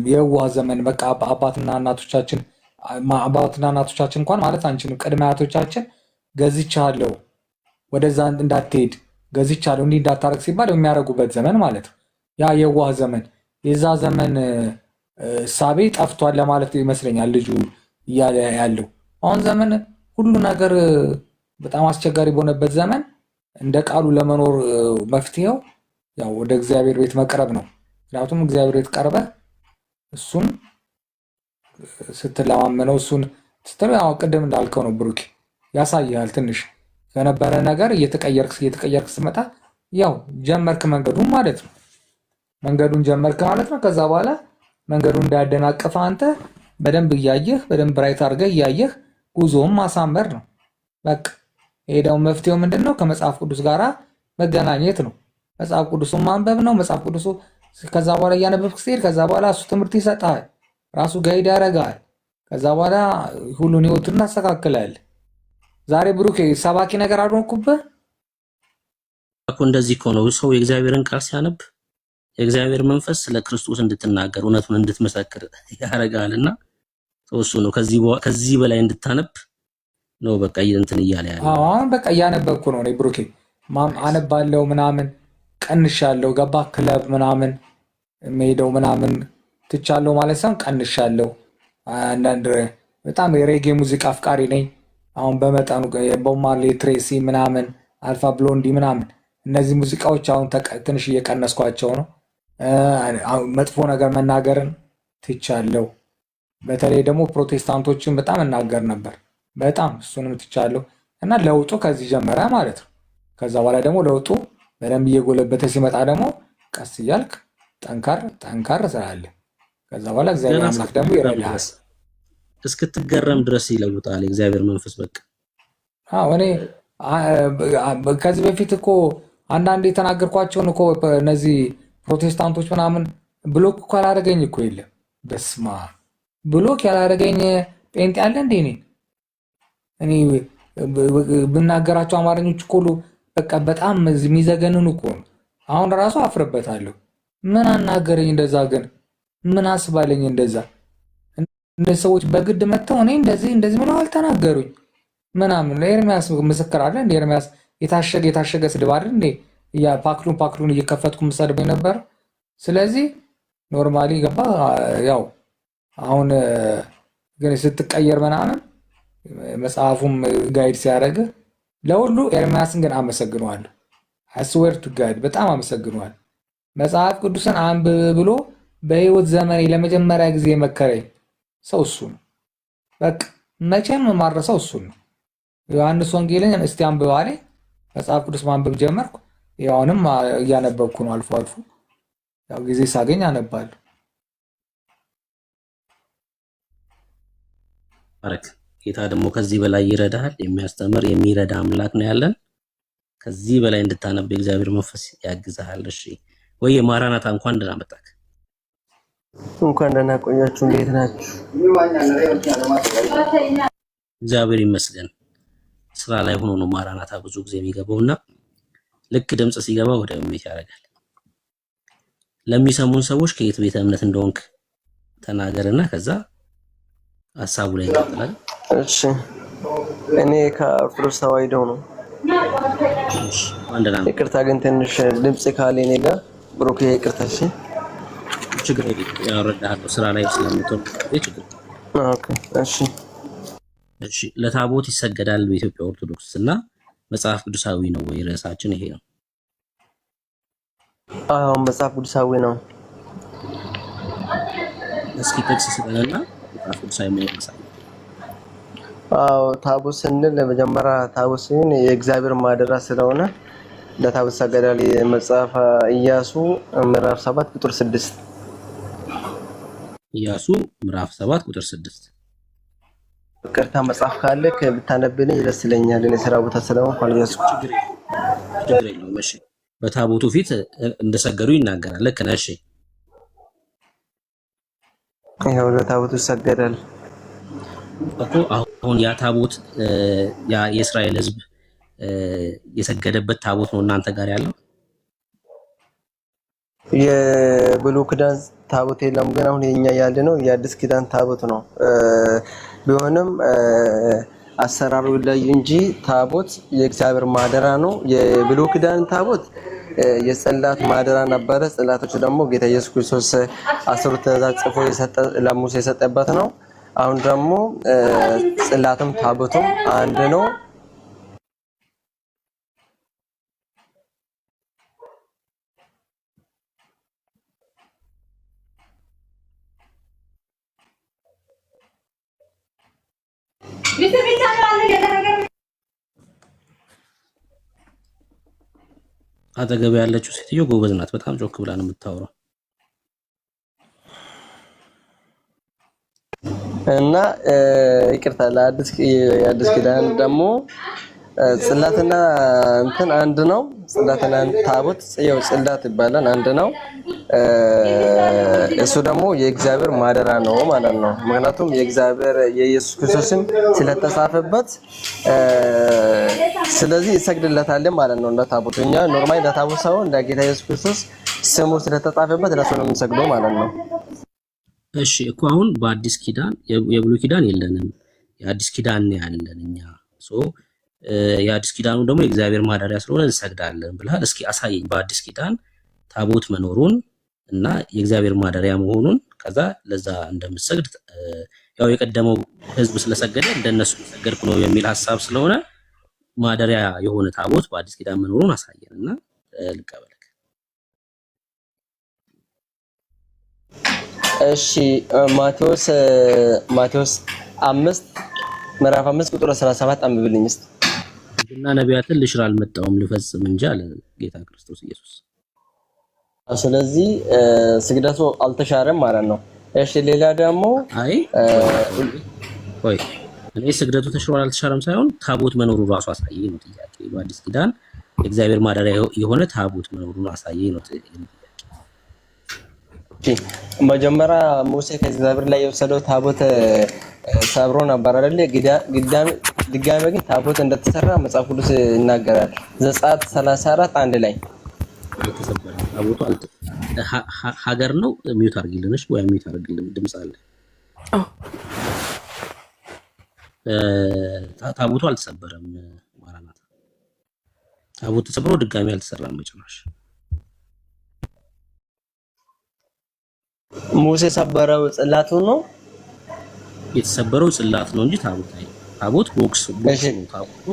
የዋህ ዘመን በቃ አባትና እናቶቻችን እንኳን ማለት አንችልም፣ ቅድመ አያቶቻችን ገዝቻለሁ፣ ወደዛ እንዳትሄድ ገዝቻለሁ፣ እንዲህ እንዳታረግ ሲባል የሚያደርጉበት ዘመን ማለት ነው። ያ የዋህ ዘመን የዛ ዘመን እሳቤ ጠፍቷል ለማለት ይመስለኛል ልጁ እያለ ያለው። አሁን ዘመን ሁሉ ነገር በጣም አስቸጋሪ በሆነበት ዘመን እንደ ቃሉ ለመኖር መፍትሄው ወደ እግዚአብሔር ቤት መቅረብ ነው። ምክንያቱም እግዚአብሔር ቤት ቀርበ እሱን ስትለማመነው እሱን ስትለው ቅድም እንዳልከው ነው ብሩኬ፣ ያሳያል። ትንሽ ከነበረ ነገር እየተቀየርክ ስትመጣ ጀመርክ መንገዱን ማለት ነው። መንገዱን ጀመርክ ማለት ነው። ከዛ በኋላ መንገዱን እንዳያደናቅፍ አንተ በደንብ እያየህ በደንብ ራይት አድርገህ እያየህ ጉዞውን ማሳመር ነው በቃ። ይሄ ደግሞ መፍትሄው ምንድነው? ከመጽሐፍ ቅዱስ ጋር መገናኘት ነው። መጽሐፍ ቅዱሱን ማንበብ ነው። መጽሐፍ ቅዱሱ ከዛ በኋላ እያነበብክ ስትሄድ ከዛ በኋላ እሱ ትምህርት ይሰጣል፣ ራሱ ጋይድ ያደርጋል። ከዛ በኋላ ሁሉን ህይወቱን እናስተካክላለን። ዛሬ ብሩኬ ሰባኪ ነገር አልሆንኩብህ እኮ። እንደዚህ እኮ ነው ሰው የእግዚአብሔርን ቃል ሲያነብ የእግዚአብሔር መንፈስ ስለ ክርስቶስ እንድትናገር እውነቱን እንድትመሰክር ያደርጋልና እሱ ነው ከዚህ በላይ እንድታነብ ነው በቃ እንትን እያለ ያለ። አሁን በቃ እያነበብኩ ነው እኔ ብሩኬ። አነባለሁ ምናምን ቀንሻለሁ። ገባ? ክለብ ምናምን ሜዳው ምናምን ትቻለሁ ማለት ሳይሆን ቀንሻለሁ። አንዳንድ በጣም የሬጌ ሙዚቃ አፍቃሪ ነኝ። አሁን በመጠኑ ቦብ ማርሌ፣ ትሬሲ ምናምን፣ አልፋ ብሎንዲ ምናምን እነዚህ ሙዚቃዎች አሁን ትንሽ እየቀነስኳቸው ነው። መጥፎ ነገር መናገርን ትቻለሁ። በተለይ ደግሞ ፕሮቴስታንቶችን በጣም እናገር ነበር፣ በጣም እሱንም ትቻለሁ። እና ለውጡ ከዚህ ጀመረ ማለት ነው። ከዛ በኋላ ደግሞ ለውጡ በደንብ እየጎለበተ ሲመጣ ደግሞ ቀስ እያልክ ጠንካር ስላለህ ከዛ በኋላ እግዚአብሔር አምላክ ደግሞ ይረዳሃል። እስክትገረም ድረስ ይለውጣል የእግዚአብሔር መንፈስ በቃ። እኔ ከዚህ በፊት እኮ አንዳንድ የተናገርኳቸውን እኮ እነዚህ ፕሮቴስታንቶች ምናምን ብሎክ እኮ ያላደረገኝ እኮ የለም። በስማ ብሎክ ያላደረገኝ ጴንጤ ያለ እንዴ? እኔ እኔ ብናገራቸው አማርኞች እኮ በቃ በጣም የሚዘገንኑ እኮ ነው። አሁን ራሱ አፍርበታለሁ። ምን አናገረኝ እንደዛ? ግን ምን አስባለኝ እንደዛ? እንደዚህ ሰዎች በግድ መጥተው እኔ እንደዚህ ብለው አልተናገሩኝ ምናምን። ኤርሚያስ ምስክር አለ እንደ ኤርሚያስ የታሸገ ስድብ አይደል እንዴ? ፓክሉን እየከፈትኩ ምሰድበኝ ነበር። ስለዚህ ኖርማሊ ገባ። ያው አሁን ግን ስትቀየር ምናምን መጽሐፉም ጋይድ ሲያደርግ ለሁሉ ኤርሚያስን ግን አመሰግነዋለሁ። አስዌር ቱ ጋድ በጣም አመሰግነዋለሁ። መጽሐፍ ቅዱስን አንብብ ብሎ በህይወት ዘመኔ ለመጀመሪያ ጊዜ የመከረኝ ሰው እሱ ነው። በቃ መቼም ማረሰው እሱ ነው። ዮሐንስ ወንጌልን እስቲ አንብብ አለኝ። መጽሐፍ ቅዱስ ማንበብ ጀመርኩ። ያውንም እያነበብኩ ነው። አልፎ አልፎ ያው ጊዜ ሳገኝ አነባለሁ። ባረክ። ጌታ ደግሞ ከዚህ በላይ ይረዳሃል። የሚያስተምር የሚረዳ አምላክ ነው ያለን። ከዚህ በላይ እንድታነብ የእግዚአብሔር መንፈስ ያግዛሃል። እሺ ወይ ማራናታ እንኳን ደህና መጣክ። እንኳን ደህና ቆያችሁ። እንዴት ናችሁ? እግዚአብሔር ይመስገን። ስራ ላይ ሆኖ ነው ማራናታ ብዙ ጊዜ የሚገባውና ልክ ድምጽ ሲገባ ወደ እምነት ያደርጋል። ለሚሰሙን ሰዎች ከየት ቤተ እምነት እንደሆንክ ተናገርና ከዛ ሐሳቡ ላይ እንቀጥላለን። እሺ እኔ ከኦርቶዶክስ ተዋሕዶ ነው። እሺ አንደና ይቅርታ ግን ትንሽ ድምጽ ካለ እኔ ጋር ብሩክ ይቅርታ። እሺ ችግር የለም ያወርዳለሁ ስራ ላይ ስለምትሆን ችግር። ኦኬ እሺ እሺ ለታቦት ይሰገዳል በኢትዮጵያ ኦርቶዶክስ እና መጽሐፍ ቅዱሳዊ ነው ወይ? ርዕሳችን ይሄ ነው። አዎ መጽሐፍ ቅዱሳዊ ነው። እስኪ ጥቅስ ስጠንና መጽሐፍ ቅዱሳዊ ነው ያሳያል። አዎ ታቦት ስንል ለመጀመሪያ ታቦት ሲሆን የእግዚአብሔር ማደሪያ ስለሆነ ለታቦት ይሰገዳል። መጽሐፈ ኢያሱ ምዕራፍ 7 ቁጥር 6 ኢያሱ ምዕራፍ 7 ቁጥር 6 ቅርታ መጽሐፍ ካለ ብታነብልኝ ደስ ይለኛል። እኔ ስራ ቦታ ስለሆንኩ አልያዝኩ። ችግር የለውም። እሺ በታቦቱ ፊት እንደሰገዱ ይናገራል። ልክ ነህ። እሺ ይሄው ለታቦቱ ይሰገዳል እኮ አሁን ያ ታቦት ያ የእስራኤል ሕዝብ የሰገደበት ታቦት ነው እናንተ ጋር ያለው። የብሉይ ኪዳን ታቦት የለም፣ ግን አሁን የኛ ያለ ነው የአዲስ ኪዳን ታቦት ነው። ቢሆንም አሰራሩ ላይ እንጂ ታቦት የእግዚአብሔር ማደራ ነው። የብሉይ ኪዳን ታቦት የጽላት ማደራ ነበረ። ጽላቶቹ ደግሞ ጌታ ኢየሱስ ክርስቶስ 10 ትእዛዛት ጽፎ ለሙሴ የሰጠበት ነው። አሁን ደግሞ ጽላትም ታቦቱም አንድ ነው። አጠገብ ያለችው ሴትዮ ጎበዝ ናት። በጣም ጮክ ብላ ነው የምታወራው። እና ይቅርታ ለአዲስ ኪዳን ደግሞ ጽላትና እንትን አንድ ነው። ጽላትና ታቦት ያው ጽላት ይባላል፣ አንድ ነው። እሱ ደግሞ የእግዚአብሔር ማደራ ነው ማለት ነው። ምክንያቱም የእግዚአብሔር የኢየሱስ ክርስቶስም ስለተጻፈበት ስለዚህ ይሰግድለታል ማለት ነው። ለታቦት እኛ ኖርማሊ ለታቦት ሳይሆን ለጌታ ኢየሱስ ክርስቶስ ስሙ ስለተጻፈበት ለሱ ነው የምንሰግደው ማለት ነው። እሺ እኮ አሁን በአዲስ ኪዳን የብሉይ ኪዳን የለንም፣ የአዲስ ኪዳን ያለን እኛ የአዲስ ኪዳኑ ደግሞ የእግዚአብሔር ማደሪያ ስለሆነ እንሰግዳለን ብለሃል። እስኪ አሳየኝ በአዲስ ኪዳን ታቦት መኖሩን እና የእግዚአብሔር ማደሪያ መሆኑን፣ ከዛ ለዛ እንደምትሰግድ ያው የቀደመው ሕዝብ ስለሰገደ እንደነሱ ሰገድኩ ነው የሚል ሐሳብ ስለሆነ ማደሪያ የሆነ ታቦት በአዲስ ኪዳን መኖሩን አሳየን እና ልቀበልክ። እሺ ማቴዎስ 5 ምዕራፍ 5 ቁጥር 17 አንብብልኝ እስቲ። እና ነቢያትን ልሽር አልመጣሁም ልፈጽም እንጂ አለ ጌታ ክርስቶስ ኢየሱስ። ስለዚህ ስግደቱ አልተሻረም ማለት ነው። እሺ ሌላ ደግሞ ቆይ እኔ ስግደቱ ተሽሯል አልተሻረም ሳይሆን ታቦት መኖሩ ራሱ አሳየኝ ነው ጥያቄ። በአዲስ ኪዳን የእግዚአብሔር ማደሪያ የሆነ ታቦት መኖሩን አሳየኝ ነው ጥያቄ። መጀመሪያ ሙሴ ከእግዚአብሔር ላይ የወሰደው ታቦት ሰብሮ ነበር አይደል? ድጋሚ ግን ታቦት እንደተሰራ መጽሐፍ ቅዱስ ይናገራል። ዘጸአት 34 1 ላይ አልተሰበረም። ታቦቱ ሀገር ነው። ሚውት አድርጊልንሽ ወይ ሚውት አድርጊልን፣ ድምፅ አለ። ታቦቱ አልተሰበረም። ማራናታ ታቦቱ ተሰብሮ ድጋሚ አልተሰራም በጭራሽ። ሙሴ ሰበረው ጽላቱ ነው የተሰበረው ጽላት ነው እንጂ ታቦት አይ ታቦት ቦክስ ነው ታቦቱ።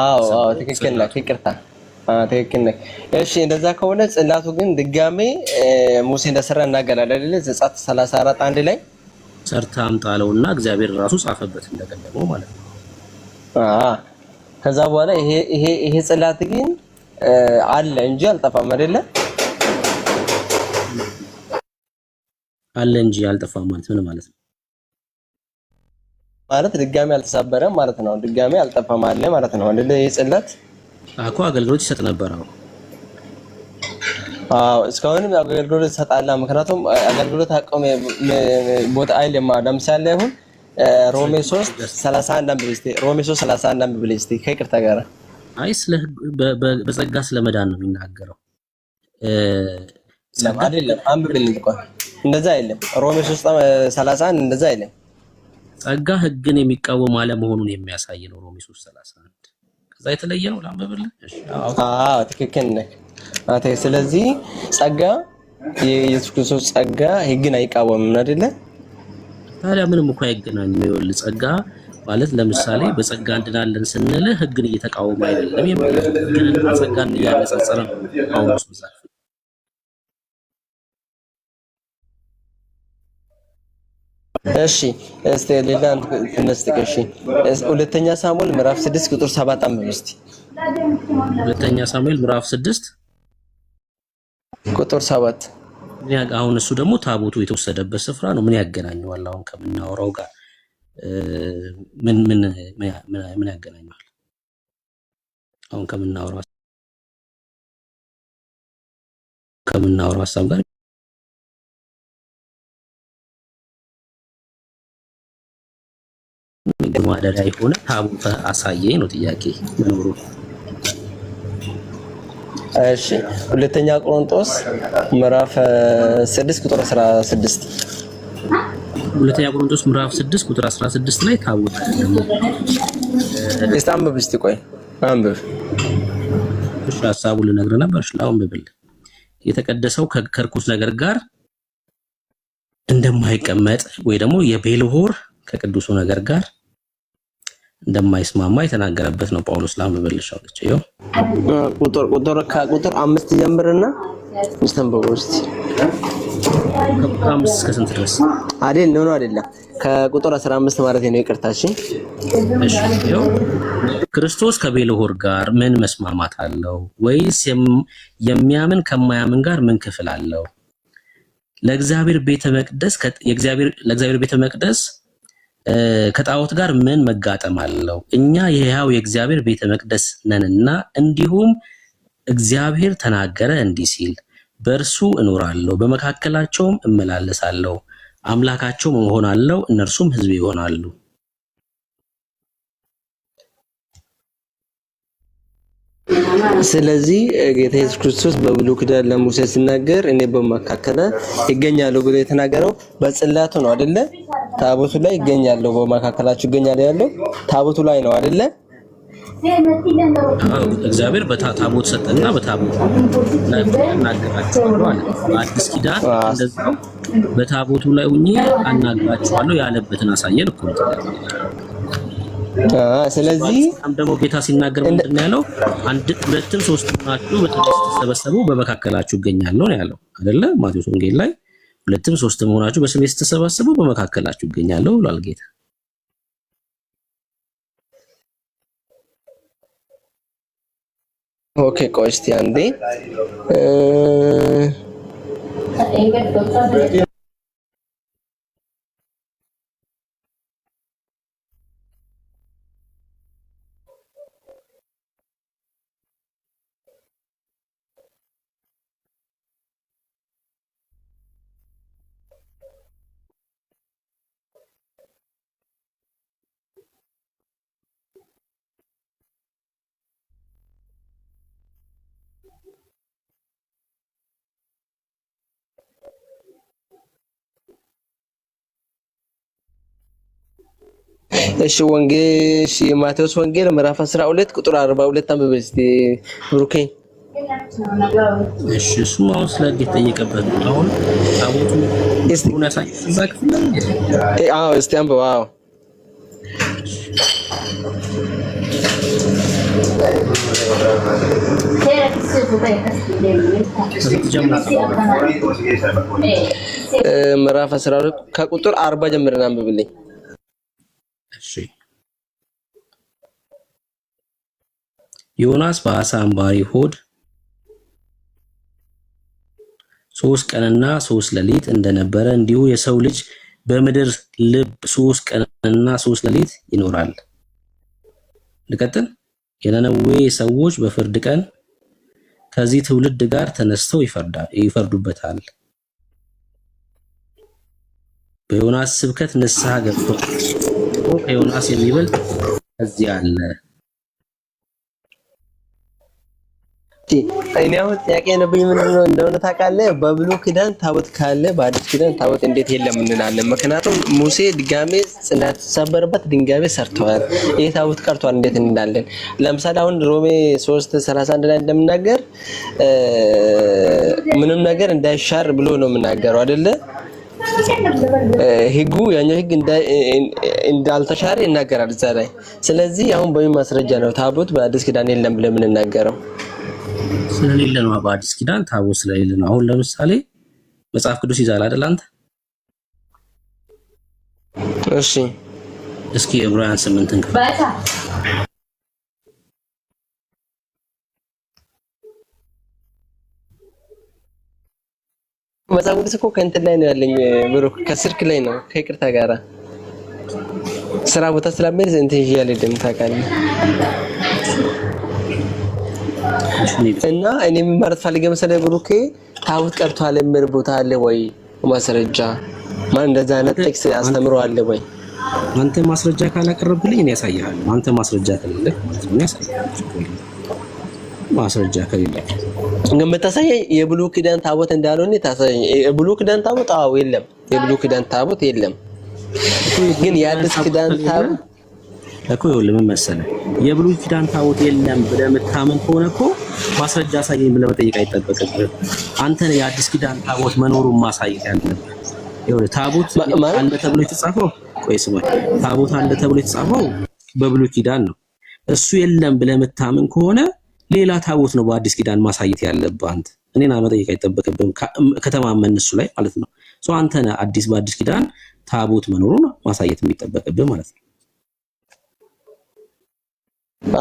አዎ ትክክል ነህ። ይቅርታ ትክክል ነህ። እሺ እንደዛ ከሆነ ጽላቱ ግን ድጋሜ ሙሴ እንደሰራ እናገራለን አይደል? ዘጸአት 34 1 ላይ ሰርታ አምጣለውና እግዚአብሔር ራሱ ጻፈበት እንደቀደመው ማለት ነው። ከዛ በኋላ ይሄ ጽላት ግን አለ እንጂ አልጠፋም አይደለ? አለ እንጂ አልጠፋም ማለት ምን ማለት ነው? ማለት ድጋሚ አልተሰበረም ማለት ነው። ድጋሚ አልጠፋም አለ ማለት ነው አይደለ? ይሄ ጽላት እኮ አገልግሎት ይሰጥ ነበር። እስካሁንም አገልግሎት ይሰጣል። ምክንያቱም አገልግሎት አቆመ ቦታ አይደለም። ለምሳሌ አሁን ሮሜ 3:31 አንብብ እስቲ። ሮሜ 3:31 አንብብ እስቲ ከይቅርታ ጋር። አይ ስለ በጸጋ ስለመዳን ነው የሚናገረው። አይደለም አንብብልኝ እኮ እንደዛ አይደለም። ሮሜ 3:31 እንደዛ አይደለም። ጸጋ ሕግን የሚቃወም አለመሆኑን የሚያሳይ ነው። ሮሜ 3:31 ከዛ የተለየ ነው። ላንብብልህ? እሺ ትክክል ነህ። ስለዚህ ጸጋ የኢየሱስ ክርስቶስ ጸጋ ሕግን አይቃወምም አይደለ? ታዲያ ምንም እኮ አይገናኝም። ይኸውልህ ጸጋ ማለት ለምሳሌ በጸጋ እንድናለን ስንል ሕግን እየተቃወመ አይደለም። ሕግንና ጸጋን እያነጻጸረ ነው ጳውሎስ መጽሐፍ። እሺ እስቲ ሌላ ትመስጥቅ። እሺ ሁለተኛ ሳሙኤል ምዕራፍ 6 ቁጥር 7 አንብብ እስቲ። ሁለተኛ ሳሙኤል ምዕራፍ 6 ቁጥር 7 አሁን እሱ ደግሞ ታቦቱ የተወሰደበት ስፍራ ነው። ምን ያገናኘዋል አሁን ከምናወራው ጋር? ምን ያገናኘዋል አሁን ከምናወራው ሀሳብ ጋር? ማደሪያ የሆነ ታቦት አሳየኝ ነው ጥያቄ መኖሩ። እሺ ሁለተኛ ቆሮንቶስ ምዕራፍ 6 ቁጥር 16 ሁለተኛ ቆሮንቶስ ምዕራፍ 6 ቁጥር 16 ላይ ታቦት እስቲ አንብብ እስቲ። ቆይ አንብብ። እሺ ሐሳቡን ልነግርህ ነበር። እሺ አንብብል። የተቀደሰው ከርኩስ ነገር ጋር እንደማይቀመጥ ወይ ደግሞ የቤልሆር ከቅዱሱ ነገር ጋር እንደማይስማማ የተናገረበት ነው ጳውሎስ። ላንብብልሽ አውጥቼ ይኸው ቁጥር 5 ጀምርና እንስተንበው እስቲ። ከቁጥር 5 እስከ ስንት ድረስ? አይደለም ከቁጥር 15 ማለት ነው። ይቅርታ። እሺ ይኸው ክርስቶስ ከቤልሆር ጋር ምን መስማማት አለው? ወይስ የሚያምን ከማያምን ጋር ምን ክፍል አለው? ለእግዚአብሔር ቤተ መቅደስ ከጣዖት ጋር ምን መጋጠም አለው? እኛ የሕያው የእግዚአብሔር ቤተ መቅደስ ነንና፣ እንዲሁም እግዚአብሔር ተናገረ እንዲህ ሲል፣ በእርሱ እኖራለሁ፣ በመካከላቸውም እመላለሳለሁ፣ አምላካቸውም እሆናለሁ፣ እነርሱም ሕዝብ ይሆናሉ። ስለዚህ ጌታ ኢየሱስ ክርስቶስ በብሉይ ኪዳን ለሙሴ ሲናገር እኔ በመካከለ ይገኛለሁ ብሎ የተናገረው በጽላቱ ነው አይደለ? ታቦቱ ላይ ይገኛለሁ፣ በመካከላችሁ ይገኛለሁ ያለው ታቦቱ ላይ ነው አይደለ? እግዚአብሔር በታቦት ሰጠና በታቦት ላይ አናግራቸዋለሁ አለ። በአዲስ ኪዳን እንደዛው በታቦቱ ላይ ሆኜ አናግራቸዋለሁ ያለበትን አሳየን እኮ። ስለዚህ ደግሞ ጌታ ሲናገር ምንድን ነው ያለው? አንድ ሁለትም ሶስት ናችሁ በተሰበሰቡ በመካከላችሁ ይገኛለሁ ነው ያለው አይደለ? ማቴዎስ ወንጌል ላይ ሁለትም ሶስትም ሆናችሁ በስሜ ስትሰበሰቡ በመካከላችሁ ይገኛለሁ ብሏል ጌታ። ኦኬ ቆይ እስቲ አንዴ እሺ ወንጌል ማቴዎስ ወንጌል ምዕራፍ 12 ቁጥር 42 አንብብ እስቲ ብሩኬ። እሺ እሱም አሁን ስለ ሕግ የተጠየቀበት ነው። አሁን ታቦቱ እስቲ ያሳይ እዛ ክፍል ላይ አዎ እስቲ አንብብ። አዎ ምዕራፍ 12 ከቁጥር 40 ጀምረን አንብብልኝ። እሺ ዮናስ በአሳ አንባሪ ሆድ 3 ቀንና 3 ሌሊት እንደነበረ እንዲሁ የሰው ልጅ በምድር ልብ 3 ቀንና 3 ሌሊት ይኖራል። ልቀጥል። የነነዌ ሰዎች በፍርድ ቀን ከዚህ ትውልድ ጋር ተነስተው ይፈርዱበታል። በዮናስ ስብከት ንስሐ ገብቶ ከዮናስ የሚበልጥ እዚህ አለ። እኔ አሁን ጥያቄ የነበረኝ ምንድነው እንደሆነ ታውቃለህ? በብሉይ ኪዳን ታቦት ካለ በአዲስ ኪዳን ታቦት እንዴት የለም እንላለን? ምክንያቱም ሙሴ ድጋሜ ጽላት ተሰበረበት ድንጋይ ሰርተዋል። ይሄ ታቦት ቀርቷል እንዴት እንላለን? ለምሳሌ አሁን ሮሜ 3:31 ላይ እንደምናገር ምንም ነገር እንዳይሻር ብሎ ነው የምናገረው አይደለ? ህጉ ያኛው ህግ እንዳልተሻረ ይናገራል እዛ ላይ። ስለዚህ አሁን በምን ማስረጃ ነው ታቦት በአዲስ ኪዳን የለም ብለን የምንናገረው? ስለሌለ ነው። በአዲስ ኪዳን ታቦት ስለሌለ ነው። አሁን ለምሳሌ መጽሐፍ ቅዱስ ይዛል አይደል አንተ? እሺ እስኪ ዕብራውያን 8ን ክፍል መጽሐፍ ቅዱስ እኮ ከእንትን ላይ ነው ያለኝ ብሩክ፣ ከስልክ ላይ ነው ከይቅርታ ጋራ ስራ ቦታ ስለሚሄድ እንትን ይያለ ደም ታውቃለህ። እና እኔ ማለት ፈልጌ መሰለኝ ብሩክ ታቦት ቀርቷል የሚል ቦታ አለ ወይ ማስረጃ? ማን እንደዛ አይነት ጥቅስ አስተምሮ አለ ወይ? አንተ ማስረጃ ካላቀረብልኝ እኔ ያሳያለሁ። አንተ ማስረጃ ከሌለ ማለት ነው ያሳያለሁ። ማስረጃ ከሌለ ግን በተሳየ የብሉይ ኪዳን ታቦት እንዳልሆነ ታሳየ። የብሉይ ኪዳን ታቦት አዎ የለም፣ የብሉይ ኪዳን ታቦት የለም። ግን የአዲስ ኪዳን ታቦት እኮ ይኸውልህ ምን መሰለህ፣ የብሉይ ኪዳን ታቦት የለም ብለህ የምታምን ከሆነ እኮ ማስረጃ አሳየኝ ብለህ መጠየቅ አይጠበቅብህም። አንተ ነህ የአዲስ ኪዳን ታቦት መኖሩን ማሳየት ያለብህ። ይኸውልህ ታቦት አለ ተብሎ የተጻፈው ቆይ ስማ፣ ታቦት አለ ተብሎ የተጻፈው በብሉይ ኪዳን ነው። እሱ የለም ብለህ የምታምን ከሆነ ሌላ ታቦት ነው በአዲስ ኪዳን ማሳየት ያለብህ አንተ። እኔና መጠየቅ አይጠበቅብህም ከተማመን እሱ ላይ ማለት ነው። አንተ ነህ በአዲስ ኪዳን ታቦት መኖሩን ማሳየት የሚጠበቅብህ ማለት ነው።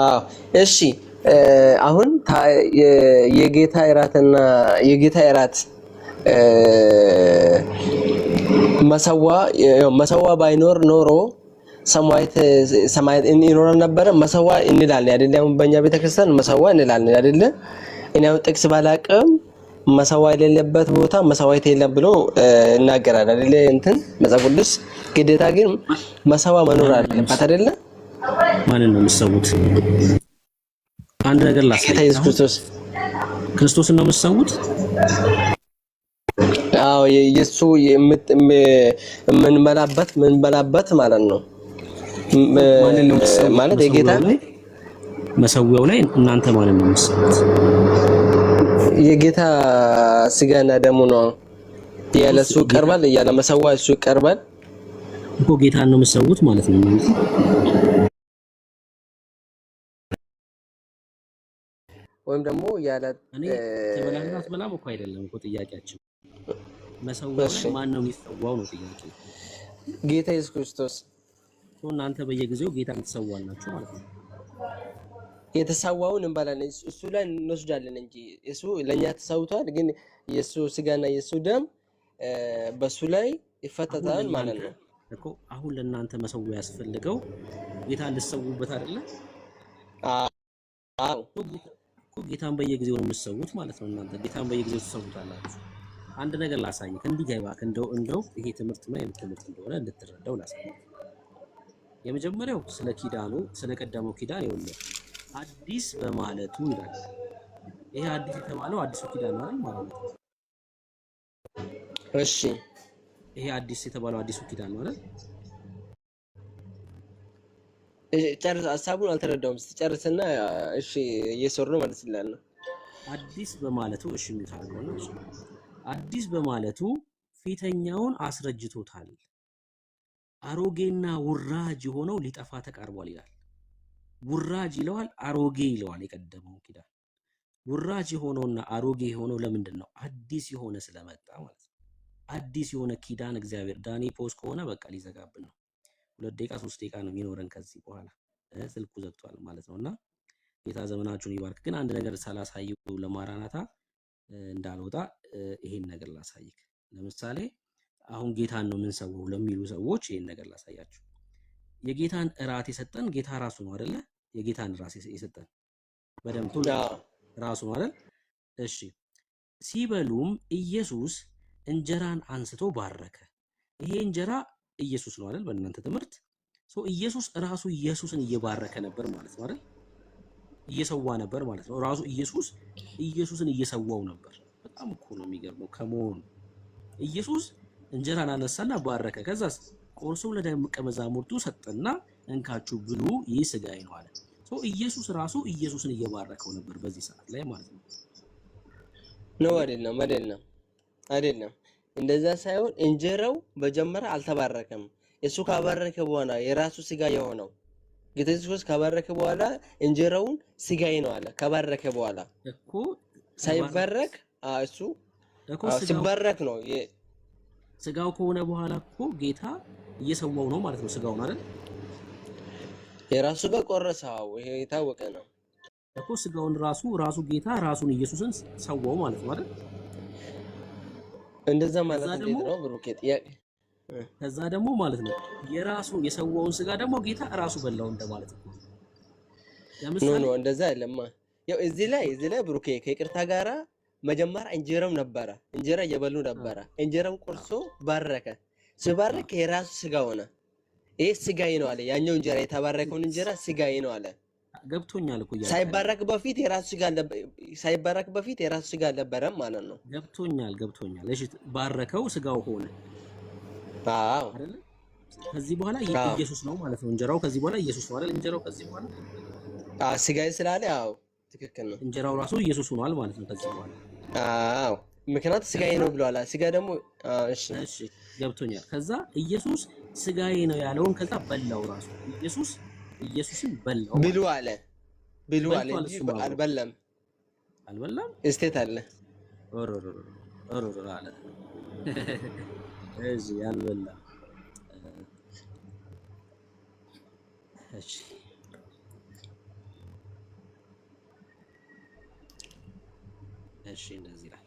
አዎ እሺ። አሁን የጌታ እራትና የጌታ እራት መሰዋ ባይኖር ኖሮ ሰማያት ይኖር ነበር። መሰዋ እንላለን አይደለም? በእኛ ቤተክርስቲያን መሰዋ እንላለን አይደለ? እኔ አሁን ጥቅስ ባላቅም መሰዋ የሌለበት ቦታ መሰዋይት የለም ብሎ እናገራለን አይደለ? እንትን መጽሐፍ ቅዱስ ግዴታ ግን መሰዋ መኖር አለበት አይደለ? ማንን ነው የምትሰዉት? አንድ ነገር ላሳይ። ኢየሱስ ክርስቶስን ነው የምትሰዉት? አዎ የሱ የምንበላበት ማለት ነው። ማለት የጌታ መሰዊያው ላይ እናንተ ማንን ነው የምትሰዉት? የጌታ ስጋና ደሙ ነው። ያለሱ ይቀርባል፣ ያለ መሰዋ እሱ ይቀርባል እኮ ጌታን ነው የምትሰዉት ማለት ነው። ወይም ደግሞ ያለ እኔ ተበላና ተበላም እኮ አይደለም እኮ ጥያቄያችን። መሰዊያው ላይ ማን ነው የሚሰዋው ነው ጥያቄ። ጌታ ኢየሱስ ክርስቶስ። እናንተ በየጊዜው ጌታን ትሰዋላችሁ ማለት ነው። የተሰዋውን እንበላለን እሱ ላይ እንወስዳለን እንጂ እሱ ለኛ ተሰውቷል። ግን የሱ ስጋና የሱ ደም በሱ ላይ ይፈተታል ማለት ነው እኮ። አሁን ለእናንተ መሰዊያ ያስፈልገው ጌታን ልትሰውበት አይደለ? አዎ ጌታን በየጊዜው ነው የምትሰውት ማለት ነው። እናንተ ጌታን በየጊዜው ትሰውታላችሁ። አንድ ነገር ላሳይህ እንዲገባህ፣ እንደው ይሄ ትምህርት ምን አይነት ትምህርት እንደሆነ እንድትረዳው ላሳይህ። የመጀመሪያው ስለ ኪዳኑ ስለ ቀደመው ኪዳን ይኸውልህ አዲስ በማለቱ ይላል። ይሄ አዲስ የተባለው አዲሱ ኪዳን ነው ማለት ነው። እሺ፣ ይሄ አዲስ የተባለው አዲሱ ኪዳን ነው አይደል? ጨርስ። ሀሳቡን አልተረዳውም። ስትጨርስና እሺ እየሰሩ ነው ማለት ይላል። አዲስ በማለቱ እሺ የሚታረገውና እሺ አዲስ በማለቱ ፊተኛውን አስረጅቶታል። አሮጌና ውራጅ የሆነው ሊጠፋ ተቃርቧል ይላል። ውራጅ ይለዋል፣ አሮጌ ይለዋል። የቀደመው ኪዳን ውራጅ የሆነውና አሮጌ የሆነው ለምንድን ነው? አዲስ የሆነ ስለመጣ ማለት ነው። አዲስ የሆነ ኪዳን እግዚአብሔር ዳኒ ፖስ ከሆነ በቃ ሊዘጋብን ነው። 2 ደቂቃ 3 ደቂቃ ነው የሚኖረን ከዚህ በኋላ ስልኩ ዘግቷል ማለት ነውና ጌታ ዘመናችሁን ይባርክ። ግን አንድ ነገር ሳላሳዩ ለማራናታ እንዳልወጣ ይሄን ነገር ላሳይክ። ለምሳሌ አሁን ጌታን ነው የምንሰዋው ለሚሉ ሰዎች ይሄን ነገር ላሳያችሁ። የጌታን እራት የሰጠን ጌታ ራሱ ነው አይደለ? የጌታን ራስ የሰጠን በደም ቶሎ ራሱ ነው አይደል? እሺ ሲበሉም ኢየሱስ እንጀራን አንስቶ ባረከ። ይሄ እንጀራ ኢየሱስ ነው አይደል? በእናንተ ትምህርት ኢየሱስ ራሱ ኢየሱስን እየባረከ ነበር ማለት ነው አይደል? እየሰዋ ነበር ማለት ነው። ራሱ ኢየሱስ ኢየሱስን እየሰዋው ነበር። በጣም እኮ ነው የሚገርመው። ከመሆኑ ኢየሱስ እንጀራን አነሳና ባረከ። ከዛስ ቆርሶ ለደቀ መዛሙርቱ ሰጠና እንካችሁ ብሉ፣ ይህ ስጋዬ ነው አለ። ኢየሱስ ራሱ ኢየሱስን እየባረከው ነበር በዚህ ሰዓት ላይ ማለት ነው። ነው አይደለም። እንደዛ ሳይሆን እንጀራው በጀመረ አልተባረከም። እሱ ካባረከ በኋላ የራሱ ስጋ የሆነው ጌታ ኢየሱስ ካባረከ በኋላ እንጀራውን ስጋዬ ነው አለ። ካባረከ በኋላ እኮ ሳይባረክ እሱ ሲባረክ ነው። ስጋው ከሆነ በኋላ እኮ ጌታ እየሰዋው ነው ማለት ነው። ስጋውን አይደል? የራሱ ጋር ቆረሰው። ይሄ የታወቀ ነው እኮ ስጋውን ራሱ ጌታ ራሱን ኢየሱስን ሰዋው ማለት ነው አይደል? እንደዛ ማለት ነው ብሩኬ ጥያቄ። ከዛ ደግሞ ማለት ነው የራሱን የሰዋውን ስጋ ደግሞ ጌታ ራሱ በላው እንደማለት ነው። ኖ እንደዛ አይደለም። ያው እዚህ ላይ ብሩኬ ከይቅርታ ጋራ መጀመሪያ እንጀራው ነበረ። እንጀራ እየበሉ ነበረ። እንጀራውን ቆርሶ ባረከ። ሲባረክ የራሱ ስጋ ሆነ። ይሄ ስጋዬ ነው አለ። ያኛው እንጀራ የተባረከውን እንጀራ ስጋዬ ነው አለ። ገብቶኛል እኮ ሳይባረክ በፊት የራሱ ስጋ አልነበረም ማለት ነው። ገብቶኛል። እሺ ባረከው፣ ስጋው ሆነ። አዎ አይደል? ከዚህ በኋላ ኢየሱስ ነው ማለት ነው። እንጀራው ከዚህ በኋላ ኢየሱስ ነው አይደል? እንጀራው ከዚህ በኋላ ስጋዬ ስላለ አዎ ትክክል ነው። እንጀራው ራሱ ኢየሱስ ሆኗል ማለት ነው ከዚህ በኋላ። አዎ ምክንያቱም ስጋዬ ነው ብሏል። ስጋ ደግሞ እሺ ገብቶኛል። ከዛ ኢየሱስ ስጋዬ ነው ያለውን ከዛ በላው ራሱ ኢየሱስን በላው ብሉ አለ እንጂ አልበላም። እስቴት አለ አለ እሺ አልበላም። እሺ እንደዚህ ይላል።